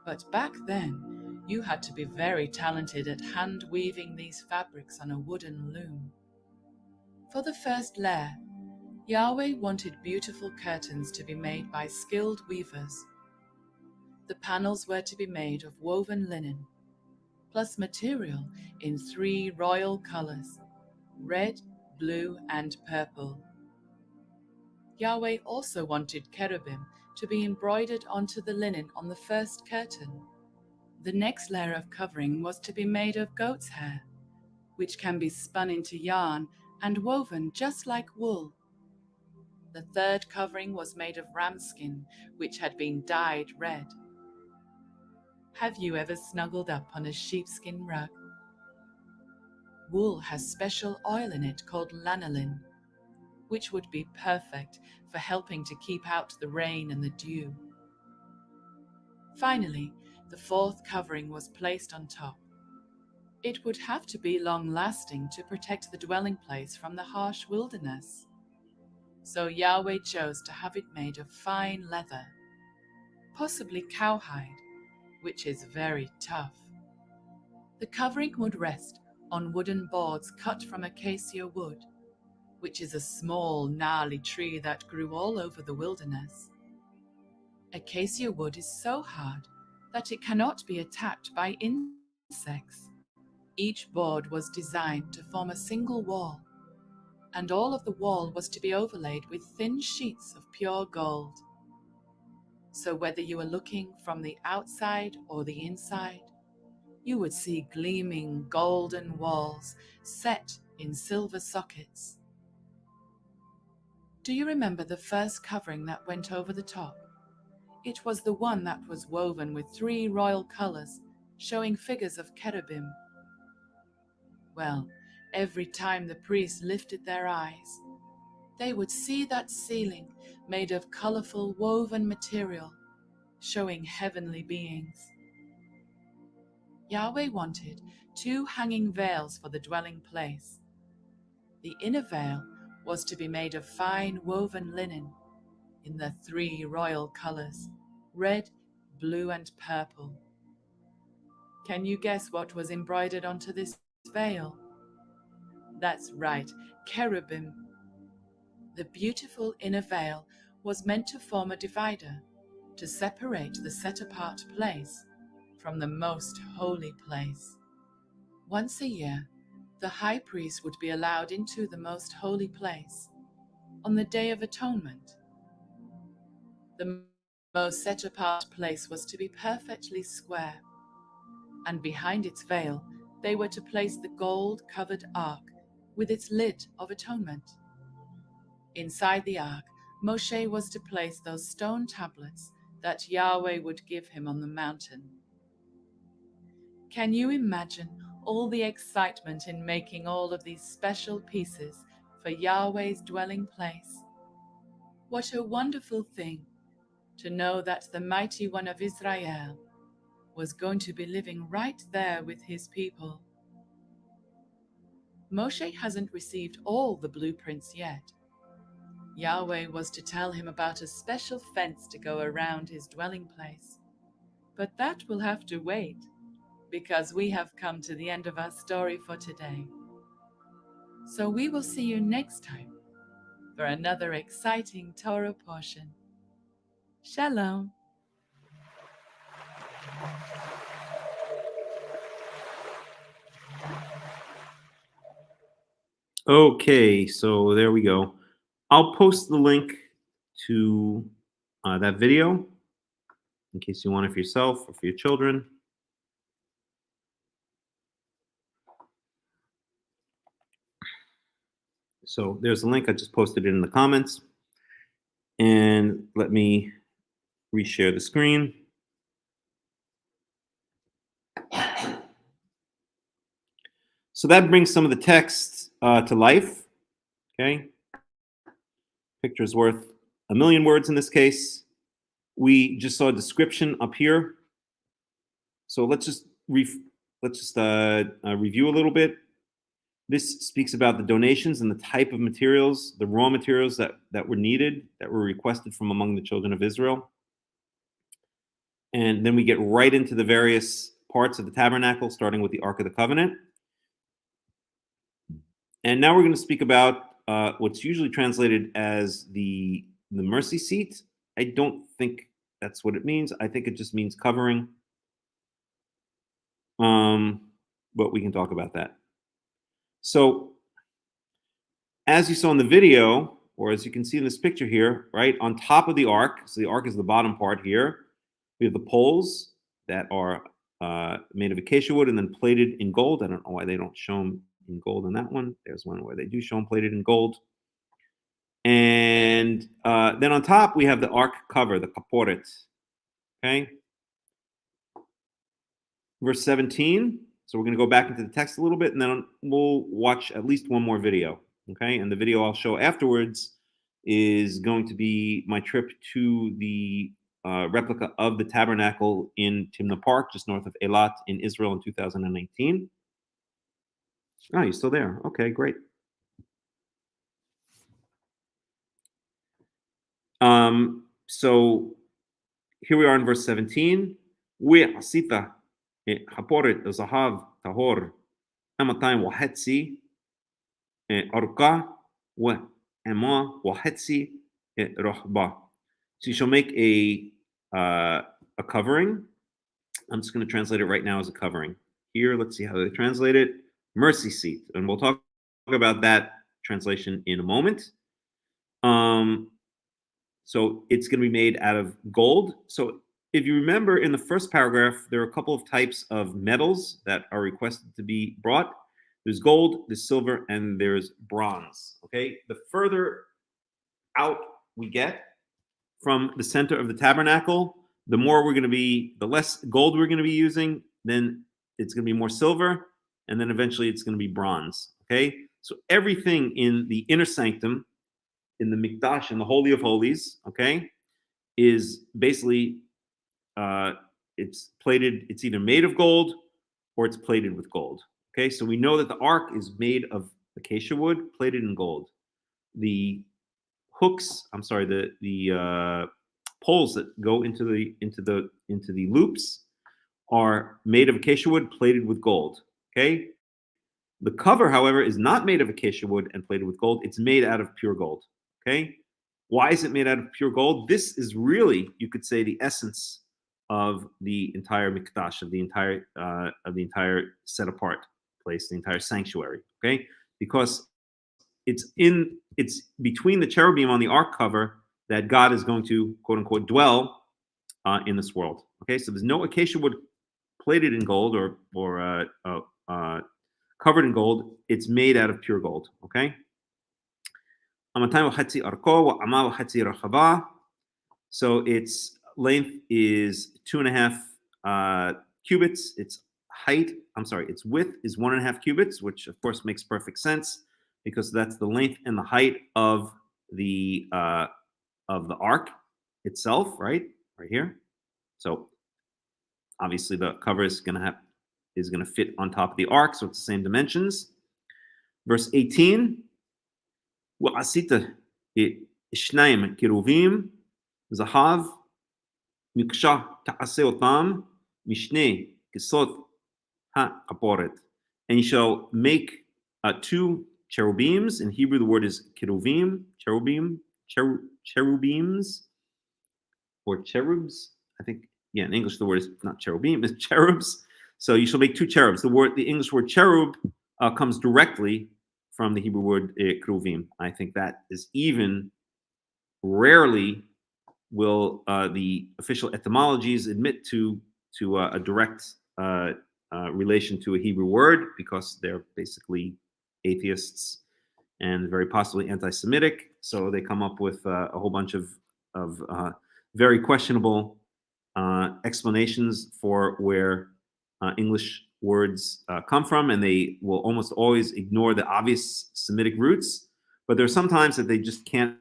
But back then, you had to be very talented at hand weaving these fabrics on a wooden loom. For the first layer, Yahweh wanted beautiful curtains to be made by skilled weavers. The panels were to be made of woven linen, plus material in 3 royal colors: red, blue, and purple. Yahweh also wanted cherubim to be embroidered onto the linen on the first curtain. The next layer of covering was to be made of goat's hair, which can be spun into yarn and woven just like wool. The third covering was made of ram skin, which had been dyed red. Have you ever snuggled up on a sheepskin rug? Wool has special oil in it called lanolin, which would be perfect for helping to keep out the rain and the dew. Finally, the 4th covering was placed on top. It would have to be long-lasting to protect the dwelling place from the harsh wilderness. So Yahweh chose to have it made of fine leather, possibly cowhide, which is very tough. The covering would rest on wooden boards cut from acacia wood, which is a small, gnarly tree that grew all over the wilderness. Acacia wood is so hard that it cannot be attacked by insects. Each board was designed to form a single wall, and all of the wall was to be overlaid with thin sheets of pure gold. So whether you were looking from the outside or the inside, you would see gleaming golden walls set in silver sockets. Do you remember the first covering that went over the top? It was the one that was woven with 3 royal colors, showing figures of cherubim. Well, every time the priests lifted their eyes, they would see that ceiling made of colorful woven material, showing heavenly beings. Yahweh wanted 2 hanging veils for the dwelling place. The inner veil was to be made of fine woven linen in the 3 royal colors, red, blue, and purple. Can you guess what was embroidered onto this veil? That's right, cherubim. The beautiful inner veil was meant to form a divider, to separate the set-apart place from the most holy place. Once a year, the high priest would be allowed into the most holy place on the Day of Atonement. The most set-apart place was to be perfectly square, and behind its veil they were to place the gold-covered ark with its lid of atonement. Inside the ark, Moshe was to place those stone tablets that Yahweh would give him on the mountain. Can you imagine all the excitement in making all of these special pieces for Yahweh's dwelling place? What a wonderful thing to know that the Mighty One of Israel was going to be living right there with his people. Moshe hasn't received all the blueprints yet. Yahweh was to tell him about a special fence to go around his dwelling place. But that will have to wait, because we have come to the end of our story for today. So we will see you next time for another exciting Torah portion. Shalom. Okay, so there we go. I'll post the link to that video in case you want it for yourself or for your children. So there's a link. I just posted it in the comments. And let me reshare the screen. So that brings some of the text to life. Okay. Picture is worth a million words in this case. We just saw a description up here. So let's just review a little bit. This speaks about the donations and the type of materials, the raw materials that were needed, that were requested from among the children of Israel. And then we get right into the various parts of the tabernacle, starting with the Ark of the Covenant. And now we're going to speak about what's usually translated as the mercy seat. I don't think that's what it means. I think it just means covering. But we can talk about that. So as you saw in the video, or as you can see in this picture here, right, on top of the ark, so the ark is the bottom part here, we have the poles that are made of acacia wood and then plated in gold. I don't know why they don't show them in gold on that one. There's one where they do show them plated in gold. And then on top, we have the ark cover, the kaporet. Okay. Verse 17. So we're going to go back into the text a little bit, and then we'll watch at least one more video. Okay. And the video I'll show afterwards is going to be my trip to the replica of the tabernacle in Timna Park, just north of Eilat in Israel in 2019. Oh, you're still there. Okay, great. So here we are in verse 17. وعصيت حبورت ذهب طهور أمتين وحتسي أرقى وأما وحتسي رهبة. So you shall make a covering. I'm just going to translate it right now as a covering. Here, let's see how they translate it. Mercy seat. And we'll talk about that translation in a moment. So it's going to be made out of gold. So if you remember in the first paragraph, there are a couple of types of metals that are requested to be brought. There's gold, there's silver, and there's bronze. Okay. The further out we get from the center of the tabernacle, the more we're going to be, the less gold we're going to be using, then it's going to be more silver, and then eventually it's going to be bronze. Okay. So everything in the inner sanctum, in the mikdash, in the Holy of Holies, okay, is basically it's plated. It's either made of gold or it's plated with gold. Okay, so we know that the ark is made of acacia wood, plated in gold. The hooks, I'm sorry, the poles that go into the loops are made of acacia wood, plated with gold. Okay, the cover, however, is not made of acacia wood and plated with gold. It's made out of pure gold. Okay, why is it made out of pure gold? This is really, you could say, the essence of the entire mikdash, of the entire set apart place, the entire sanctuary. Okay, because it's between the cherubim on the ark cover that God is going to, quote unquote, dwell in this world. Okay, so there's no acacia wood plated in gold or covered in gold. It's made out of pure gold. Okay. So its length is 2.5 cubits. Its width is 1.5 cubits, which of course makes perfect sense because that's the length and the height of the ark itself, right here. So obviously the cover is going to fit on top of the ark, so it's the same dimensions. Verse 18. ועשית שניים קירובים זהב מקשה תעשה אותם משני כסות הכפורת. And you shall make 2 cherubims. In Hebrew, the word is cherubims, or cherubs. I think, yeah, in English, the word is not cherubim, it's cherubs. So you shall make 2 cherubs. The English word cherub comes directly from the Hebrew word kruvim. I think that is even rarely will the official etymologies admit to a direct relation to a Hebrew word, because they're basically atheists and very possibly anti-Semitic. So they come up with a whole bunch of very questionable explanations for where English words come from, and they will almost always ignore the obvious Semitic roots, but there are some times that they just can't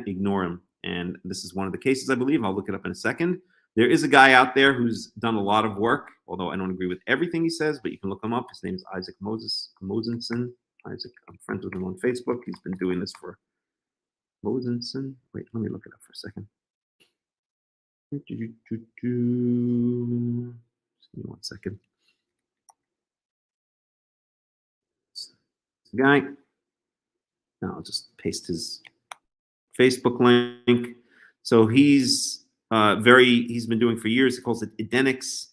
ignore them, and this is one of the cases, I believe. I'll look it up in a second. There is a guy out there who's done a lot of work, although I don't agree with everything he says, but you can look him up. His name is Isaac Mosenson. Isaac, I'm friends with him on Facebook. He's been doing this for Mosenson. Wait, let me look it up for a second. Just give me 1 second. Guy. Now I'll just paste his Facebook link. So he's been doing for years. He calls it Edenics,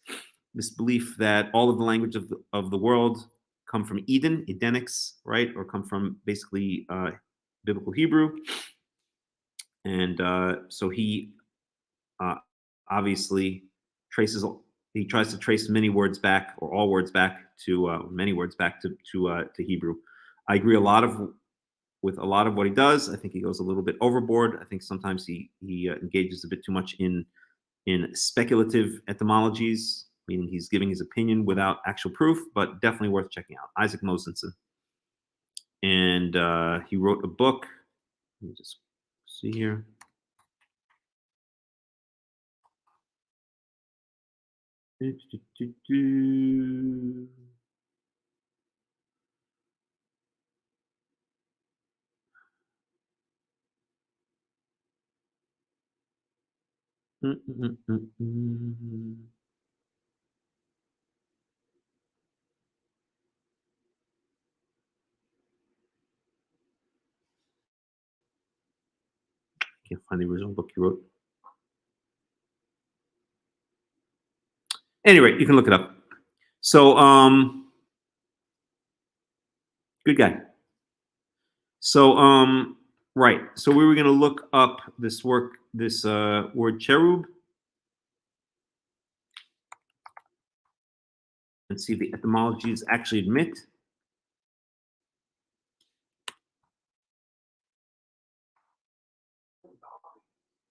this belief that all of the language of the world come from Eden, Edenics, right, or come from basically biblical Hebrew. And so he obviously tries to trace many words back, or all words back to many words back to Hebrew. I agree with a lot of what he does. I think he goes a little bit overboard. I think sometimes he engages a bit too much in speculative etymologies, meaning he's giving his opinion without actual proof, but definitely worth checking out. Isaac Mosenson. And he wrote a book. Let me just see here. Can't find the original book you wrote. Anyway, you can look it up. So, good guy. So, right. So we were going to look up this word cherub, and see if the etymologies actually admit.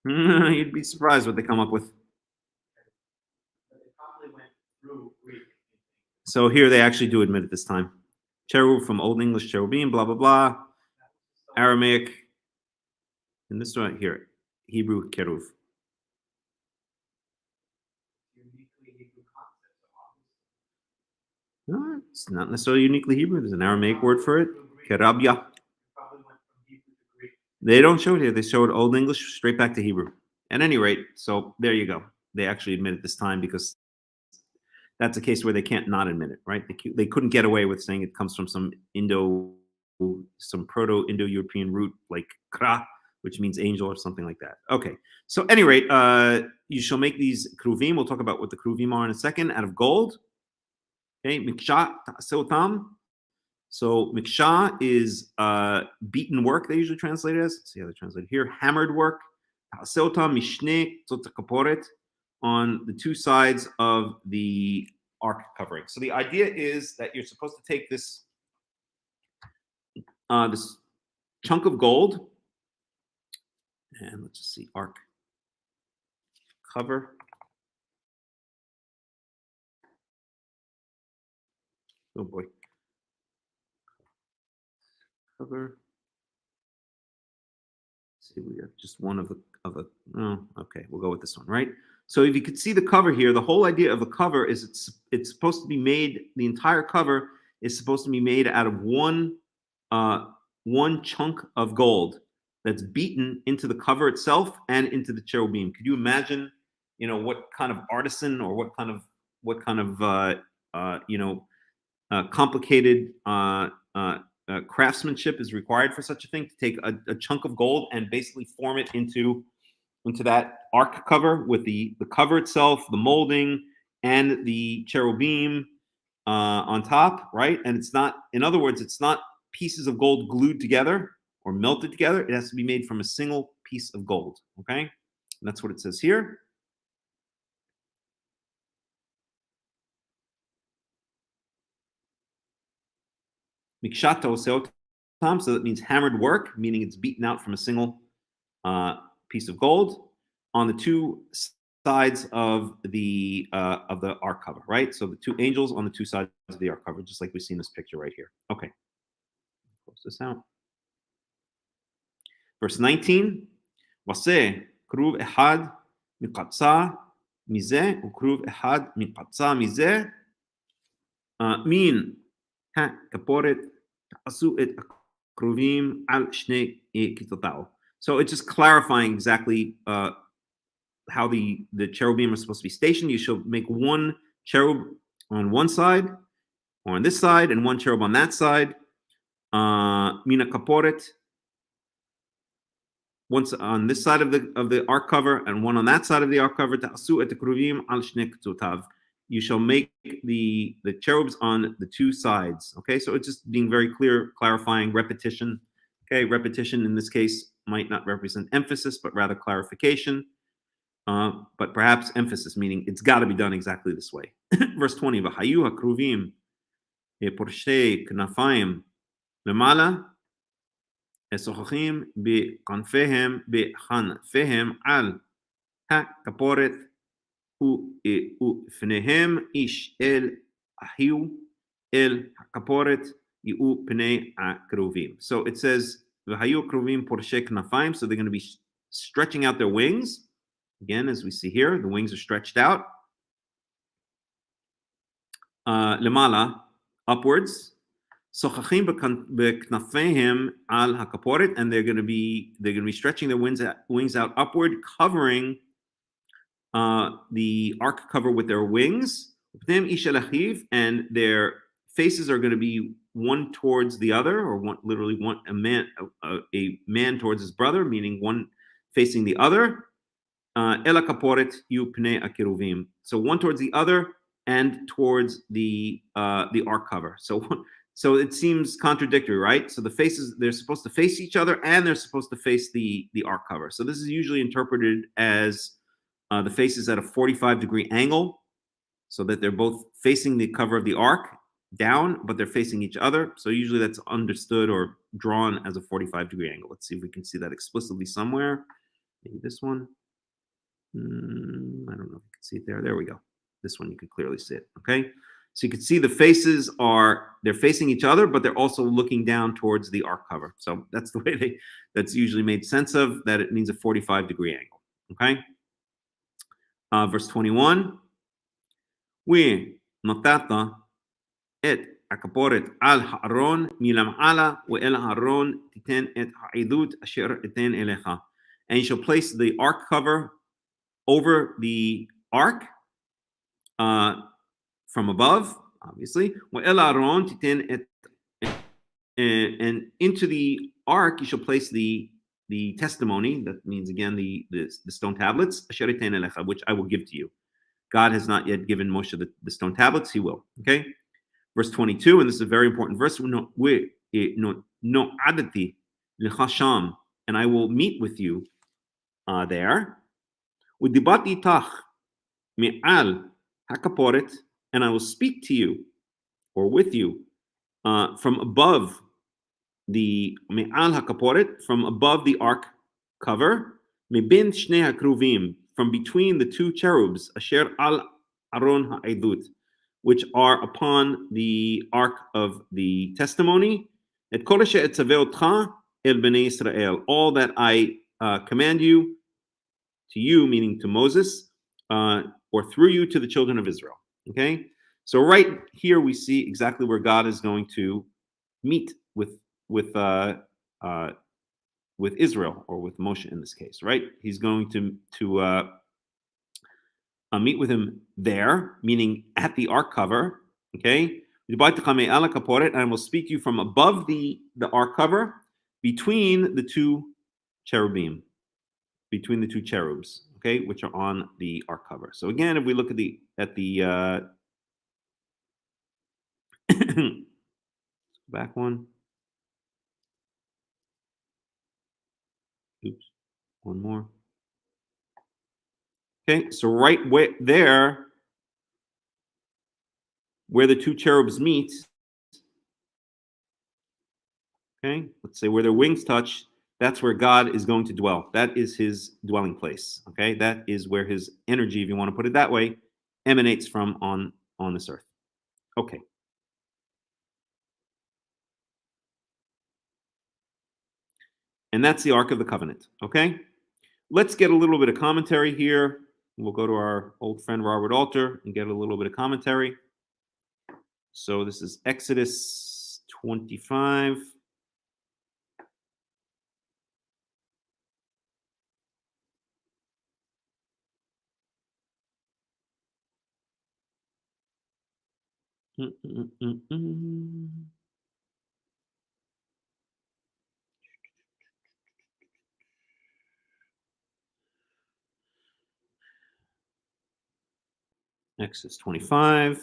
You'd be surprised what they come up with. So here they actually do admit it this time. Cherub from Old English cherubim, blah, blah, blah. Aramaic. And this one here, Hebrew keruv. No, it's not necessarily uniquely Hebrew. There's an Aramaic word for it, kerabia. They don't show it here. They showed Old English straight back to Hebrew. At any rate, so there you go. They actually admit it this time because that's a case where they can't not admit it, right? They couldn't get away with saying it comes from some Proto-Indo-European root like kra, which means angel or something like that. Okay, so at any rate, you shall make these kruvim. We'll talk about what the kruvim are in a second, out of gold. Okay, miksha ta'aseotam. So miksha is beaten work, they usually translate it as. Let's see how they translate it here. Hammered work. Ta'aseotam mishne tzotakaporet, on the two sides of the ark covering. So the idea is that you're supposed to take this this chunk of gold, and let's just see, ark cover. Oh boy. Cover. Let's see, we have just one of the oh, okay, we'll go with this one, right? So if you could see the cover here, the whole idea of the cover is it's supposed to be made, the entire cover is supposed to be made out of one chunk of gold that's beaten into the cover itself and into the cherubim. Could you imagine, what kind of artisan or what kind of complicated craftsmanship is required for such a thing, to take a chunk of gold and basically form it into that ark cover with the cover itself, the molding, and the cherubim on top, right? And it's not, in other words, it's not pieces of gold glued together or melted together. It has to be made from a single piece of gold, okay? And that's what it says here. Mikshat ta'aseotam, so that means hammered work, meaning it's beaten out from a single piece of gold on the two sides of the ark cover, right? So the two angels on the two sides of the ark cover, just like we see in this picture right here. Okay, close this out. Verse 19, Waseh kruv ehad miqatsa mizeh ukruv ehad miqatsa mizeh min ha kaporet ta'asu et kruvim al shnei kitotao. So it's just clarifying exactly how the cherubim are supposed to be stationed. You shall make one cherub on one side, or on this side, and one cherub on that side. Mina kaporet, once on this side of the ark cover, and one on that side of the ark cover. Ta'asu et kruvim al shnei kitotav. You shall make the cherubs on the two sides. Okay, so it's just being very clear, clarifying repetition. Okay, repetition in this case might not represent emphasis, but rather clarification. But perhaps emphasis, meaning it's got to be done exactly this way. Verse 20, V'hayu hakruvim porshei knafayim lemala esochachim bekanfehem bechanfehem al ha-kaporet u'fnehem ish el ahiu el ha-kaporet yu pnei hakruvim. So it says, V'hayu hakruvim porshei knafayim, so they're going to be stretching out their wings. Again, as we see here, the wings are stretched out. Lemala, upwards. Sochachim beknafehem al hakaporet, and they're going to be stretching their wings out upward, covering the ark cover with their wings, and their faces are going to be one towards the other, or a man towards his brother, meaning one facing the other. So one towards the other and towards the ark cover. So it seems contradictory, right? So the faces, they're supposed to face each other and they're supposed to face the ark cover. So this is usually interpreted as the faces at a 45-degree angle, so that they're both facing the cover of the ark down, but they're facing each other. So usually that's understood or drawn as a 45-degree angle. Let's see if we can see that explicitly somewhere. Maybe this one. I don't know if you can see it there. There we go. This one you can clearly see it. Okay. So you can see the faces they're facing each other, but they're also looking down towards the ark cover. So that's the way that's usually made sense of, that it means a 45-degree angle. Okay. Verse 21. We notata et akaporet al ha'aron milam'ala ve'el ha'aron titen et ha'idut asher eten elecha. And you shall place the ark cover over the ark from above, obviously. And into the ark you shall place the testimony. That means again the stone tablets, which I will give to you. God has not yet given Moshe the stone tablets. He will. Okay. Verse 22, and this is a very important verse. No adati l'chasham, and I will meet with you there. Udibati tach me'al hakaporet, and I will speak to you or with you from above the me'al hakaporet, from above the ark cover, mebin shnei hakruvim, from between the two cherubs, asher al aron ha'edut, which are upon the ark of the testimony, et kol asher etzaveotcha el bnei Israel, all that I command you, to you, meaning to Moses, or through you to the children of Israel. Okay, so right here we see exactly where God is going to meet with Israel, or with Moshe in this case. Right, he's going to meet with him there, meaning at the ark cover. Okay, and I will speak to you from above the ark cover, between the two cherubim. Between the two cherubs, okay, which are on the ark cover. So again, if we look at the back one. Oops, one more. Okay, so right there, where the two cherubs meet, okay, let's say where their wings touch, that's where God is going to dwell. That is his dwelling place. Okay, that is where his energy, if you want to put it that way, emanates from on this earth. Okay. And that's the Ark of the Covenant. Okay, let's get a little bit of commentary here. We'll go to our old friend Robert Alter and get a little bit of commentary. So this is Exodus 25. Exodus 25,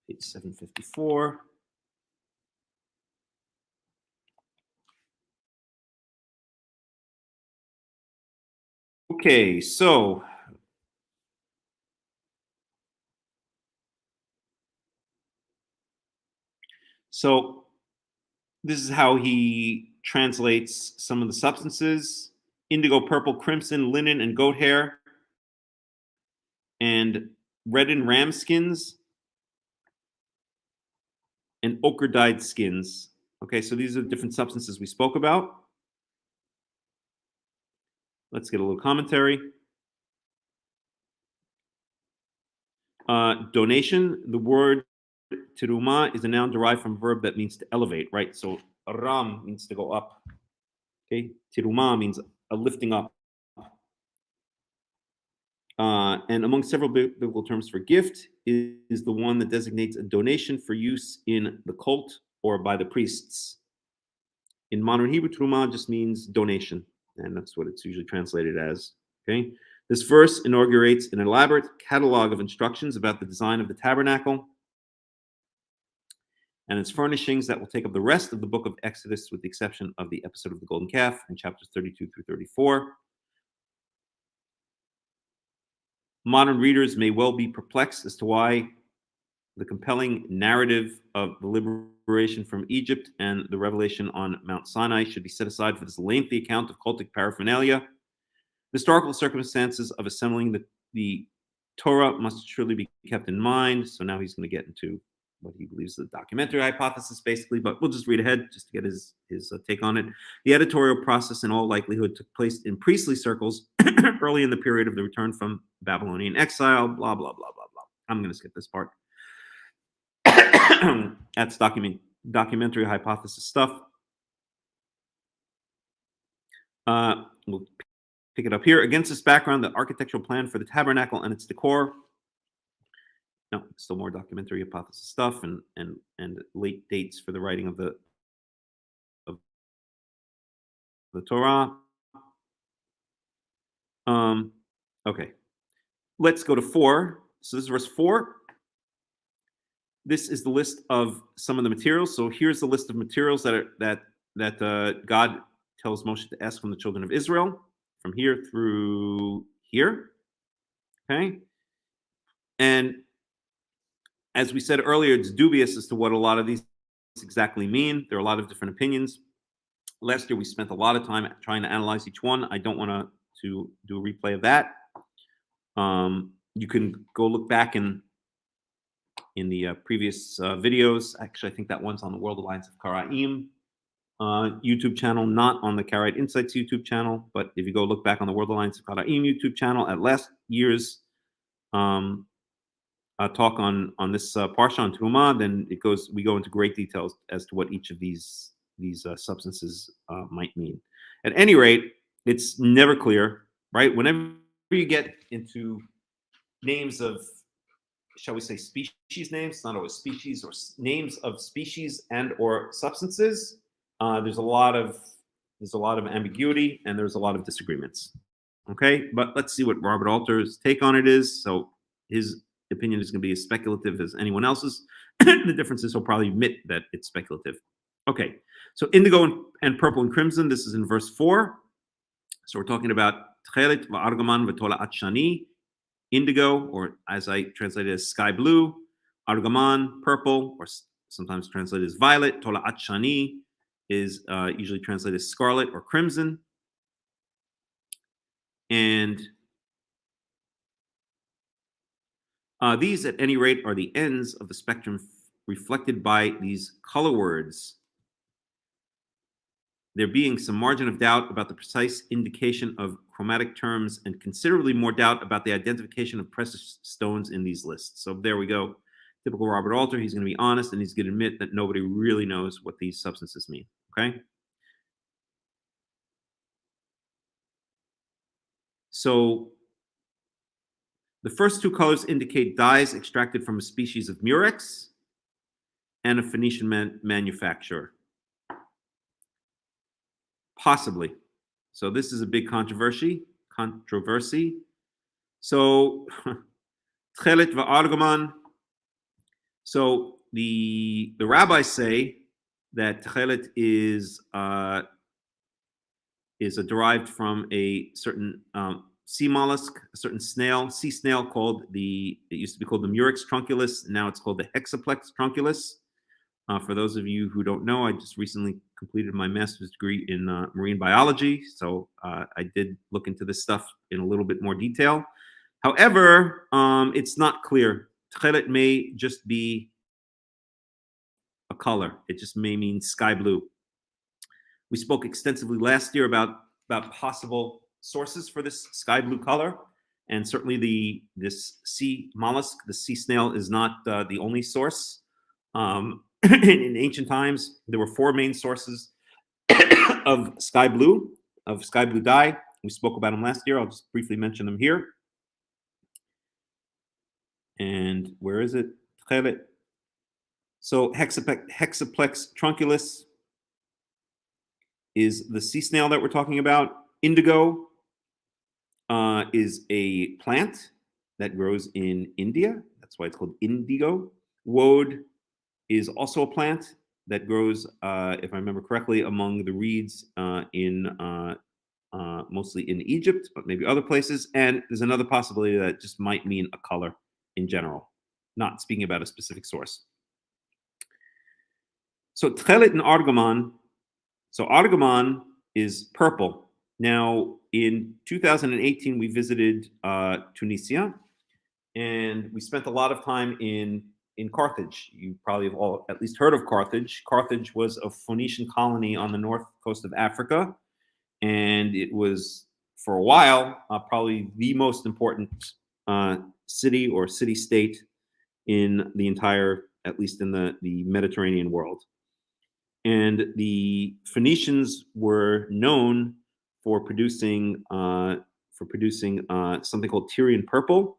page 754. Okay, so this is how he translates some of the substances: indigo, purple, crimson, linen, and goat hair, and reddened ram skins, and ochre-dyed skins. Okay, so these are the different substances we spoke about. Let's get a little commentary. Donation, the word Terumah is a noun derived from a verb that means to elevate, right? So ram means to go up. Okay, Terumah means a lifting up. And among several biblical terms for gift is the one that designates a donation for use in the cult or by the priests. In modern Hebrew, Terumah just means donation, and that's what it's usually translated as. Okay, this verse inaugurates an elaborate catalog of instructions about the design of the tabernacle and its furnishings that will take up the rest of the book of Exodus, with the exception of the episode of the golden calf in chapters 32 through 34. Modern readers may well be perplexed as to why the compelling narrative of the liberation from Egypt and the revelation on Mount Sinai should be set aside for this lengthy account of cultic paraphernalia. The historical circumstances of assembling the Torah must surely be kept in mind. So now he's going to get into what he believes is the documentary hypothesis, basically, but we'll just read ahead just to get his take on it. The editorial process, in all likelihood, took place in priestly circles early in the period of the return from Babylonian exile, blah, blah, blah, blah, blah. I'm going to skip this part. That's documentary hypothesis stuff. We'll pick it up here. Against this background, the architectural plan for the tabernacle and its decor. No, still more documentary hypothesis stuff and late dates for the writing of the Torah. Okay, let's go to 4. So this is verse 4. This is the list of some of the materials. So here's the list of materials that God tells Moshe to ask from the children of Israel, from here through here. Okay, and as we said earlier, it's dubious as to what a lot of these exactly mean. There are a lot of different opinions. Last year, we spent a lot of time trying to analyze each one. I don't want to do a replay of that. You can go look back in the previous videos. Actually, I think that one's on the World Alliance of Qara'im YouTube channel, not on the Karaite Insights YouTube channel. But if you go look back on the World Alliance of Qara'im YouTube channel at last year's talk on this parsha on Terumah, then we go into great details as to what each of these substances might mean. At any rate, it's never clear, right? Whenever you get into names of, shall we say, species names, not always species, or names of species and or substances, there's a lot of ambiguity and there's a lot of disagreements. Okay, but let's see what Robert Alter's take on it is. So his opinion is going to be as speculative as anyone else's. The difference is he'll probably admit that it's speculative. Okay, so indigo and purple and crimson, this is in verse 4. So we're talking about tchelet va'argaman v'tola'at shani, indigo, or as I translated as sky blue, argaman, purple, or sometimes translated as violet, tola'at shani is usually translated as scarlet or crimson. And these, at any rate, are the ends of the spectrum reflected by these color words. There being some margin of doubt about the precise indication of chromatic terms and considerably more doubt about the identification of precious stones in these lists. So there we go. Typical Robert Alter, he's going to be honest and he's going to admit that nobody really knows what these substances mean, okay? So the first two colors indicate dyes extracted from a species of murex and a Phoenician manufacturer. Possibly. So this is a big controversy. So tchelet va'argaman. So the rabbis say that tchelet is derived from a certain sea mollusk, a certain sea snail called it used to be called the Murex trunculus. Now it's called the Hexaplex trunculus. For those of you who don't know, I just recently completed my master's degree in marine biology. So I did look into this stuff in a little bit more detail. However, it's not clear. Tchelet may just be a color. It just may mean sky blue. We spoke extensively last year about possible sources for this sky blue color. And certainly this sea mollusk, the sea snail, is not the only source. In ancient times, there were 4 main sources of sky blue dye. We spoke about them last year. I'll just briefly mention them here. And where is it? So hexaplex trunculus is the sea snail that we're talking about. Indigo is a plant that grows in India. That's why it's called indigo. Woad is also a plant that grows, if I remember correctly, among the reeds in mostly in Egypt, but maybe other places. And there's another possibility that it just might mean a color in general, not speaking about a specific source. So tchelet and argamon. So argamon is purple. Now, in 2018, we visited Tunisia, and we spent a lot of time in Carthage. You probably have all at least heard of Carthage. Carthage was a Phoenician colony on the north coast of Africa, and it was, for a while, probably the most important city or city-state in the entire, at least in the Mediterranean world. And the Phoenicians were known for producing something called Tyrian purple.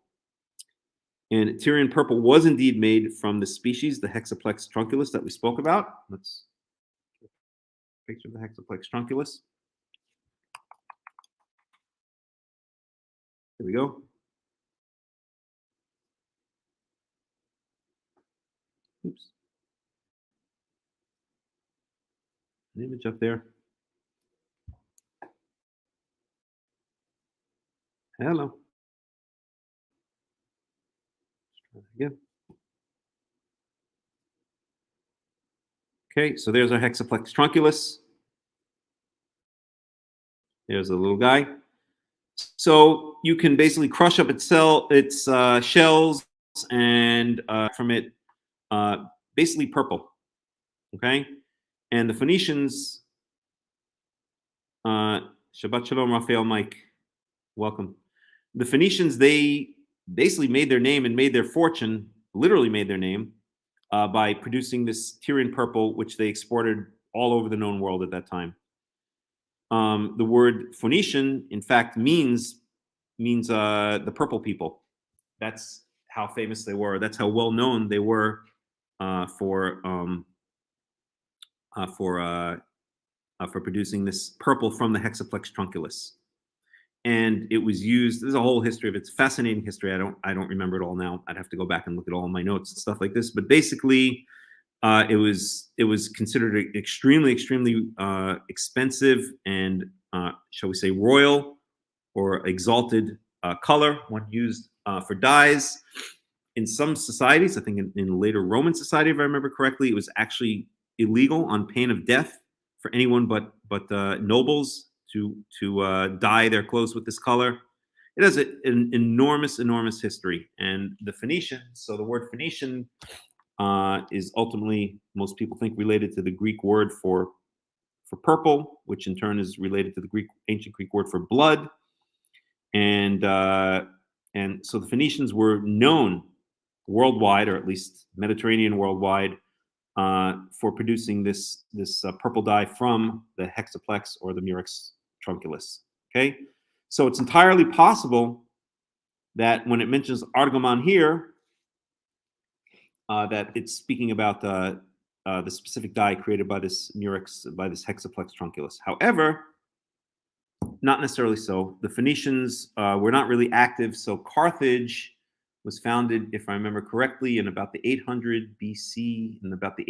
And Tyrian purple was indeed made from the species, the Hexaplex trunculus that we spoke about. Let's picture the Hexaplex trunculus. Here we go. Oops. An image up there. Hello. Let's try that again. Okay, so there's our Hexaplex trunculus. There's a little guy. So you can basically crush up its shells and from it basically purple. Okay, and the Phoenicians, Shabbat Shalom, Raphael, Mike, welcome. The Phoenicians, they basically made their name and made their fortune, literally made their name, by producing this Tyrian purple, which they exported all over the known world at that time. The word Phoenician, in fact, means the purple people. That's how famous they were. That's how well known they were for producing this purple from the Hexaplex trunculus. And it was used. There's a whole history of it. It's a fascinating history. I don't remember it all now. I'd have to go back and look at all my notes and stuff like this. But basically, it was considered extremely expensive and shall we say royal or exalted color when used for dyes. In some societies, I think in later Roman society, if I remember correctly, it was actually illegal on pain of death for anyone but nobles to dye their clothes with this color. It has an enormous history. And the Phoenicians, so the word Phoenician is ultimately, most people think, related to the Greek word for purple, which in turn is related to the ancient Greek word for blood. And so the Phoenicians were known worldwide, or at least Mediterranean worldwide, for producing this purple dye from the Hexaplex or the Murex trunculus. Okay, so it's entirely possible that when it mentions argamon here, that it's speaking about the specific dye created by this Murex, by this Hexaplex trunculus. However, not necessarily so. The Phoenicians were not really active. So Carthage was founded, if I remember correctly, in about the 800 BC, and about the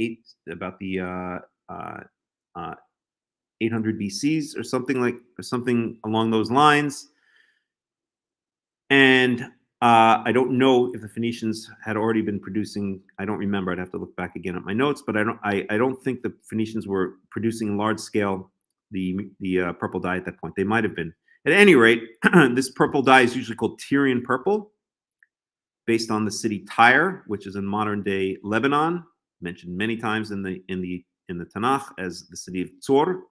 800 BCs or something along those lines. And I don't know if the Phoenicians had already been producing. I don't remember. I'd have to look back again at my notes, but I don't think the Phoenicians were producing large scale the purple dye at that point. They might have been. At any rate, this purple dye is usually called Tyrian purple, based on the city Tyre, which is in modern day Lebanon, mentioned many times in the Tanakh as the city of Tzor,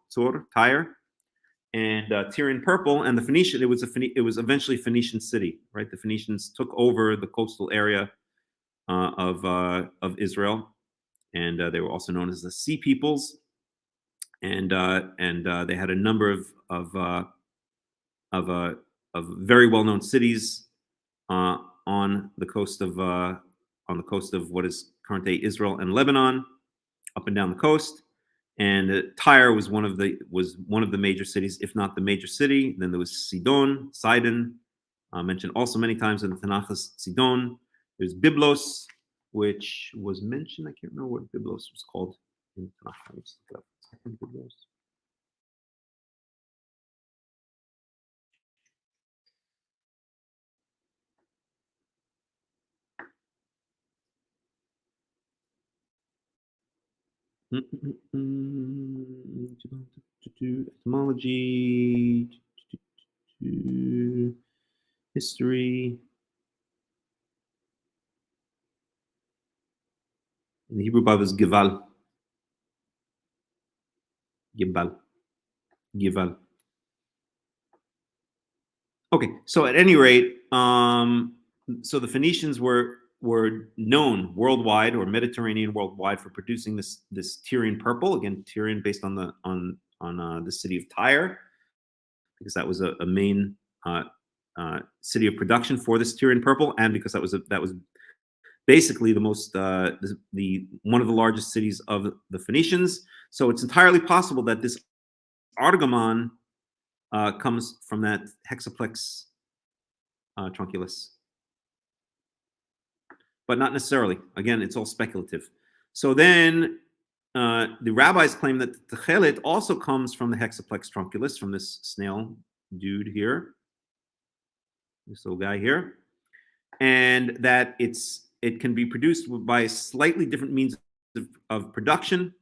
Tyre. And Tyrian purple, and the Phoenician, it was eventually a Phoenician city, right? The Phoenicians took over the coastal area of Israel, and they were also known as the Sea Peoples, and they had a number of very well-known cities on the coast of what is current day Israel and Lebanon, up and down the coast. And Tyre was one of the major cities, if not the major city. Then there was Sidon, mentioned also many times in the Tanakh as Sidon. There's Byblos, which was mentioned. I can't remember what Byblos was called in the Tanakh. Let's look it up. Byblos. Etymology, history. In the Hebrew Bible is Gival. Okay, so at any rate, so the Phoenicians were known worldwide, or Mediterranean worldwide, for producing this Tyrian purple. Again, Tyrian based on the city of Tyre, because that was a main city of production for this Tyrian purple, and because that was basically the most one of the largest cities of the Phoenicians. So it's entirely possible that this argamon comes from that hexaplex trunculus, but not necessarily. Again, it's all speculative. So then the rabbis claim that the techelet also comes from the hexaplex trunculus, from this snail dude here, this little guy here, and that it can be produced by slightly different means of production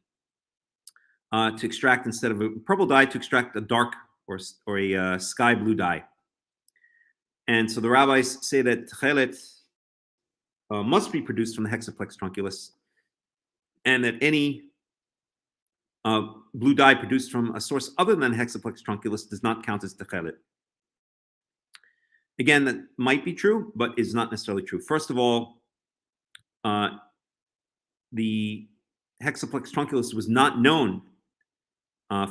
to extract, instead of a purple dye, to extract a dark or a sky blue dye. And so the rabbis say that techelet must be produced from the hexaplex trunculus, and that any blue dye produced from a source other than hexaplex trunculus does not count as techelet. Again, that might be true, but is not necessarily true. First of all, the hexaplex trunculus was not known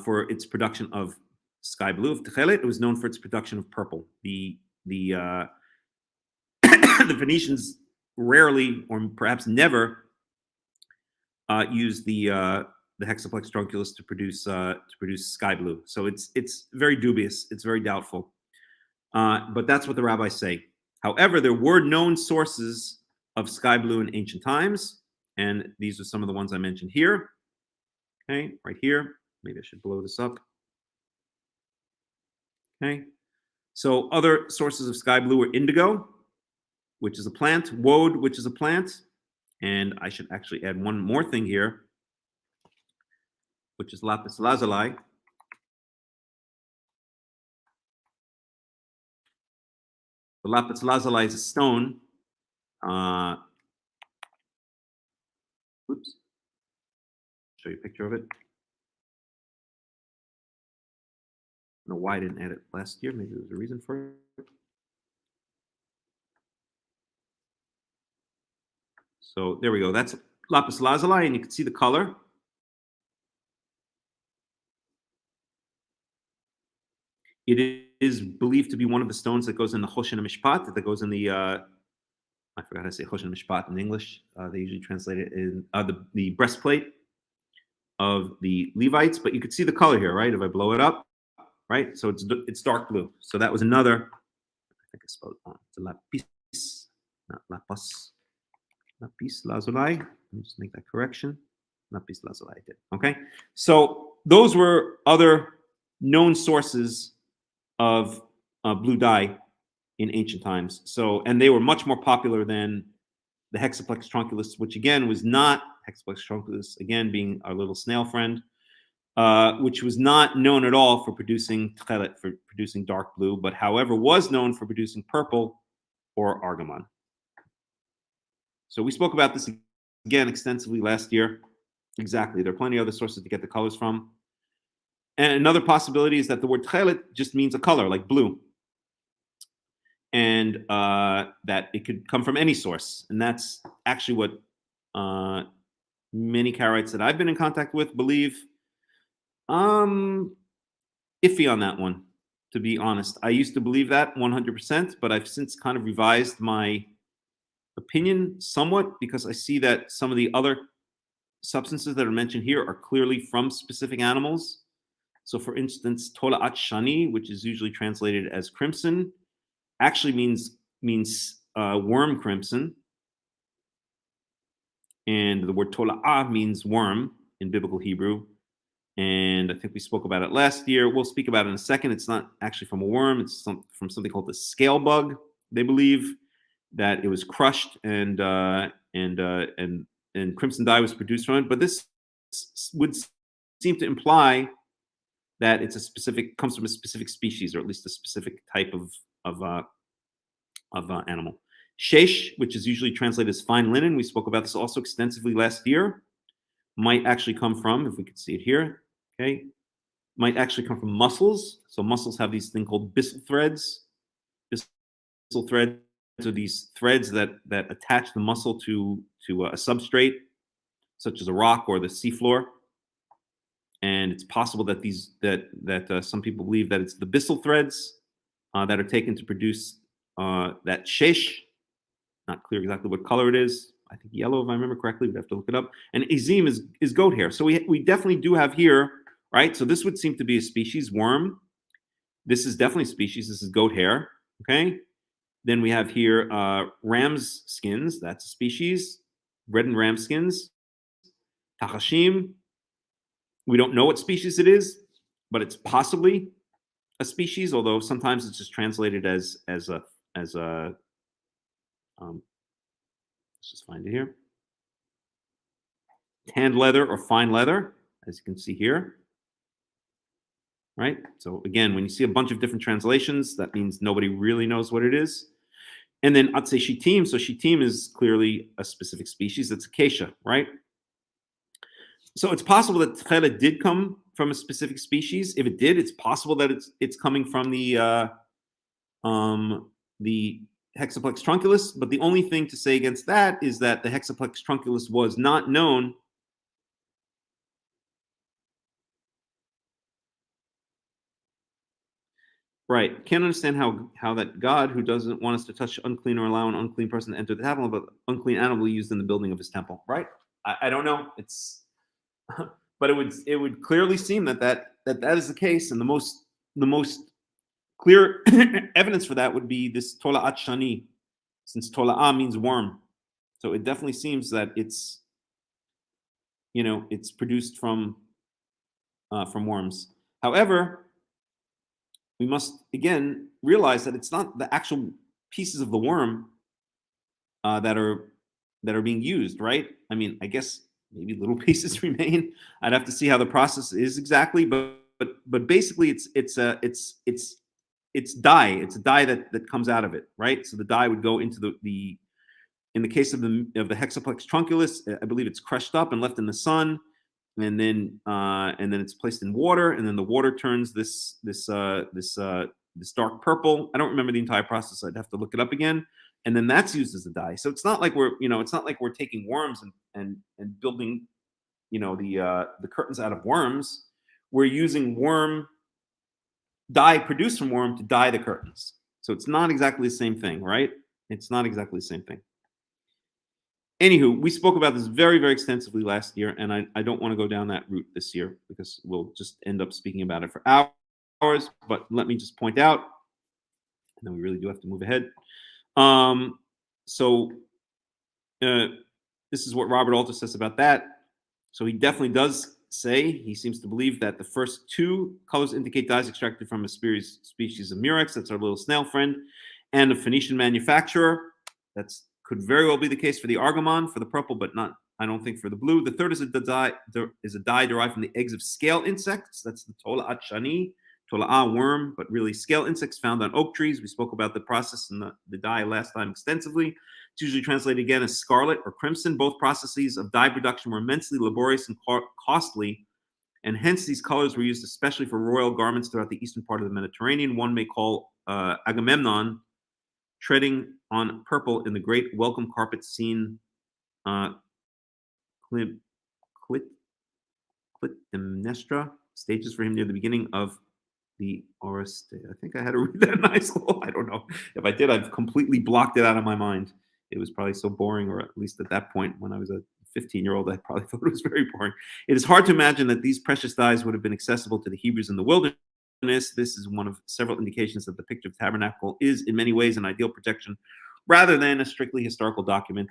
for its production of sky blue, of techelet. It was known for its production of purple. The the Phoenicians rarely, or perhaps never, used the hexaplex trunculus to produce sky blue. So it's very dubious. It's very doubtful. But that's what the rabbis say. However, there were known sources of sky blue in ancient times, and these are some of the ones I mentioned here. Okay, right here. Maybe I should blow this up. Okay, so other sources of sky blue are indigo, which is a plant, woad, which is a plant, and I should actually add one more thing here, which is lapis lazuli. The lapis lazuli is a stone. Oops. Show you a picture of it. I don't know why I didn't add it last year. Maybe there's a reason for it. So there we go. That's lapis lazuli, and you can see the color. It is believed to be one of the stones that goes in the Choshen Mishpat, that goes in the, I forgot how to say Choshen Mishpat in English. They usually translate it in the breastplate of the Levites, but you can see the color here, right? If I blow it up, right? So it's dark blue. So that was another, I think I spelled it wrong. It's a lapis, not lapis. Lapis lazuli. Let me just make that correction. Lapis lazuli I did. Okay. So those were other known sources of blue dye in ancient times. So, and they were much more popular than the hexaplex trunculus, which again was not hexaplex trunculus, again being our little snail friend, which was not known at all for producing techelet, for producing dark blue, but however was known for producing purple or argamon. So we spoke about this again extensively last year. Exactly. There are plenty of other sources to get the colors from. And another possibility is that the word techelet just means a color, like blue. And that it could come from any source. And that's actually what many Karaites that I've been in contact with believe. Iffy on that one, to be honest. I used to believe that 100%, but I've since kind of revised my opinion somewhat, because I see that some of the other substances that are mentioned here are clearly from specific animals. So, for instance, tola'at shani, which is usually translated as crimson, actually means worm crimson, and the word tola'ah means worm in biblical Hebrew. And I think we spoke about it last year. We'll speak about it in a second. It's not actually from a worm. It's from something called the scale bug. They believe that it was crushed and crimson dye was produced from it. But this would seem to imply that it's comes from a specific species, or at least a specific type of animal. Shesh, which is usually translated as fine linen, we spoke about this also extensively last year, might actually come from, if we could see it here, okay, might actually come from mussels. So mussels have these thing called byssal threads. Byssal threads are these threads that attach the mussel to a substrate, such as a rock or the seafloor. And it's possible that some people believe that it's the byssal threads that are taken to produce that shesh. Not clear exactly what color it is. I think yellow, if I remember correctly. We'd have to look it up. And azim is goat hair. So we definitely do have here, right? So this would seem to be a species, worm. This is definitely a species. This is goat hair, okay? Then we have here ram's skins. That's a species. Red and ram skins. Tachashim. We don't know what species it is, but it's possibly a species, although sometimes it's just translated as a let's just find it here. Tanned leather or fine leather, as you can see here. Right? So again, when you see a bunch of different translations, that means nobody really knows what it is. And then Atse Shitim. So Shitim is clearly a specific species. It's acacia, right? So it's possible that Tchela did come from a specific species. If it did, it's possible that it's coming from the Hexaplex trunculus. But the only thing to say against that is that the Hexaplex trunculus was not known Right. Can't understand how that God, who doesn't want us to touch unclean or allow an unclean person to enter the temple, but unclean animal used in the building of his temple. Right. I don't know. It's, but it would clearly seem that is the case, and the most clear evidence for that would be this tola'at shani, since tola'ah means worm. So it definitely seems that it's produced from worms. However, we must again realize that it's not the actual pieces of the worm that are being used, right? I mean, I guess maybe little pieces remain. I'd have to see how the process is exactly, but basically it's dye. It's a dye that comes out of it, right? So the dye would go into the in the case of the Hexaplex trunculus, I believe it's crushed up and left in the sun. And then it's placed in water, and then the water turns this dark purple. I don't remember the entire process. I'd have to look it up again. And then that's used as a dye. So it's not like we're taking worms and building, the curtains out of worms. We're using worm dye produced from worm to dye the curtains. So it's not exactly the same thing, right? It's not exactly the same thing. Anywho, we spoke about this very, very extensively last year, and I don't want to go down that route this year because we'll just end up speaking about it for hours. But let me just point out, and then we really do have to move ahead. This is what Robert Alter says about that. So he definitely does say, he seems to believe that the first two colors indicate dyes extracted from a species of murex, that's our little snail friend, and a Phoenician manufacturer. That's could very well be the case for the argamon, for the purple, but not, I don't think, for the blue. The third is a dye derived from the eggs of scale insects. That's the tola'at shani, tola'ah worm, but really scale insects found on oak trees. We spoke about the process and the dye last time extensively. It's usually translated again as scarlet or crimson. Both processes of dye production were immensely laborious and costly, and hence these colors were used especially for royal garments throughout the eastern part of the Mediterranean. One may call Agamemnon treading on purple in the great welcome carpet scene, Clytemnestra, stages for him near the beginning of the Oreste. I think I had to read that in high school. I don't know. If I did, I've completely blocked it out of my mind. it was probably so boring, or at least at that point when I was a 15-year-old, I probably thought it was very boring. It is hard to imagine that these precious dyes would have been accessible to the Hebrews in the wilderness. This is one of several indications that the picture of the tabernacle is in many ways an ideal projection rather than a strictly historical document.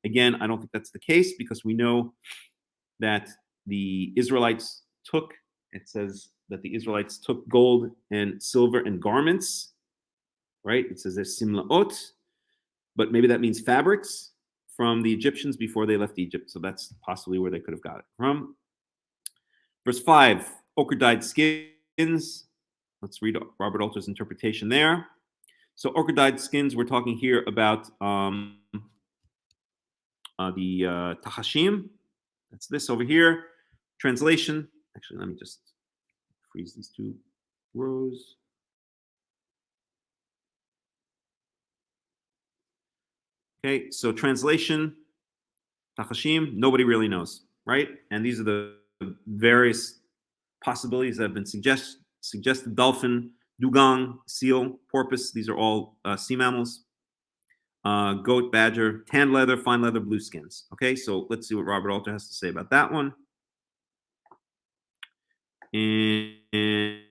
Again, I don't think that's the case, because we know that the Israelites took, it says that the Israelites took gold and silver and garments, right? It says there's simlaot, but maybe that means fabrics from the Egyptians before they left Egypt. So that's possibly where they could have got it from. Verse 5, ochre-dyed skins. Let's read Robert Alter's interpretation there. So ochre-dyed skins, we're talking here about the Tachashim. That's this over here. Translation. Actually, let me just freeze these two rows. Okay, so translation, Tachashim, nobody really knows, right? And these are the various possibilities that have been suggested. Dolphin, dugong, seal, porpoise, these are all sea mammals. Goat, badger, tan leather, fine leather, blue skins. Okay, so let's see what Robert Alter has to say about that one. And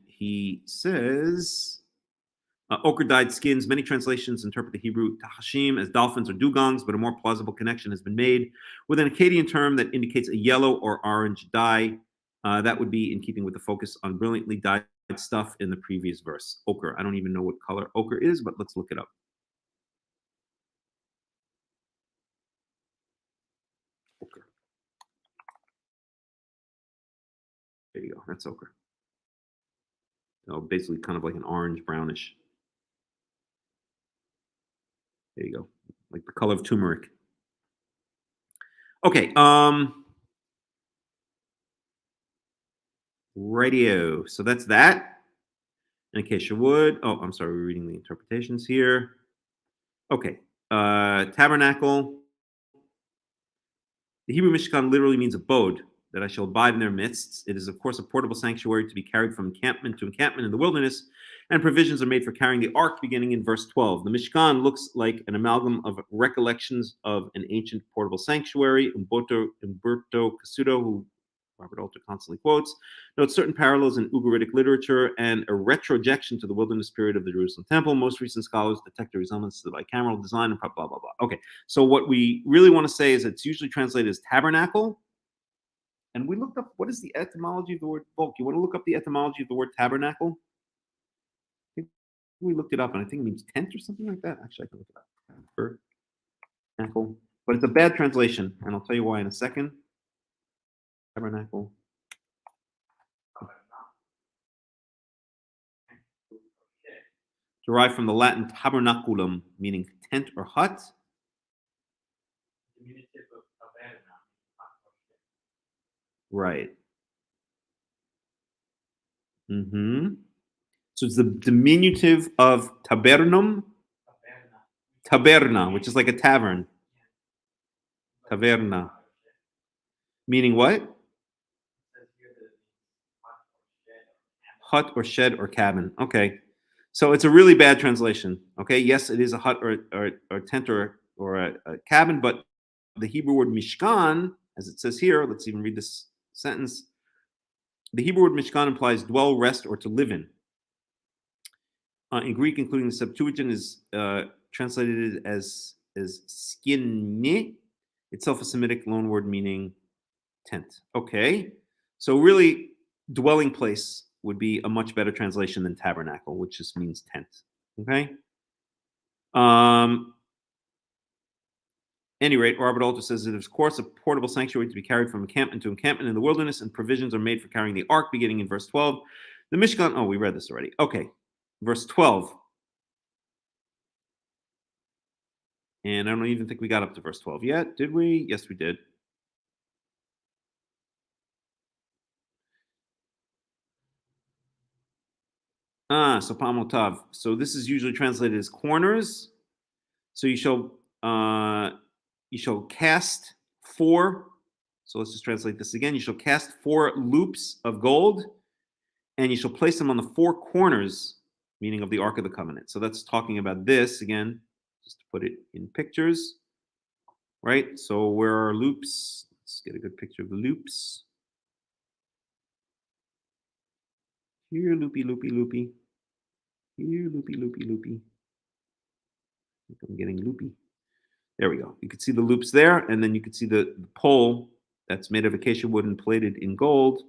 he says, ochre-dyed skins. Many translations interpret the Hebrew tachashim as dolphins or dugongs, but a more plausible connection has been made with an Akkadian term that indicates a yellow or orange dye. That would be in keeping with the focus on brilliantly dyed stuff in the previous verse. Ochre. I don't even know what color ochre is, but let's look it up. Ochre. There you go. That's ochre. So basically kind of like an orange brownish. There you go. Like the color of turmeric. Okay. Radio. So that's that. In case you would. Oh, I'm sorry. We're reading the interpretations here. Okay. Tabernacle. The Hebrew Mishkan literally means abode, that I shall abide in their midst. It is, of course, a portable sanctuary to be carried from encampment to encampment in the wilderness, and provisions are made for carrying the ark, beginning in verse 12. The Mishkan looks like an amalgam of recollections of an ancient portable sanctuary. Umberto Cassuto, who Robert Alter constantly quotes, notes certain parallels in Ugaritic literature and a retrojection to the wilderness period of the Jerusalem temple. Most recent scholars detect a resemblance to the bicameral design and blah, blah, blah, blah. Okay, so what we really want to say is it's usually translated as tabernacle. And we looked up, what is the etymology of the word bulk? You want to look up the etymology of the word tabernacle? I think we looked it up, and I think it means tent or something like that. Actually, I can look it up. Tabernacle. But it's a bad translation, and I'll tell you why in a second. Tabernacle. Derived from the Latin tabernaculum, meaning tent or hut. Right. So it's the diminutive of tabernum. Taberna, which is like a tavern. Taverna. Meaning what? Hut or shed or cabin. Okay. So it's a really bad translation. Okay. Yes, it is a hut or tent or a cabin, but the Hebrew word mishkan, as it says here, let's even read this sentence. The Hebrew word mishkan implies dwell, rest, or to live in. In Greek, including the Septuagint, is translated as skinne, itself a Semitic loanword meaning tent. Okay, so really, dwelling place would be a much better translation than tabernacle, which just means tent. Okay. Any rate, Robert Alter says it is, of course, a portable sanctuary to be carried from encampment to encampment in the wilderness, and provisions are made for carrying the ark, beginning in verse 12. The Mishkan, oh, we read this already. Okay, verse 12. And I don't even think we got up to verse 12 yet, did we? Yes, we did. So pamotav. So this is usually translated as corners. So you shall cast 4. So let's just translate this again. You shall cast 4 loops of gold, and you shall place them on the 4 corners, meaning of the Ark of the Covenant. So that's talking about this again. just to put it in pictures, right? So where are loops? Let's get a good picture of the loops. Here, loopy, loopy, loopy. Here, loopy, loopy, loopy. I think I'm getting loopy. There we go. You can see the loops there, and then you can see the pole that's made of acacia wood and plated in gold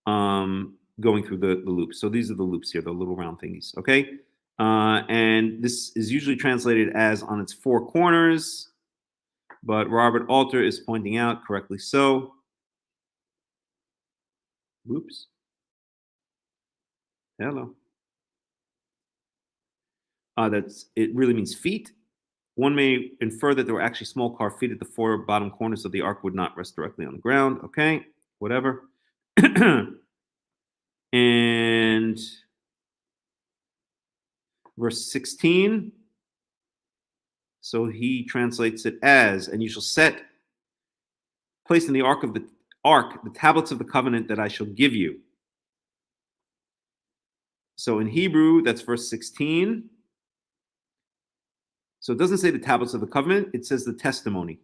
going through the loops. So these are the loops here, the little round thingies, okay? And this is usually translated as on its four corners, but Robert Alter is pointing out, correctly so. Whoops. Hello. It really means feet. One may infer that there were actually small carved feet at the four bottom corners so the ark would not rest directly on the ground. Okay, whatever. And verse 16. So he translates it as, and you shall place in the ark the tablets of the covenant that I shall give you. So in Hebrew, that's verse 16. So it doesn't say the tablets of the covenant, it says the testimony.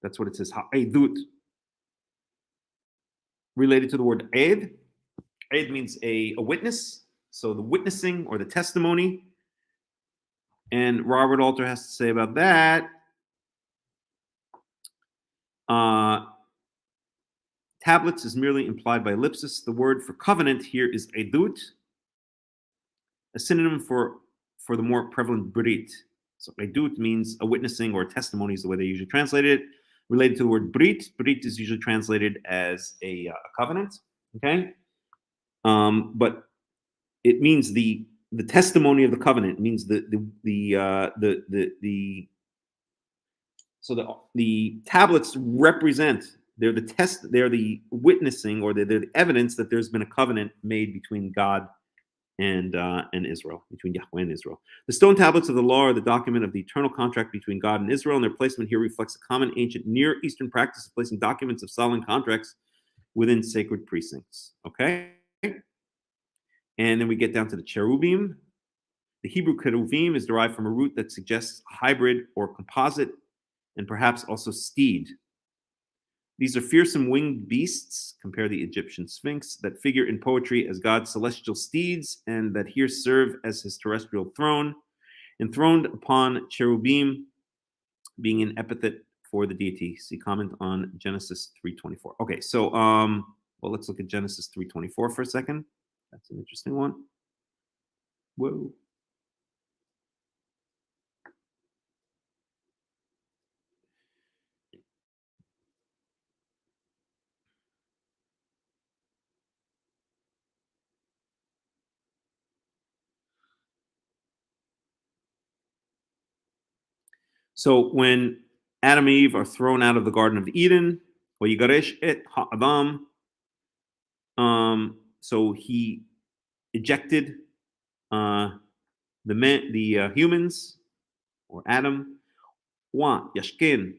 That's what it says, ha'edut. Related to the word ed. Ed means a witness. So the witnessing or the testimony. And Robert Alter has to say about that. Tablets is merely implied by ellipsis. The word for covenant here is edut, a synonym for the more prevalent brit. So edut means a witnessing or a testimony is the way they usually translate it. Related to the word brit, brit is usually translated as a covenant. Okay, but it means the testimony of the covenant. It means the tablets represent. They're the witnessing, or they're the evidence that there's been a covenant made between God and Israel, between Yahweh and Israel. The stone tablets of the law are the document of the eternal contract between God and Israel, and their placement here reflects a common ancient Near Eastern practice of placing documents of solemn contracts within sacred precincts. Okay? And then we get down to the cherubim. The Hebrew cherubim is derived from a root that suggests hybrid or composite, and perhaps also steed. These are fearsome winged beasts, compare the Egyptian sphinx, that figure in poetry as God's celestial steeds and that here serve as his terrestrial throne, enthroned upon cherubim, being an epithet for the deity. See comment on Genesis 3:24. Okay, so well, let's look at Genesis 3:24 for a second. That's an interesting one. Whoa. So when Adam and Eve are thrown out of the Garden of Eden, Yigaresh et ha'adam, so he ejected the humans, or Adam, wa yashkin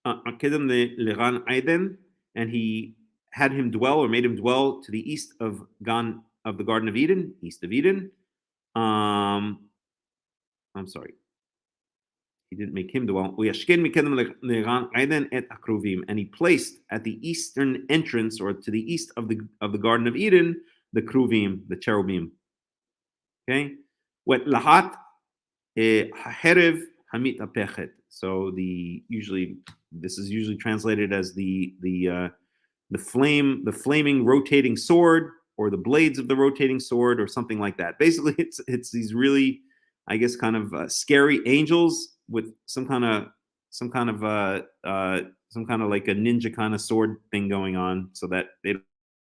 kedem leran Eden, and he had him dwell, or made him dwell, to the east of the Garden of Eden, east of Eden. I'm sorry. He didn't make him dwell. And he placed at the eastern entrance, or to the east of the Garden of Eden, the kruvim, the cherubim. Okay. So this is usually translated as the flaming rotating sword, or the blades of the rotating sword, or something like that. Basically, it's these really, I guess, kind of scary angels with some kind of like a ninja kind of sword thing going on, so that they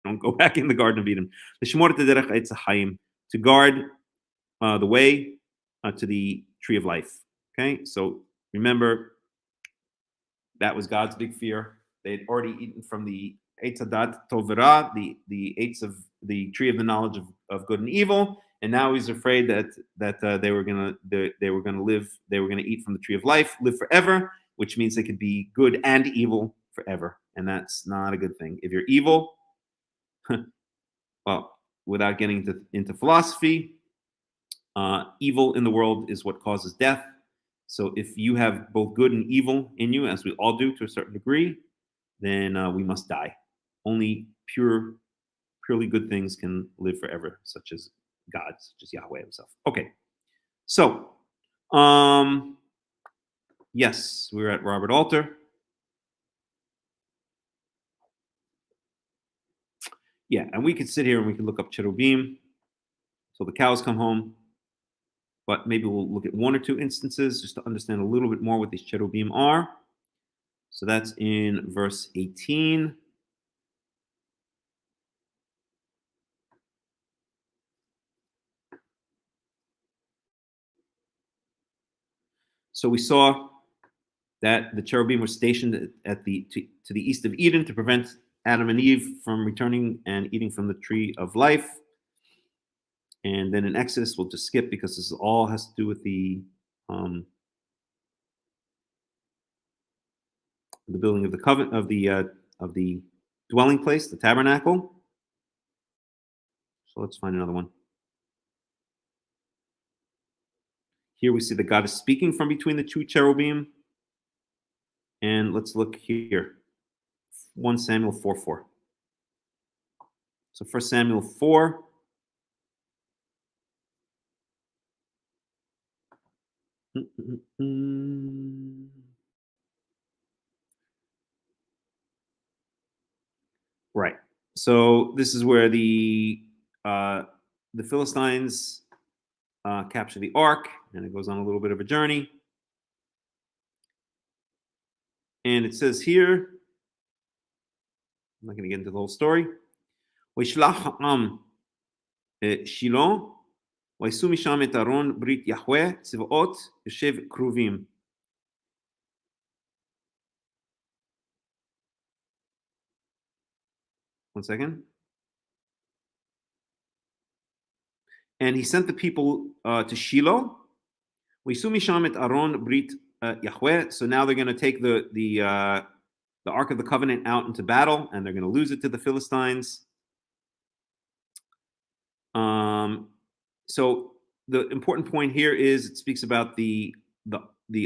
don't go back in the Garden of Eden. To guard the way to the tree of life. Okay, so remember, that was God's big fear. They had already eaten from the Eitz Hadat Tovera, the eights of the tree of the knowledge of good and evil, and now he's afraid that they were gonna eat from the tree of life, live forever, which means they could be good and evil forever, and that's not a good thing. If you're evil, well, without getting into philosophy, evil in the world is what causes death. So if you have both good and evil in you, as we all do to a certain degree, then we must die. Only purely good things can live forever, such as God, such as Yahweh himself. Okay, so yes, we're at Robert Alter. Yeah, and we could sit here and we could look up cherubim till the cows come home. But maybe we'll look at one or two instances just to understand a little bit more what these cherubim are. So that's in verse 18. So we saw that the cherubim were stationed at to the east of Eden to prevent Adam and Eve from returning and eating from the tree of life. And then in Exodus, we'll just skip because this all has to do with the building of the covenant of the dwelling place, the tabernacle. So let's find another one. Here we see that God is speaking from between the two cherubim. And let's look here. 1 Samuel 4:4. So 1 Samuel 4. Right. So this is where the Philistines capture the ark, and it goes on a little bit of a journey. And it says here, I'm not going to get into the whole story. וישלח העם שילה, ויעשו משם את ארון ברית יהוה, צבאות יושב קרובים. One second. And he sent the people to Shiloh. ויעשו משם את ארון ברית Yahweh. So now they're going to take the Ark of the Covenant out into battle, and they're going to lose it to the Philistines. So the important point here is it speaks about the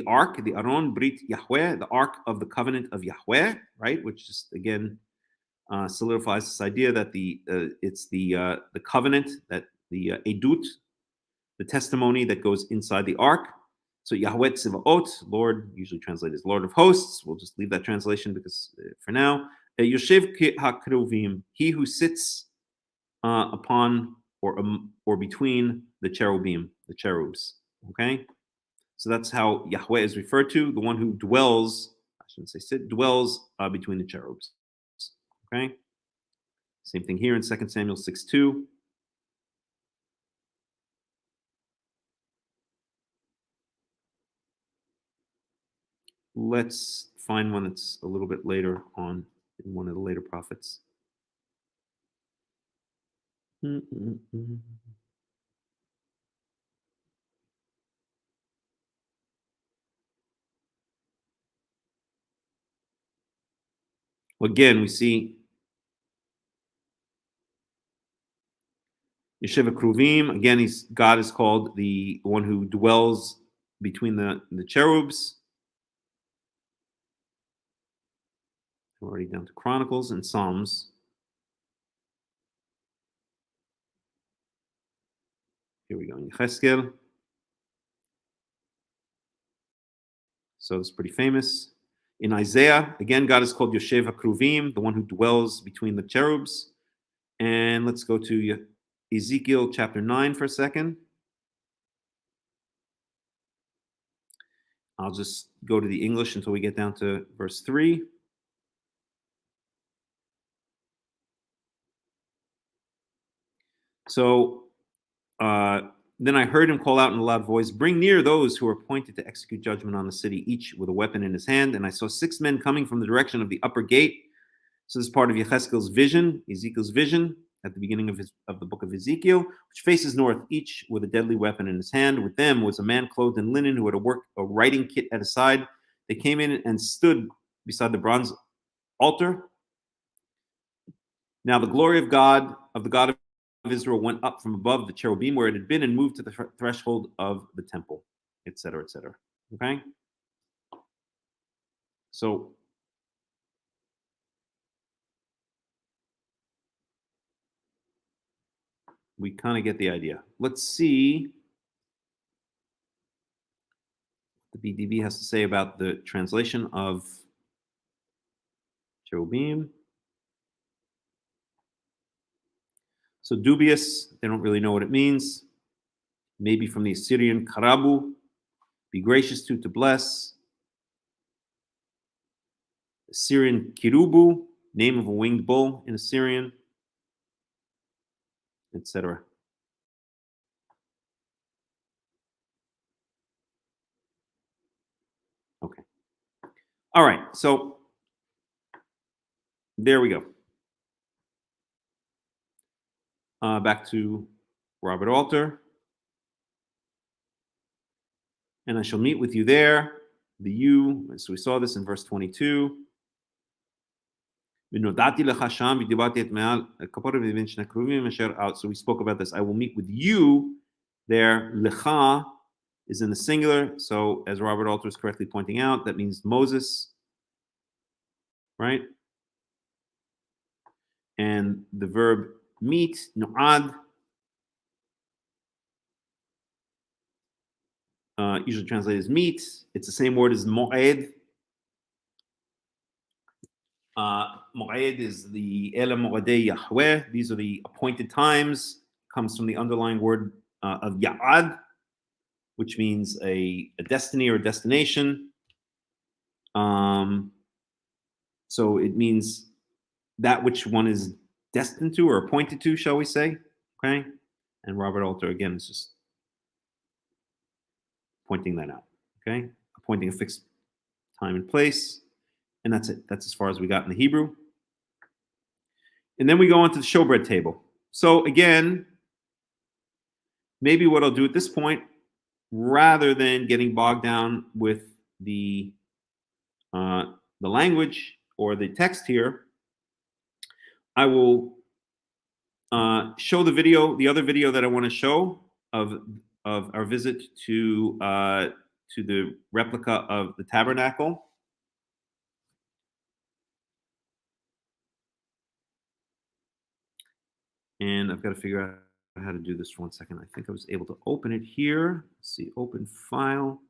Ark, the Aron Brit Yahweh, the Ark of the Covenant of Yahweh, right? Which just again solidifies this idea that it's the covenant, that the edut, the testimony that goes inside the Ark. So Yahweh Tzivaot, Lord, usually translated as Lord of Hosts. We'll just leave that translation because for now, Yoshev HaKeruvim, he who sits upon or between the cherubim, the cherubs. Okay, so that's how Yahweh is referred to, the one who dwells. I shouldn't say sit, dwells between the cherubs. Okay, same thing here in 2 Samuel 6:2. Let's find one that's a little bit later on in one of the later prophets. Again, we see Yesheva Kruvim. Again, God is called the one who dwells between the cherubs. We're already down to Chronicles and Psalms. Here we go in Yecheskel. So it's pretty famous. In Isaiah, again, God is called Yoshev HaKruvim, the one who dwells between the cherubs. And let's go to Ezekiel chapter 9 for a second. I'll just go to the English until we get down to verse 3. So then I heard him call out in a loud voice, "Bring near those who are appointed to execute judgment on the city, each with a weapon in his hand." And I saw 6 men coming from the direction of the upper gate. So this is part of Yecheskel's vision, Ezekiel's vision, at the beginning of the book of Ezekiel, which faces north, each with a deadly weapon in his hand. With them was a man clothed in linen who had a writing kit at his side. They came in and stood beside the bronze altar. Now the glory of God, of the God of Israel went up from above the cherubim where it had been and moved to the threshold of the temple, etc., etc. Okay? So we kind of get the idea. Let's see what the BDB has to say about the translation of cherubim. So dubious, they don't really know what it means. Maybe from the Assyrian karabu, be gracious to bless. Assyrian kirubu, name of a winged bull in Assyrian, etc. Okay. All right, so there we go. Back to Robert Alter. And I shall meet with you there. The you, so we saw this in verse 22. So we spoke about this. I will meet with you there. Lecha is in the singular. So as Robert Alter is correctly pointing out, that means Moses, right? And the verb meet, nu'ad, usually translated as meet. It's the same word as mo'ed. Mo'ed is the Ela Mo'adei Yahweh. These are the appointed times. Comes from the underlying word of Ya'ad, which means a destiny or a destination. So it means that which one is destined to or appointed to, shall we say? Okay. And Robert Alter, again, is just pointing that out. Okay. Appointing a fixed time and place. And that's it. That's as far as we got in the Hebrew. And then we go on to the showbread table. So again, maybe what I'll do at this point, rather than getting bogged down with the language or the text here, I will show the video, the other video that I want to show of our visit to the replica of the tabernacle. And I've got to figure out how to do this for 1 second. I think I was able to open it here. Let's see, open file.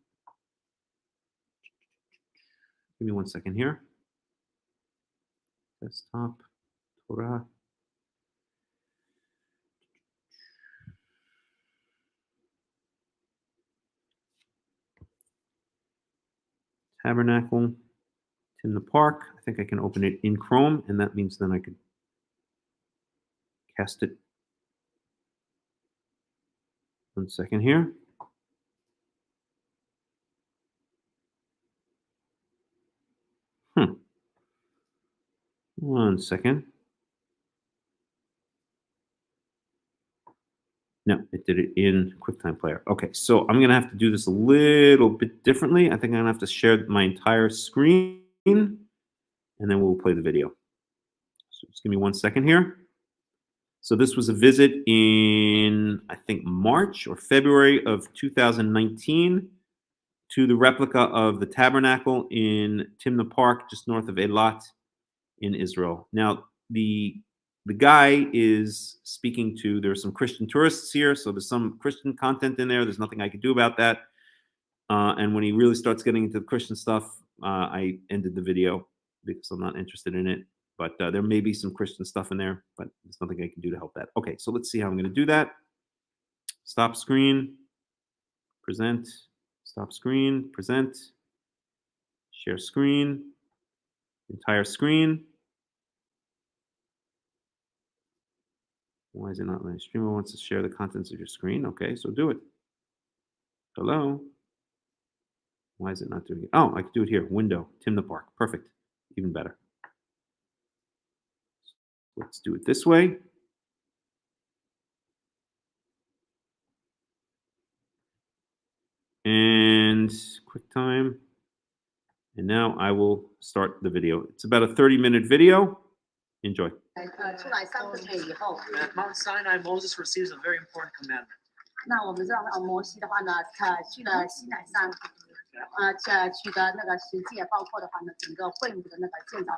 Give me 1 second here. Desktop, Torah. Tabernacle, in the park. I think I can open it in Chrome, and that means then I could cast it. 1 second here. One second. No, it did it in QuickTime Player. Okay, so I'm going to have to do this a little bit differently. I think I'm going to have to share my entire screen, and then we'll play the video. So just give me 1 second here. So this was a visit in, I think, March or February of 2019 to the replica of the tabernacle in Timna Park, just north of Eilat in Israel. Now, the guy is speaking to, there's some Christian tourists here, so there's some Christian content in there. There's nothing I could do about that. And when he really starts getting into the Christian stuff, I ended the video because I'm not interested in it. But there may be some Christian stuff in there, but there's nothing I can do to help that. Okay, so let's see how I'm going to do that. Stop screen, present, stop screen, present, share screen, entire screen. Why is it not letting streamer wants to share the contents of your screen? Okay, so do it. Hello. Why is it not doing it? Oh, I can do it here. Window, Timna Park. Perfect. Even better. Let's do it this way. And QuickTime. And now I will start the video. It's about a 30-minute video. Enjoy. 出来3个月以后， At Mount Sinai, Moses receives a very important commandment. 那我们知道摩西的话呢，去了西乃山，取得那个实际，包括的话呢，整个会幕的那个建造。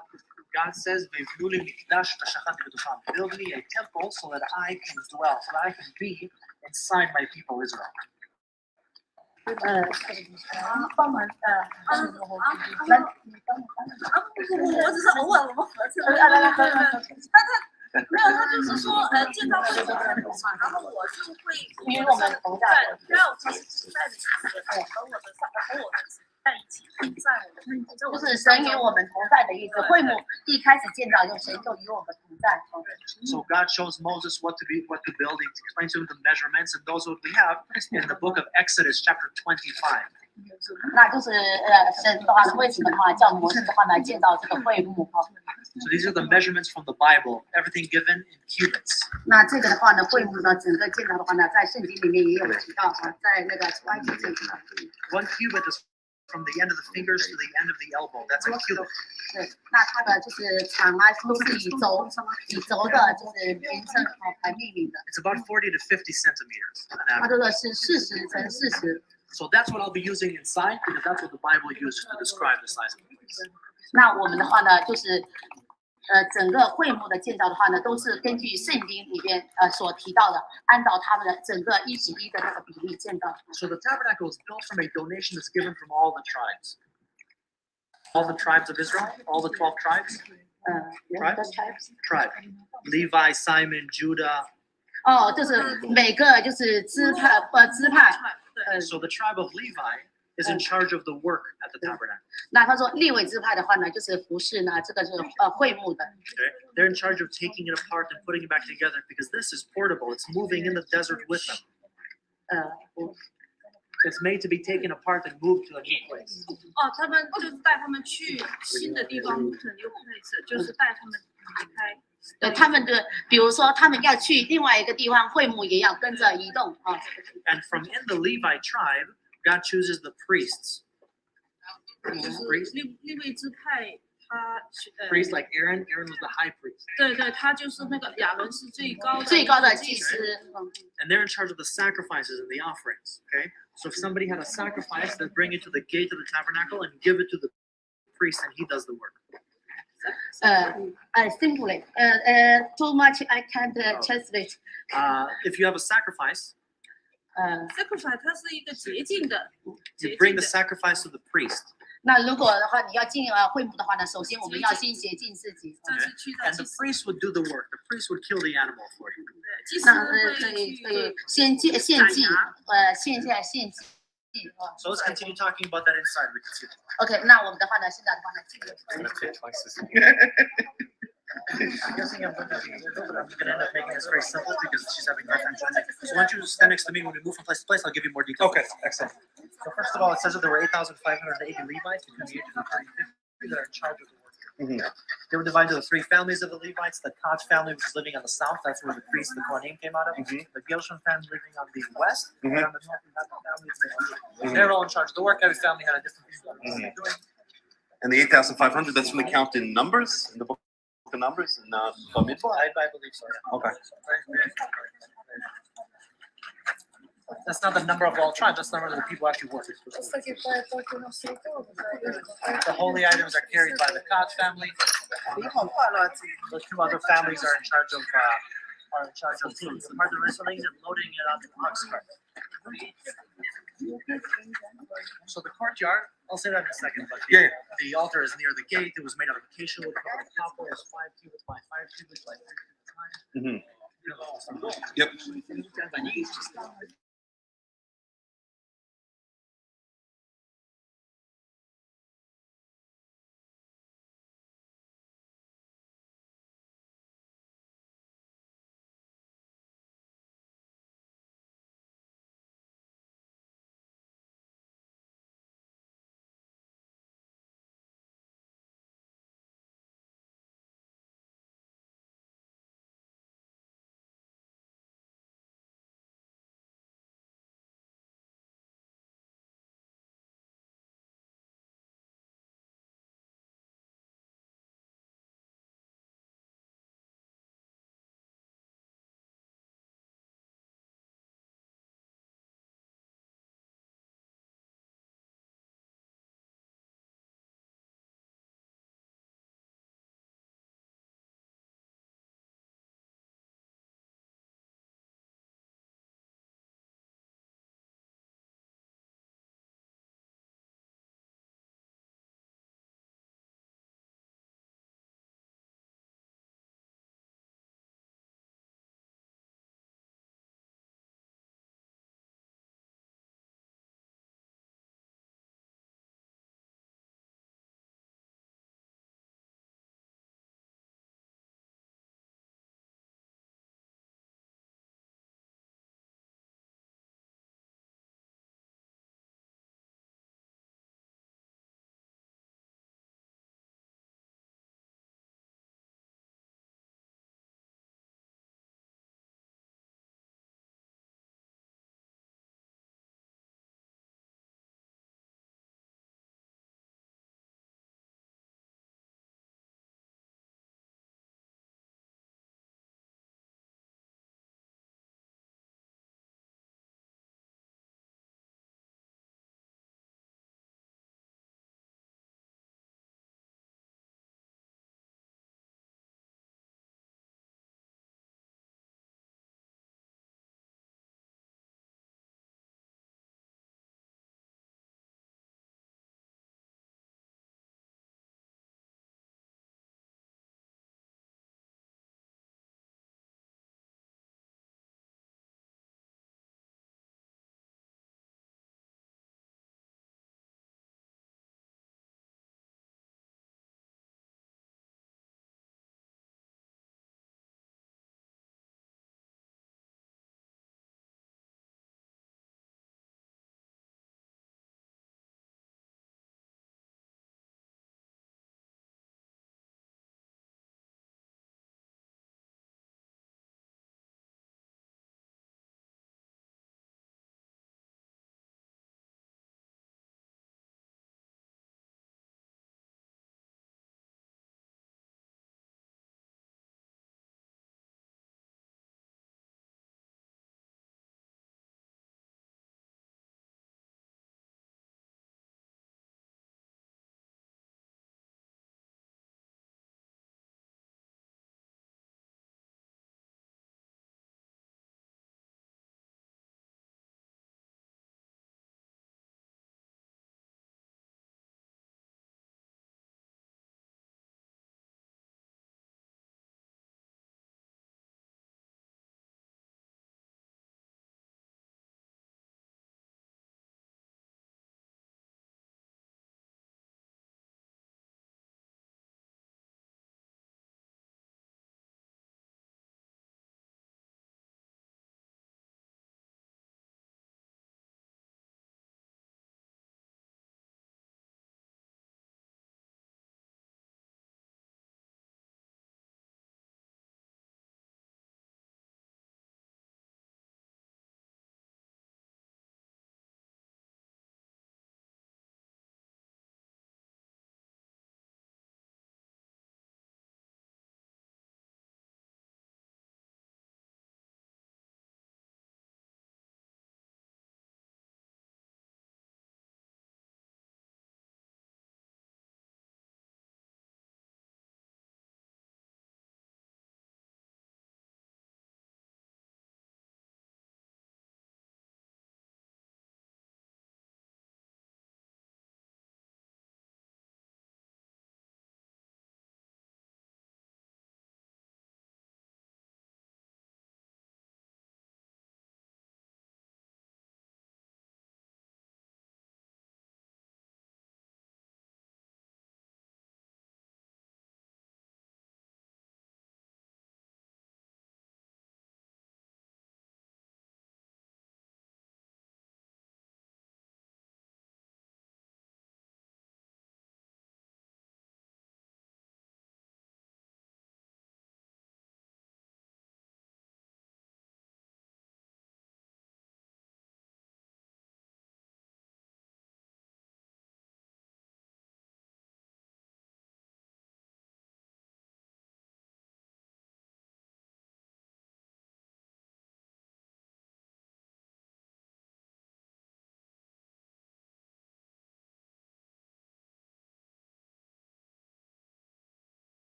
God says, "V'ivnu li mikdash v'shachanti b'tucham." Build me a temple so that I can dwell, so that I can be inside my people Israel. 帮忙我只是偶尔我们合作。没有，他就是说，建造会幕的嘛，然后我是会与我们同在，然后他是同在的意思，和我的在一起同在，就是神与我们同在的意思。会幕一开始建造，就神就与我们同在。So God shows Moses what to build. He explains to him the measurements, and those what we have in the book of Exodus, chapter 25. 那就是神的话，为什么的话叫摩西的话呢建造这个会幕？ So these are the measurements from the Bible, everything given in cubits. 那这个的话呢，会幕呢整个建造的话呢，在圣经里面也有提到啊，在那个埃及建造。1 cubit is from the end of the fingers to the end of the elbow. That's a cubit. 对，那它的就是长啊，都是以轴的，就是名称来命名的。 It's about 40 to 50 centimeters. 它这个是40乘40。 So that's what I'll be using inside, because that's what the Bible uses to describe the size of the place. 那我们的话呢，就是整个会幕的建造的话呢，都是根据圣经里边所提到的，按照他们的整个1:1的那个比例建造。 So the tabernacle is built from a donation that's given from all the tribes. All the tribes of Israel, all the 12 tribes. Tribe. Levi, Simon, Judah. 哦，就是每个就是支派。 So the tribe of Levi is in charge of the work at the tabernacle. 那他说利未支派的话呢，就是服侍呢，这个是会幕的。 Okay? They're in charge of taking it apart and putting it back together, because this is portable. It's moving in the desert with them. It's made to be taken apart and moved to a new place. 哦，他们就是带他们去新的地方 ，new place， 就是带他们离开。 他们的，比如说他们要去另外一个地方，会幕也要跟着移动啊。 And from in the Levi tribe, God chooses the priests. 利未支派，他Priests like Aaron. Aaron was the high priest. 对，他就是那个亚伦是最高的祭司。 And they're in charge of the sacrifices and the offerings. Okay, so if somebody had a sacrifice, they bring it to the gate of the tabernacle and give it to the priest, and he does the work. Simply, too much I can't translate. If you have a sacrifice, sacrifice 它是一个洁净的， you bring the sacrifice to the priest. 那如果的话，你要进会幕的话呢，首先我们要先洁净自己。 And the priest would do the work. The priest would kill the animal for you. 那对，献祭，献祭。 So let's continue talking about that inside. We can see. OK， 那我们的话呢，现在的话呢，进入。 I'm guessing I'm going to end up making this very simple because she's having a hard time joining. So why don't you stand next to me when we move from place to place? I'll give you more details. Okay, excellent. So first of all, it says that there were 8,580 Levites between the ages of 30 and 50 that are in charge of the work. They were divided into 3 families of the Levites. The Koch family, which is living on the south, that's where the priests, the Kohanim, came out of. The Gershon family living on the west, and on the north, we have the families. They're all in charge of the work. Every family had a different thing. And the 8,500, that's from the count in Numbers, in the book of Numbers, and Bamidbar? I believe so. Yeah. Okay. That's not the number of all tribes. That's the number of the people actually working. The holy items are carried by the Koch family. Those 2 other families are in charge of taking apart the wrestlings and loading it onto the ox cart. So the courtyard, I'll say that in a second, but the altar is near the gate. It was made out of acacia wood, covered with copper. It was 5 cubits by 5 cubits by 3 cubits high. Yep.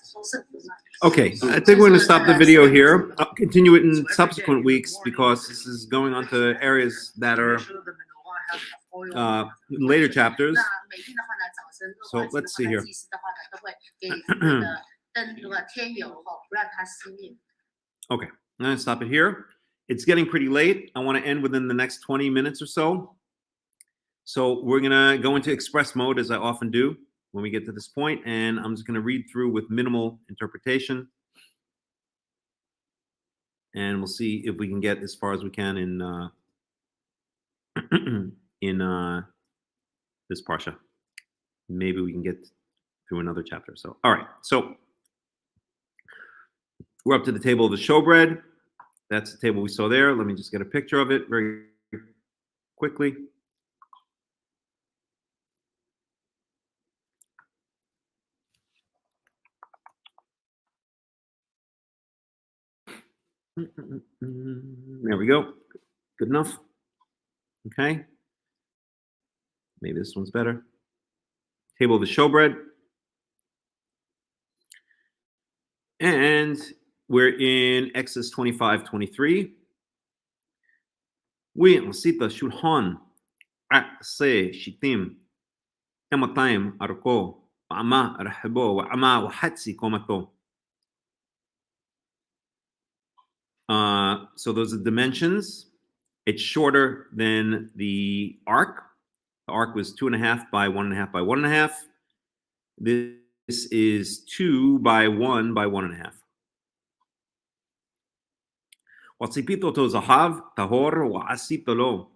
从圣徒那里。 Okay, I think we're going to stop the video here. I'll continue it in subsequent weeks because this is going on to areas that are later chapters. 那每天的话呢，早晨的 So 话， let's see here. 祭司的话呢，都会给那个灯的话添油哈，不让它熄灭。 Okay, I'm going to stop it here. It's getting pretty late. I want to end within the next 20 minutes or so. So we're going to go into express mode, as I often do when we get to this point, and I'm just going to read through with minimal interpretation. And we'll see if we can get as far as we can in this parsha. Maybe we can get through another chapter. So, all right. So we're up to the table of the showbread. That's the table we saw there. Let me just get a picture of it very quickly. There we go. Good enough. Okay. Maybe this one's better. Table of the showbread. And we're in Exodus 25:23. We masita shulhan se shitim ematayim arko wa'ama rahbo wa'ama wahatsi komato. So those are dimensions. It's shorter than the ark. The ark was 2.5 by 1.5 by 1.5. This is 2 by 1 by 1.5. Watsipito to zahav tahor wa'asito lo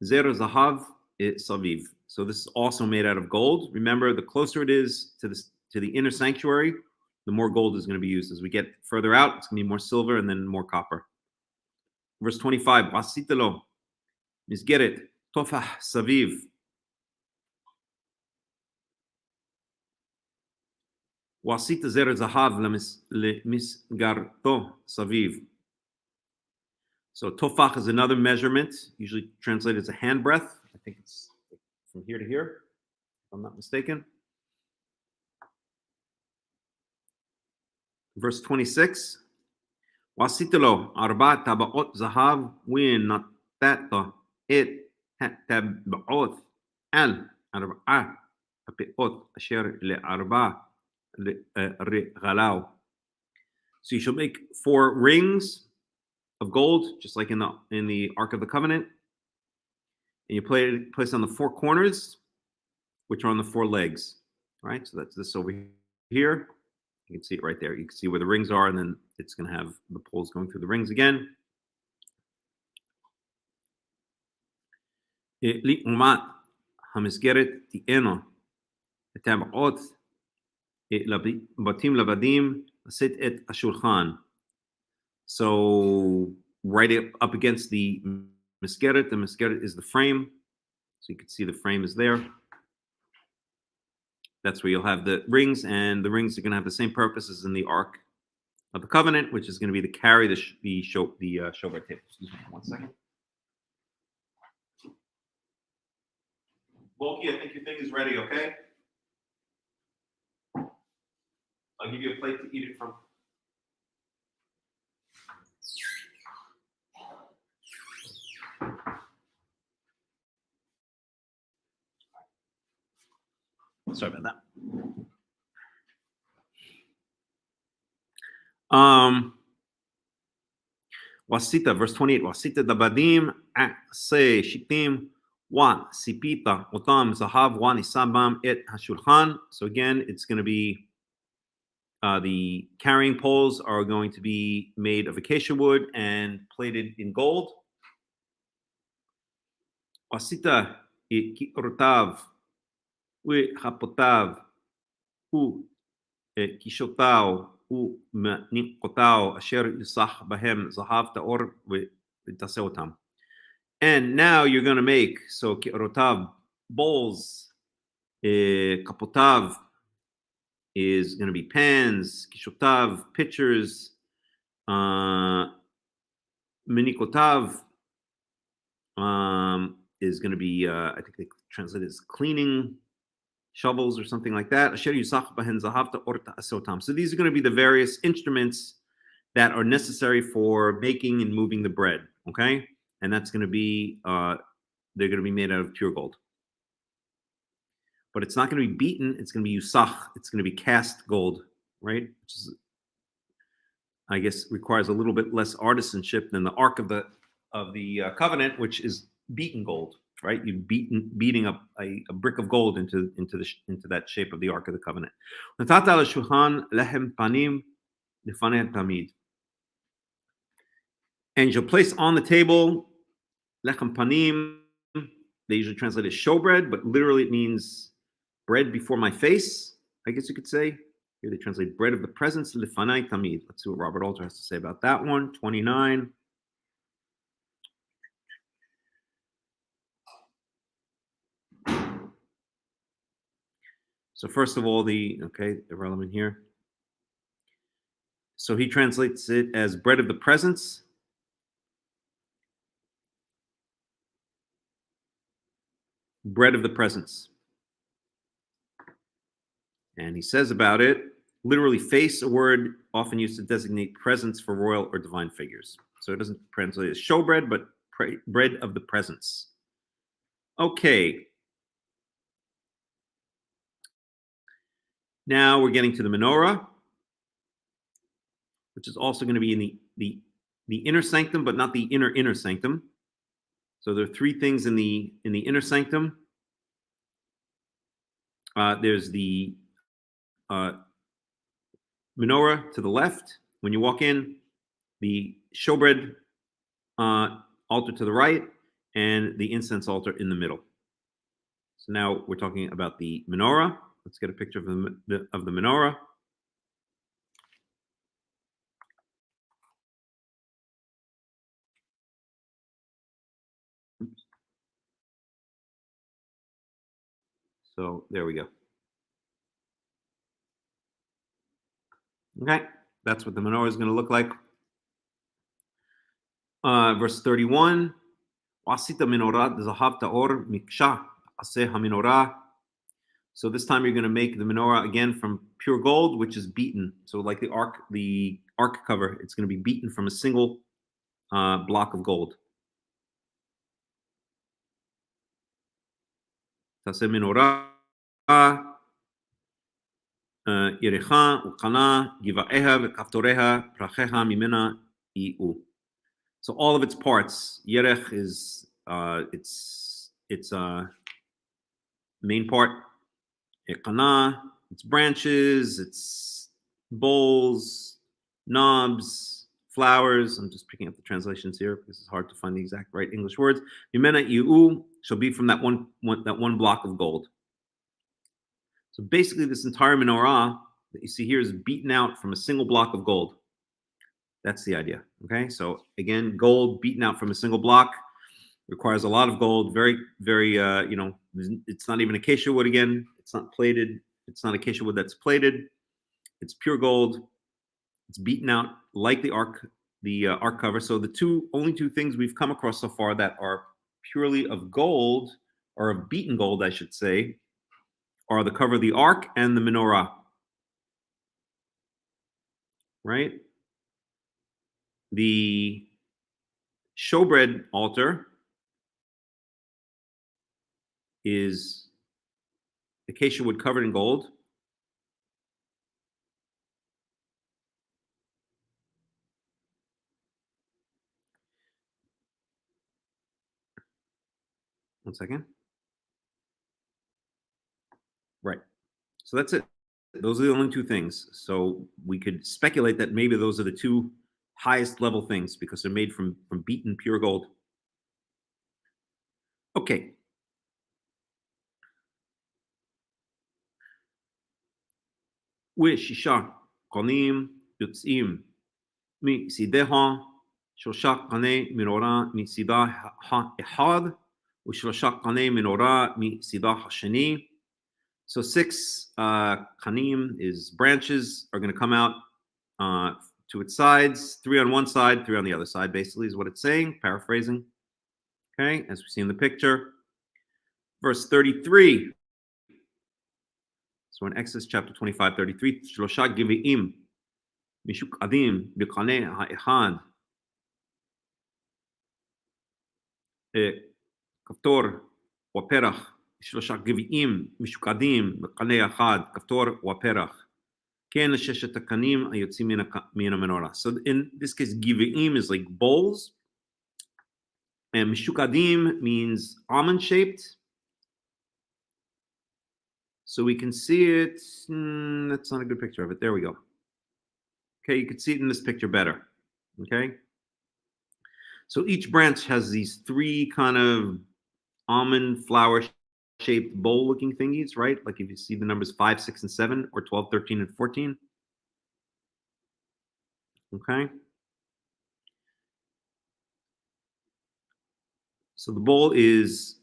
zero zahav saviv. So this is also made out of gold. Remember, the closer it is to the inner sanctuary, the more gold is going to be used. As we get further out, it's going to be more silver and then more copper. Verse 25, wasitalo, misgeret, tofah saviv. Wasita zer zahav lemisgarto saviv. So tofach is another measurement, usually translated as a handbreadth. I think it's from here to here, if I'm not mistaken. Verse 26, wasitalo arba tabaot zahav win natata it tabaot al arba tabaot asher le arba regalau. So you shall make 4 rings of gold, just like in the Ark of the Covenant, and you place on the 4 corners, which are on the 4 legs. All right, so that's this over here. You can see it right there. You can see where the rings are, and then it's going to have the poles going through the rings again. So right up against the Meskeret is the frame. So you can see the frame is there. That's where you'll have the rings, and the rings are going to have the same purpose as in the Ark of the Covenant, which is going to be to carry the showbread table. Excuse me, 1 second. Volky, I think your thing is ready, okay? I'll give you a plate to eat it from. Sorry about that. Wasita, verse 28. Wasita dabadim se shitim wa sipita otam zahav wa nisabam et hashulchan. So again, it's going to be the carrying poles are going to be made of acacia wood and plated in gold. Wasita rotav hapotav kishotao nikotao asher yusach bahem zahav taor v'taseotam. And now you're going to make rotav bowls, kapotav is going to be pans, kishotav pitchers, minikotav is going to be I think they translate it as cleaning shovels or something like that. So these are going to be the various instruments that are necessary for baking and moving the bread. Okay, and that's going to be they're going to be made out of pure gold. But it's not going to be beaten. It's going to be yusach. It's going to be cast gold, right? Which is, I guess, requires a little bit less artisanship than the Ark of the Covenant, which is beaten gold, right? You beating up a brick of gold into that shape of the Ark of the Covenant. And you'll place on the table lechem panim. They usually translate as showbread, but literally it means bread before my face, I guess you could say. Here they translate bread of the presence, lifanai tamid. Let's see what Robert Alter has to say about that one. 29. So first of all, irrelevant here. So he translates it as bread of the presence. Bread of the presence. And he says about it, literally face, a word often used to designate presence for royal or divine figures. So it doesn't translate as showbread, but bread of the presence. Okay. Now we're getting to the menorah, which is also going to be in the inner sanctum, but not the inner sanctum. So there are three things in the inner sanctum. There's the menorah to the left when you walk in, the showbread altar to the right, and the incense altar in the middle. So now we're talking about the menorah. Let's get a picture of the menorah. Oops. So there we go. Okay, that's what the menorah is going to look like. Verse 31. Wasita menorah zahav ta'or miksha aseh hamenorah. So this time you're going to make the menorah again from pure gold, which is beaten. So like the ark cover, it's going to be beaten from a single block of gold. Taseh menorah yerecha uqana giva'eha v'kaftoreha pracheha mimena iu. So all of its parts, yerech is its main part. Iqana, its branches, its bowls, knobs, flowers. I'm just picking up the translations here because it's hard to find the exact right English words. Mimena iu shall be from that one block of gold. So basically, this entire menorah that you see here is beaten out from a single block of gold. That's the idea. Okay, so again, gold beaten out from a single block requires a lot of gold. Very, very. It's not even acacia wood again. It's not plated. It's not acacia wood that's plated. It's pure gold. It's beaten out like the ark cover. So the only two things we've come across so far that are purely of gold, or of beaten gold, I should say, are the cover of the ark and the menorah. Right? The showbread altar is acacia wood covered in gold. One second. Right. So that's it. Those are the only two things. So we could speculate that maybe those are the two highest level things because they're made from beaten pure gold. Okay. וששישה קונים יוצאים מצידיה, שלושה קני מנורה מצידה האחד, ושלושה קני מנורה מצידה השני. So 6 kanim is branches are going to come out to its sides, 3 on one side, 3 on the other side, basically is what it's saying, paraphrasing. Okay, as we see in the picture. Verse 33. So in Exodus chapter 25:33, שלושה גביעים משוקדים בקנה האחד, כפתור ופרח, שלושה גביעים משוקדים בקנה אחד, כפתור ופרח. כן לששת הקנים היוצאים מן המנורה. So in this case, גביעים is like bowls, and משוקדים means almond-shaped. So we can see it. That's not a good picture of it. There we go. Okay, you can see it in this picture better. Okay. So each branch has these three kind of almond flower shaped bowl looking thingies, right? Like if you see the numbers 5, 6, and 7, or 12, 13, and 14. Okay. So the bowl is,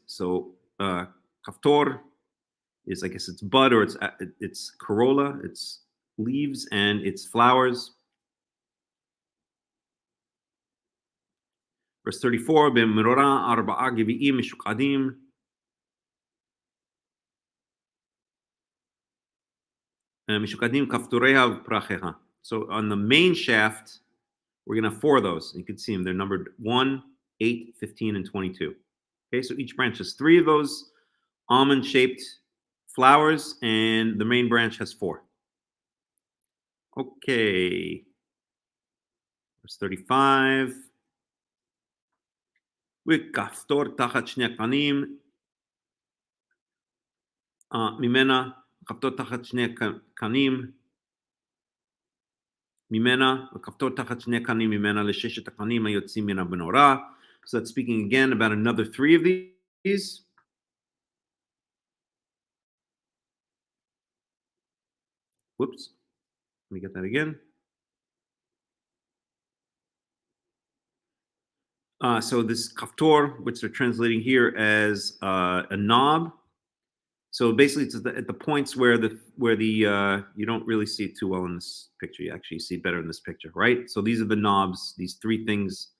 kaftor is, I guess it's bud, or it's corolla, it's leaves, and it's flowers. Verse 34, במנורה 4 גביעים משוקדים. משוקדים כפתוריה ופרחיה. So on the main shaft, we're going to have 4 of those. You can see them. They're numbered 1, 8, 15, and 22. Okay, so each branch has 3 of those almond-shaped flowers, and the main branch has 4. Okay. Verse 35. וכפתור תחת שני הקנים ממנה, כפתור תחת שני קנים ממנה, וכפתור תחת שני קנים ממנה לששת הקנים היוצאים מן המנורה. So that's speaking again about another 3 of these. Whoops. Let me get that again. So this kaftor, which they're translating here as a knob. So basically, it's at the points where the you don't really see it too well in this picture. You actually see it better in this picture, right? So these are the knobs. These 3 things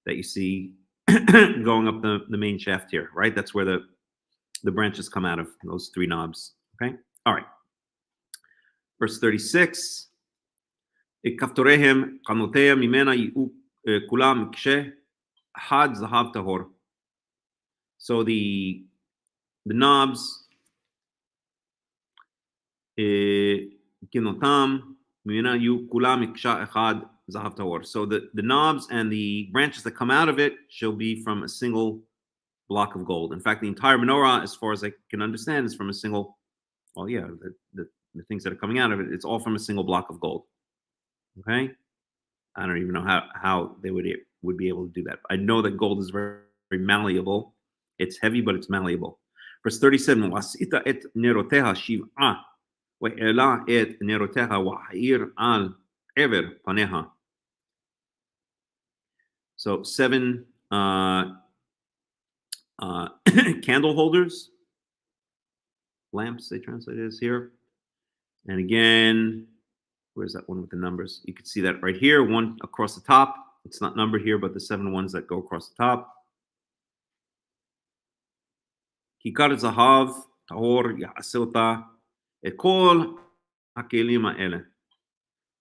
that you see going up the main shaft here, right? That's where the branches come out of, those 3 knobs. Okay. All right. Verse 36. כפתוריהם קנותיה ממנה יהיו כולם מקשה אחד זהב טהור. So the knobs קנותם ממנה יהיו כולם מקשה אחד זהב טהור. So the knobs and the branches that come out of it shall be from a single block of gold. In fact, the entire menorah, as far as I can understand, is from a single, well, yeah, the things that are coming out of it, it's all from a single block of gold. Okay, I don't even know how they would be able to do that. I know that gold is very, very malleable. It's heavy, but it's malleable. Verse 37. ועשית את נרותיה 7 והעלה את נרותיה והאיר על עבר פניה. So 7 candle holders, lamps, they translate it as here. And again, where's that one with the numbers? You can see that right here, 1 across the top. It's not numbered here, but the 7 ones that go across the top. כיכר זהב טהור יעשה אותה את כל הכלים האלה.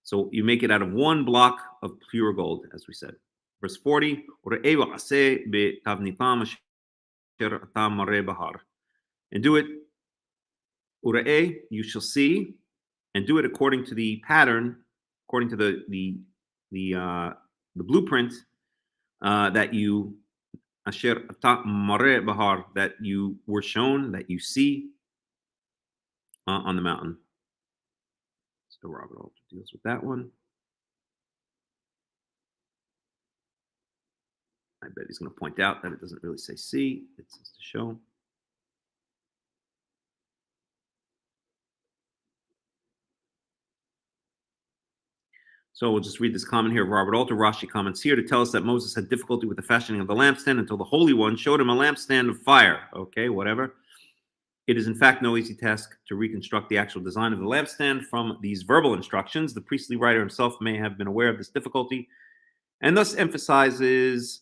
So you make it out of 1 block of pure gold, as we said. Verse 40, וראה ועשה בתבניתם אשר אתה מראה בהר. And do it, וראה, you shall see, and do it according to the pattern, according to the blueprint that you asher ata mareh bahar, that you were shown, that you see on the mountain. So Robert also deals with that one. I bet he's going to point out that it doesn't really say see, it says to show. So we'll just read this comment here of Robert Alter. Rashi comments here to tell us that Moses had difficulty with the fashioning of the lampstand until the Holy One showed him a lampstand of fire. Okay, whatever. It is in fact no easy task to reconstruct the actual design of the lampstand from these verbal instructions. The priestly writer himself may have been aware of this difficulty and thus emphasizes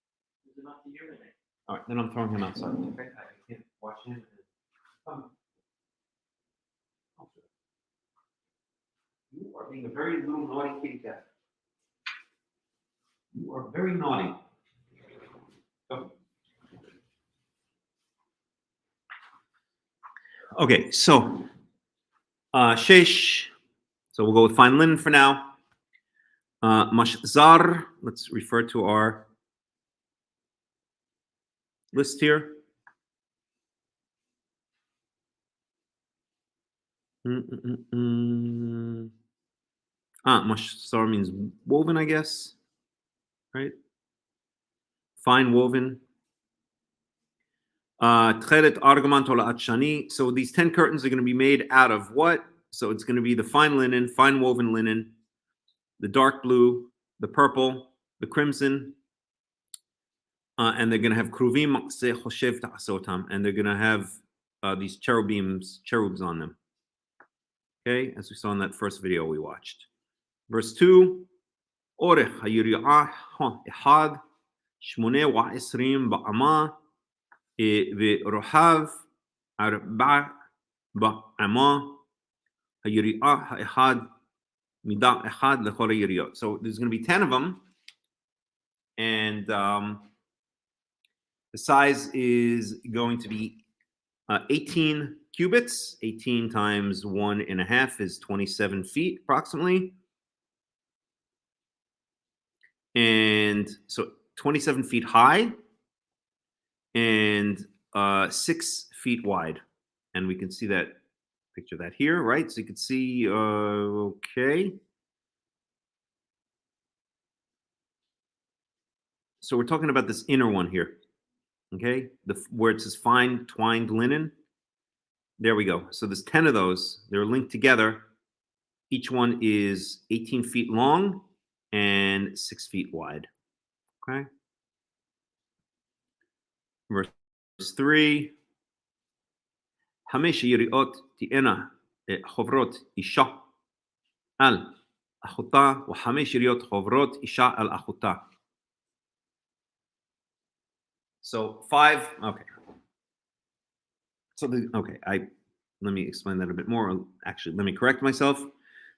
All right, then I'm throwing him outside. Okay, I can't watch him. You are being a very little naughty kitty cat. You are very naughty. Go. Okay, so shesh. So we'll go with fine linen for now. Mashzar. Let's refer to our list here. Mashzar means woven, I guess. Right? Fine woven. Tchelet argaman tola'at shani. So these 10 curtains are going to be made out of what? So it's going to be the fine linen, fine woven linen, the dark blue, the purple, the crimson, and they're going to have kruvim maqseh choshev ta'asotam, and they're going to have these cherubs on them. Okay, as we saw in that first video we watched. Verse 2, Orech hayiri'ah ehad shmoneh wa'esrim ba'ama ve'rohav arba' ba'ama hayiri'ah ehad midah ehad lechol hayiri'ot. So there's going to be 10 of them, and the size is going to be 18 cubits. 18 times 1.5 is 27 feet approximately. And so 27 feet high and 6 feet wide. And we can see that, picture that here, right? So you can see, okay. So we're talking about this inner one here, okay? Where it says fine twined linen. There we go. So there's 10 of those. They're linked together. Each one is 18 feet long and 6 feet wide. Okay. Verse 3. Hamesh yiriot ti'ena chovrot isha al achuta wa hamesh yiriot chovrot isha al achuta. So 5. Okay. So let me explain that a bit more. Actually, let me correct myself.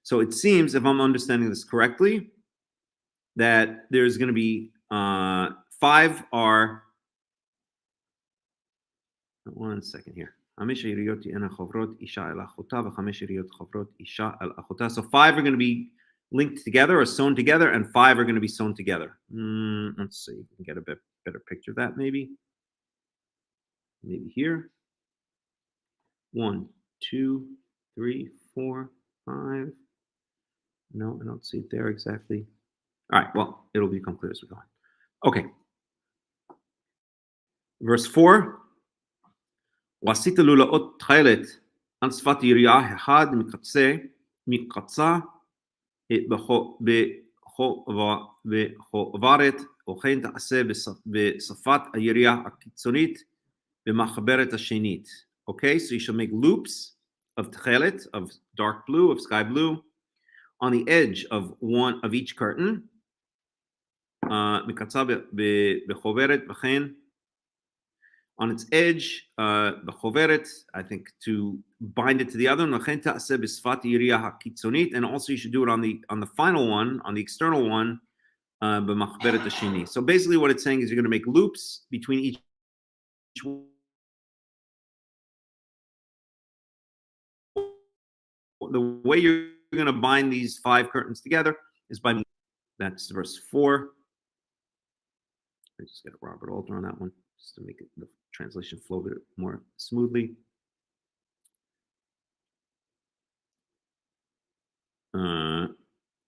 So it seems, if I'm understanding this correctly, that there's going to be 5 are. One second here. So 5 are going to be linked together or sewn together, and 5 are going to be sewn together. Let's see if we can get a bit better picture of that, maybe. Maybe here. 1, 2, 3, 4, 5. No, I don't see it there exactly. All right, well, it'll become clear as we go on. Okay. Verse 4. ועשית לולאות תכלת על שפת יריעה אחד מקצה בחוברת, וכן תעשה בשפת היריעה הקיצונית במחברת השנית. Okay, so you shall make loops of tchelet, of dark blue, of sky blue, on the edge of one of each curtain. מקצה בחוברת, וכן on its edge, בחוברת, I think, to bind it to the other. וכן תעשה בשפת היריעה הקיצונית, and also you should do it on the final one, on the external one, במחברת השני. So basically what it's saying is you're going to make loops between each one. The way you're going to bind these 5 curtains together is by, that's verse 4. I just get a Robert Alter on that one, just to make it, the translation flow a bit more smoothly.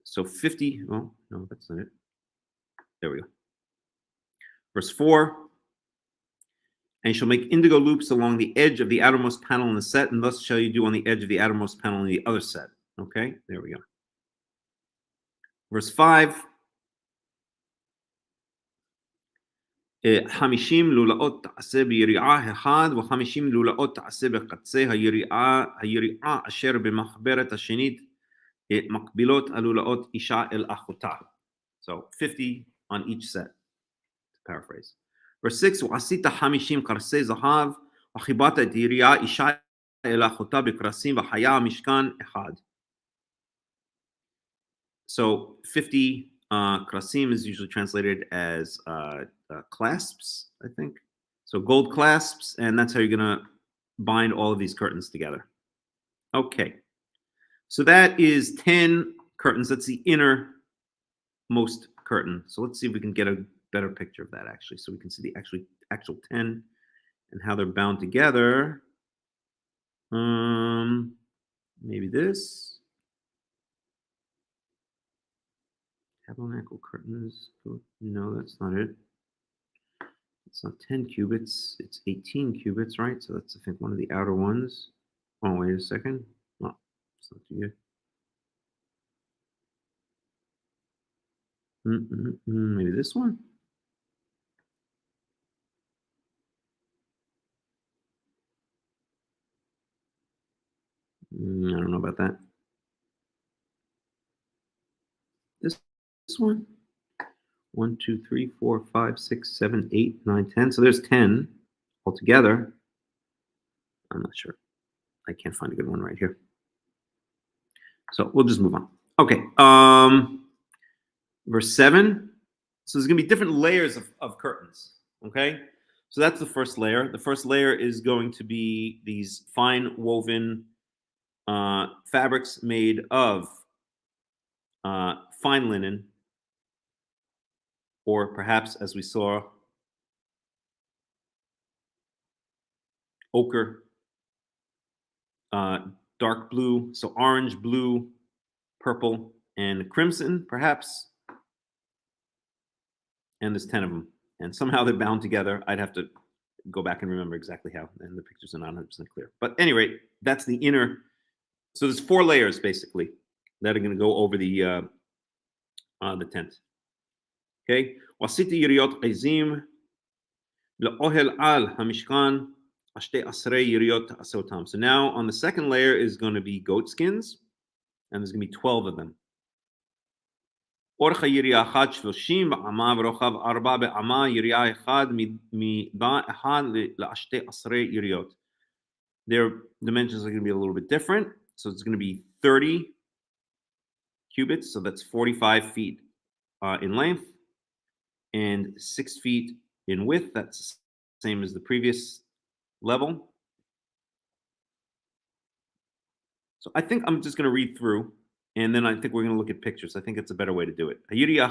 So 50, oh, no, that's not it. There we go. Verse 4. And you shall make indigo loops along the edge of the outermost panel in the set, and thus shall you do on the edge of the outermost panel in the other set. Okay, there we go. Verse 5. חמישים לולאות תעשה ביריעה אחד, וחמישים לולאות תעשה בקצה היריעה אשר במחברת השנית מקבילות הלולאות אישה אל אחותה. So 50 on each set, to paraphrase. Verse 6, وَعَسِيتَ حَمِشِيم قَرْسَي زَهَاv وَخِبَاتَ دِيرِيَا إِشَاء إِلَى خُطَّابِ قَرْسِيم وَحَيَا مِشْكَان إِحَاد. So 50 krasim is usually translated as clasps, I think. So gold clasps, and that's how you're going to bind all of these curtains together. Okay. So that is 10 curtains. That's the innermost curtain. So let's see if we can get a better picture of that, actually, so we can see the actual 10 and how they're bound together. Maybe this. Tabernacle curtains. No, that's not it. It's not 10 cubits. It's 18 cubits, right? So that's, I think, one of the outer ones. Oh, wait a second. No, it's not too good. Maybe this one? I don't know about that. This one? 1, 2, 3, 4, 5, 6, 7, 8, 9, 10. So there's 10 altogether. I'm not sure. I can't find a good one right here. So we'll just move on. Okay. Verse 7. So there's going to be different layers of curtains. Okay. So that's the first layer. The first layer is going to be these fine woven fabrics made of fine linen, or perhaps, as we saw, ochre, dark blue, so orange, blue, purple, and crimson, perhaps. And there's 10 of them. And somehow they're bound together. I'd have to go back and remember exactly how, and the pictures are not 100% clear. But at any rate, that's the inner. So there's 4 layers, basically, that are going to go over the tent. Okay. Wasiti yiriyot qizim le'ohel al hamishkan ashte asrei yiriyot asotam. So now on the second layer is going to be goat skins, and there's going to be 12 of them. Orcha yiriya achad 30 ba'ama v'rochav 4 ba'ama yiriya echad mida echad le'ashte asrei yiriyot. Their dimensions are going to be a little bit different. So it's going to be 30 cubits, so that's 45 feet in length, and 6 feet in width. That's the same as the previous level. So I think I'm just going to read through, and then I think we're going to look at pictures. I think it's a better way to do it. Maybe I'll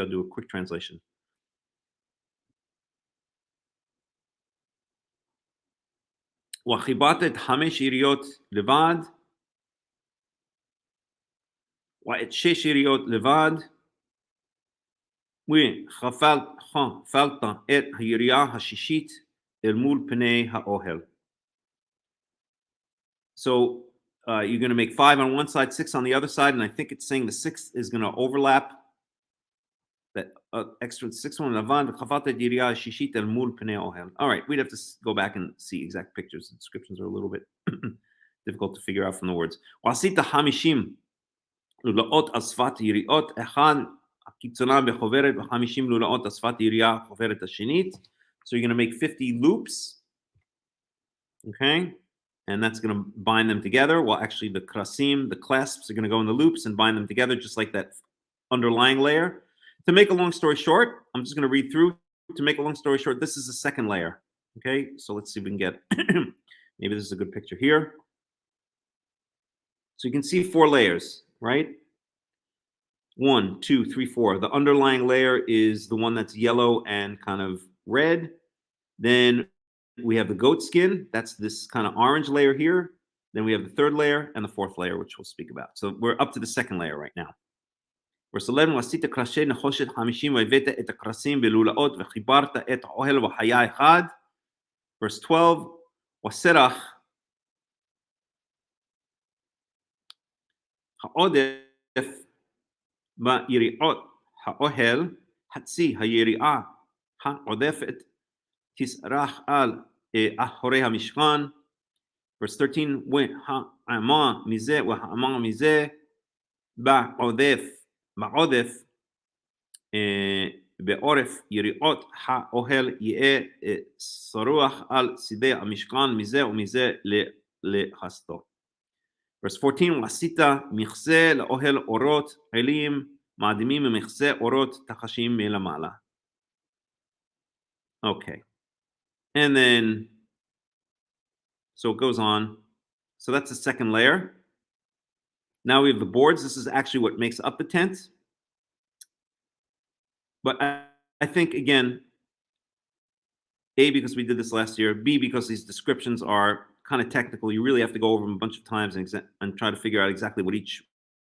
do a quick translation. وخباطة 5 يريوت לבד, ואת 6 יריות לבד, וחפלת את הירייה השישית אל מול פני האוהל. So you're going to make 5 on one side, 6 on the other side, and I think it's saying the 6th is going to overlap that extra 6th one. All right, we'd have to go back and see exact pictures. The descriptions are a little bit difficult to figure out from the words. ועשית 50 לולאות אספת יריעות, אחד הקיצונם בחוברת ו50 לולאות אספת יריעה חוברת השנית. So you're going to make 50 loops, okay? And that's going to bind them together. Well, actually, the krasim, the clasps, are going to go in the loops and bind them together, just like that underlying layer. To make a long story short, I'm just going to read through. To make a long story short, this is the second layer. Okay, so let's see if we can get, maybe this is a good picture here. So you can see 4 layers, right? 1, 2, 3, 4. The underlying layer is the one that's yellow and kind of red. Then we have the goat skin. That's this kind of orange layer here. Then we have the 3rd layer and the 4th layer, which we'll speak about. So we're up to the 2nd layer right now. Verse 11, ועשית קרשי נחושת 50 והבאת את הקרסים בלולאות וחיברת את האוהל וחיה אחד. Verse 12, וסרח העודף ביריעות האוהל, חצי היריעה העודפת תסרח על אחורי המשכן. Verse 13, והאמה מזה והאמה מזה בעודף בעורף יריעות האוהל יהיה שרוח על צידי המשכן מזה ומזה להסתו. Verse 14, ועשית מכסה לאוהל אורות עלים מאדימים ומכסה אורות תחשים מלמעלה. Okay. And then, so it goes on. So that's the second layer. Now we have the boards. This is actually what makes up the tent. But I think, again, A, because we did this last year, B, because these descriptions are kind of technical. You really have to go over them a bunch of times and try to figure out exactly what each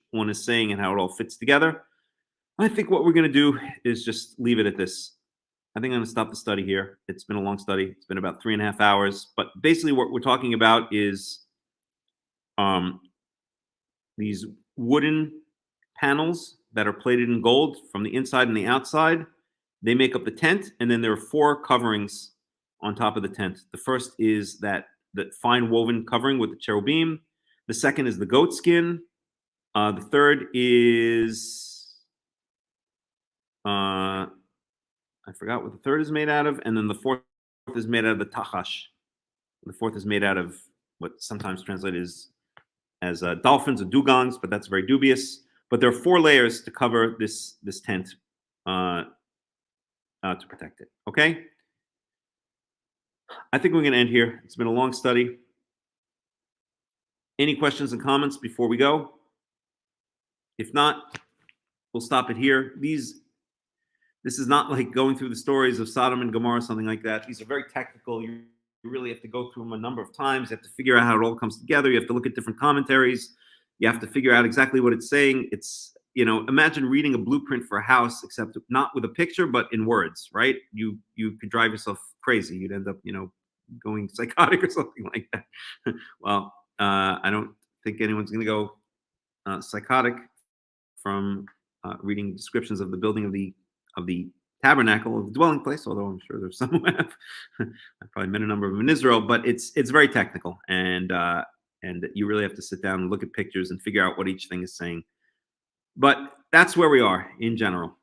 one is saying and how it all fits together. I think what we're going to do is just leave it at this. I think I'm going to stop the study here. It's been a long study. It's been about 3.5 hours. But basically what we're talking about is these wooden panels that are plated in gold from the inside and the outside. They make up the tent, and then there are 4 coverings on top of the tent. The first is that fine woven covering with the cherubim. The second is the goat skin. The third is I forgot what the third is made out of, and then the fourth is made out of the tachash. The fourth is made out of what sometimes translated as dolphins or dugongs, but that's very dubious. But there are 4 layers to cover this tent to protect it. Okay? I think we're going to end here. It's been a long study. Any questions and comments before we go? If not, we'll stop it here. This is not like going through the stories of Sodom and Gomorrah, something like that. These are very technical. You really have to go through them a number of times. You have to figure out how it all comes together. You have to look at different commentaries. You have to figure out exactly what it's saying. It's, imagine reading a blueprint for a house, except not with a picture, but in words, right? You could drive yourself crazy. You'd end up, going psychotic or something like that. Well, I don't think anyone's going to go psychotic from reading descriptions of the building of the tabernacle, of the dwelling place, although I'm sure there's some who have. I've probably met a number of them in Israel, but it's very technical, and you really have to sit down and look at pictures and figure out what each thing is saying. But that's where we are in general.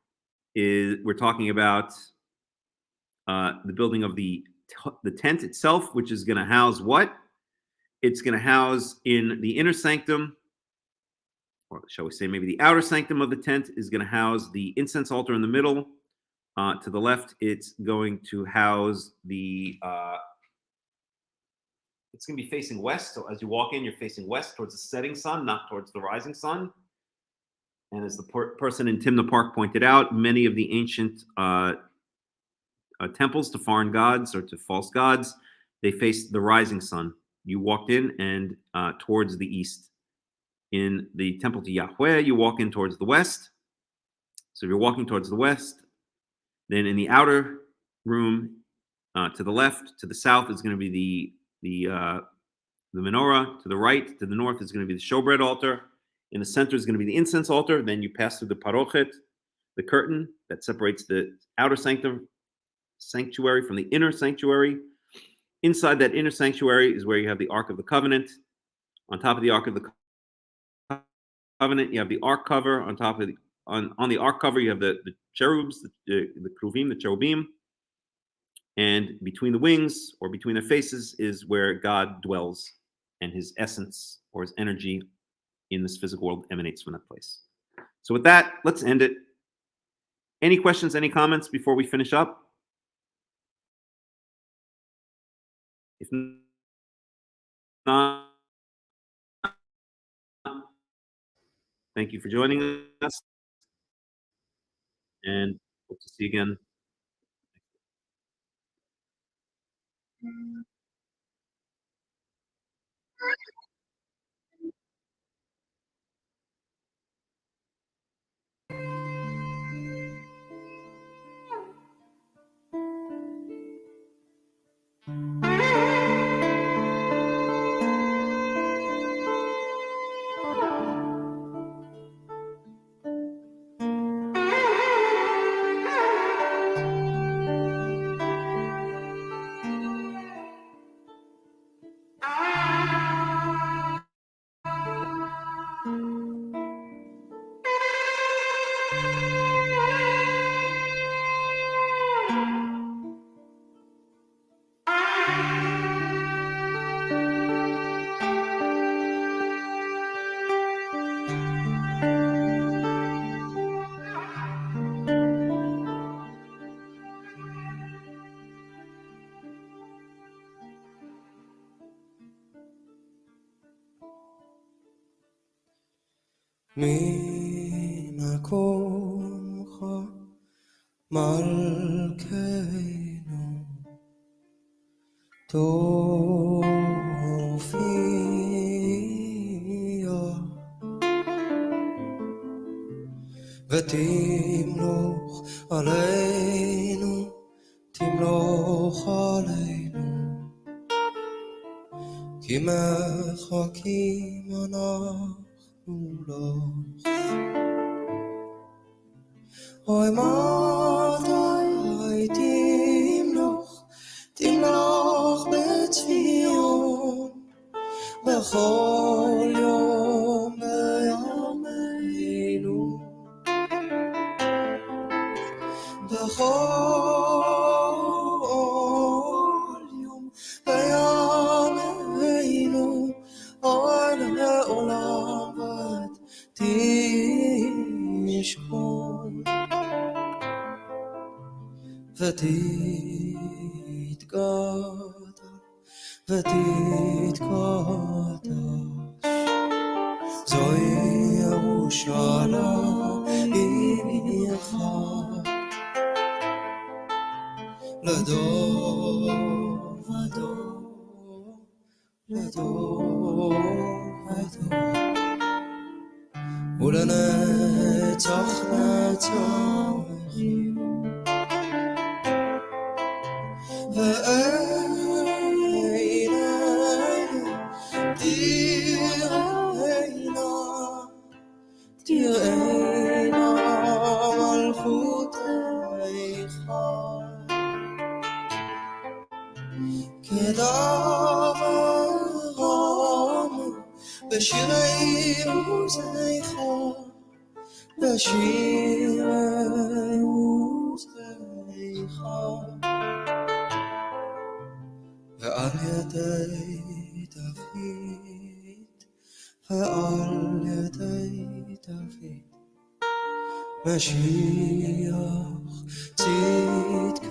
We're talking about the building of the tent itself, which is going to house what? It's going to house in the inner sanctum, or shall we say maybe the outer sanctum of the tent is going to house the incense altar in the middle. To the left, it's going to house it's going to be facing west. So as you walk in, you're facing west towards the setting sun, not towards the rising sun. And as the person in Timna Park pointed out, many of the ancient temples to foreign gods or to false gods, they faced the rising sun. You walked in and towards the east. In the temple to Yahweh, you walk in towards the west. So if you're walking towards the west, then in the outer room to the left, to the south is going to be the menorah. To the right, to the north is going to be the showbread altar. In the center is going to be the incense altar. Then you pass through the parochet, the curtain that separates the outer sanctuary from the inner sanctuary. Inside that inner sanctuary is where you have the Ark of the Covenant. On top of the Ark of the Covenant, you have the Ark cover. On top of on the Ark cover, you have the cherubs, the kruvim, the cherubim. And between the wings, or between their faces, is where God dwells, and his essence or his energy in this physical world emanates from that place. So with that, let's end it. Any questions, any comments before we finish up? If not, thank you for joining us, and hope to see you again. ממקומך מלכנו תופיע ותמלוך עלינו תמלוך עלינו כי מחכים אנחנו לך אוי מתי תמלוך בציון בכל יום בימינו בכל יום בימינו עד לעולם ותשכון ותתקדש זוהי ירושלים עירך לדור ודור לדור ודור ולנצח נצח ועינינו תראינה מלכותך כדברנו בשירי עוזיך בשירי עוזיך ועל ידי דוד ועל ידי דוד משיח צדקך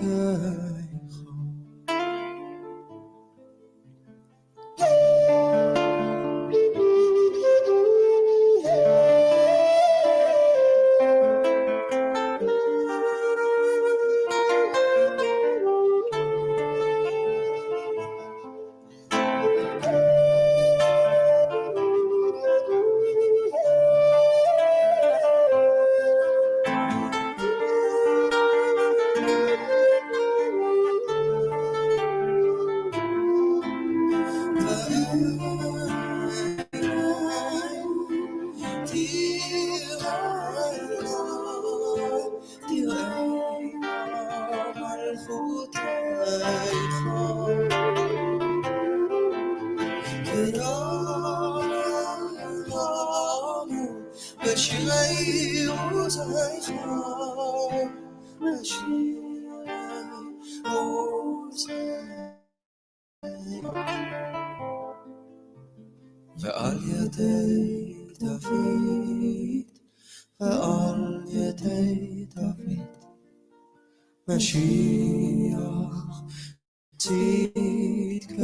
ועל ידי דוד ועל ידי דוד משיח צדקך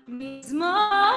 מזמור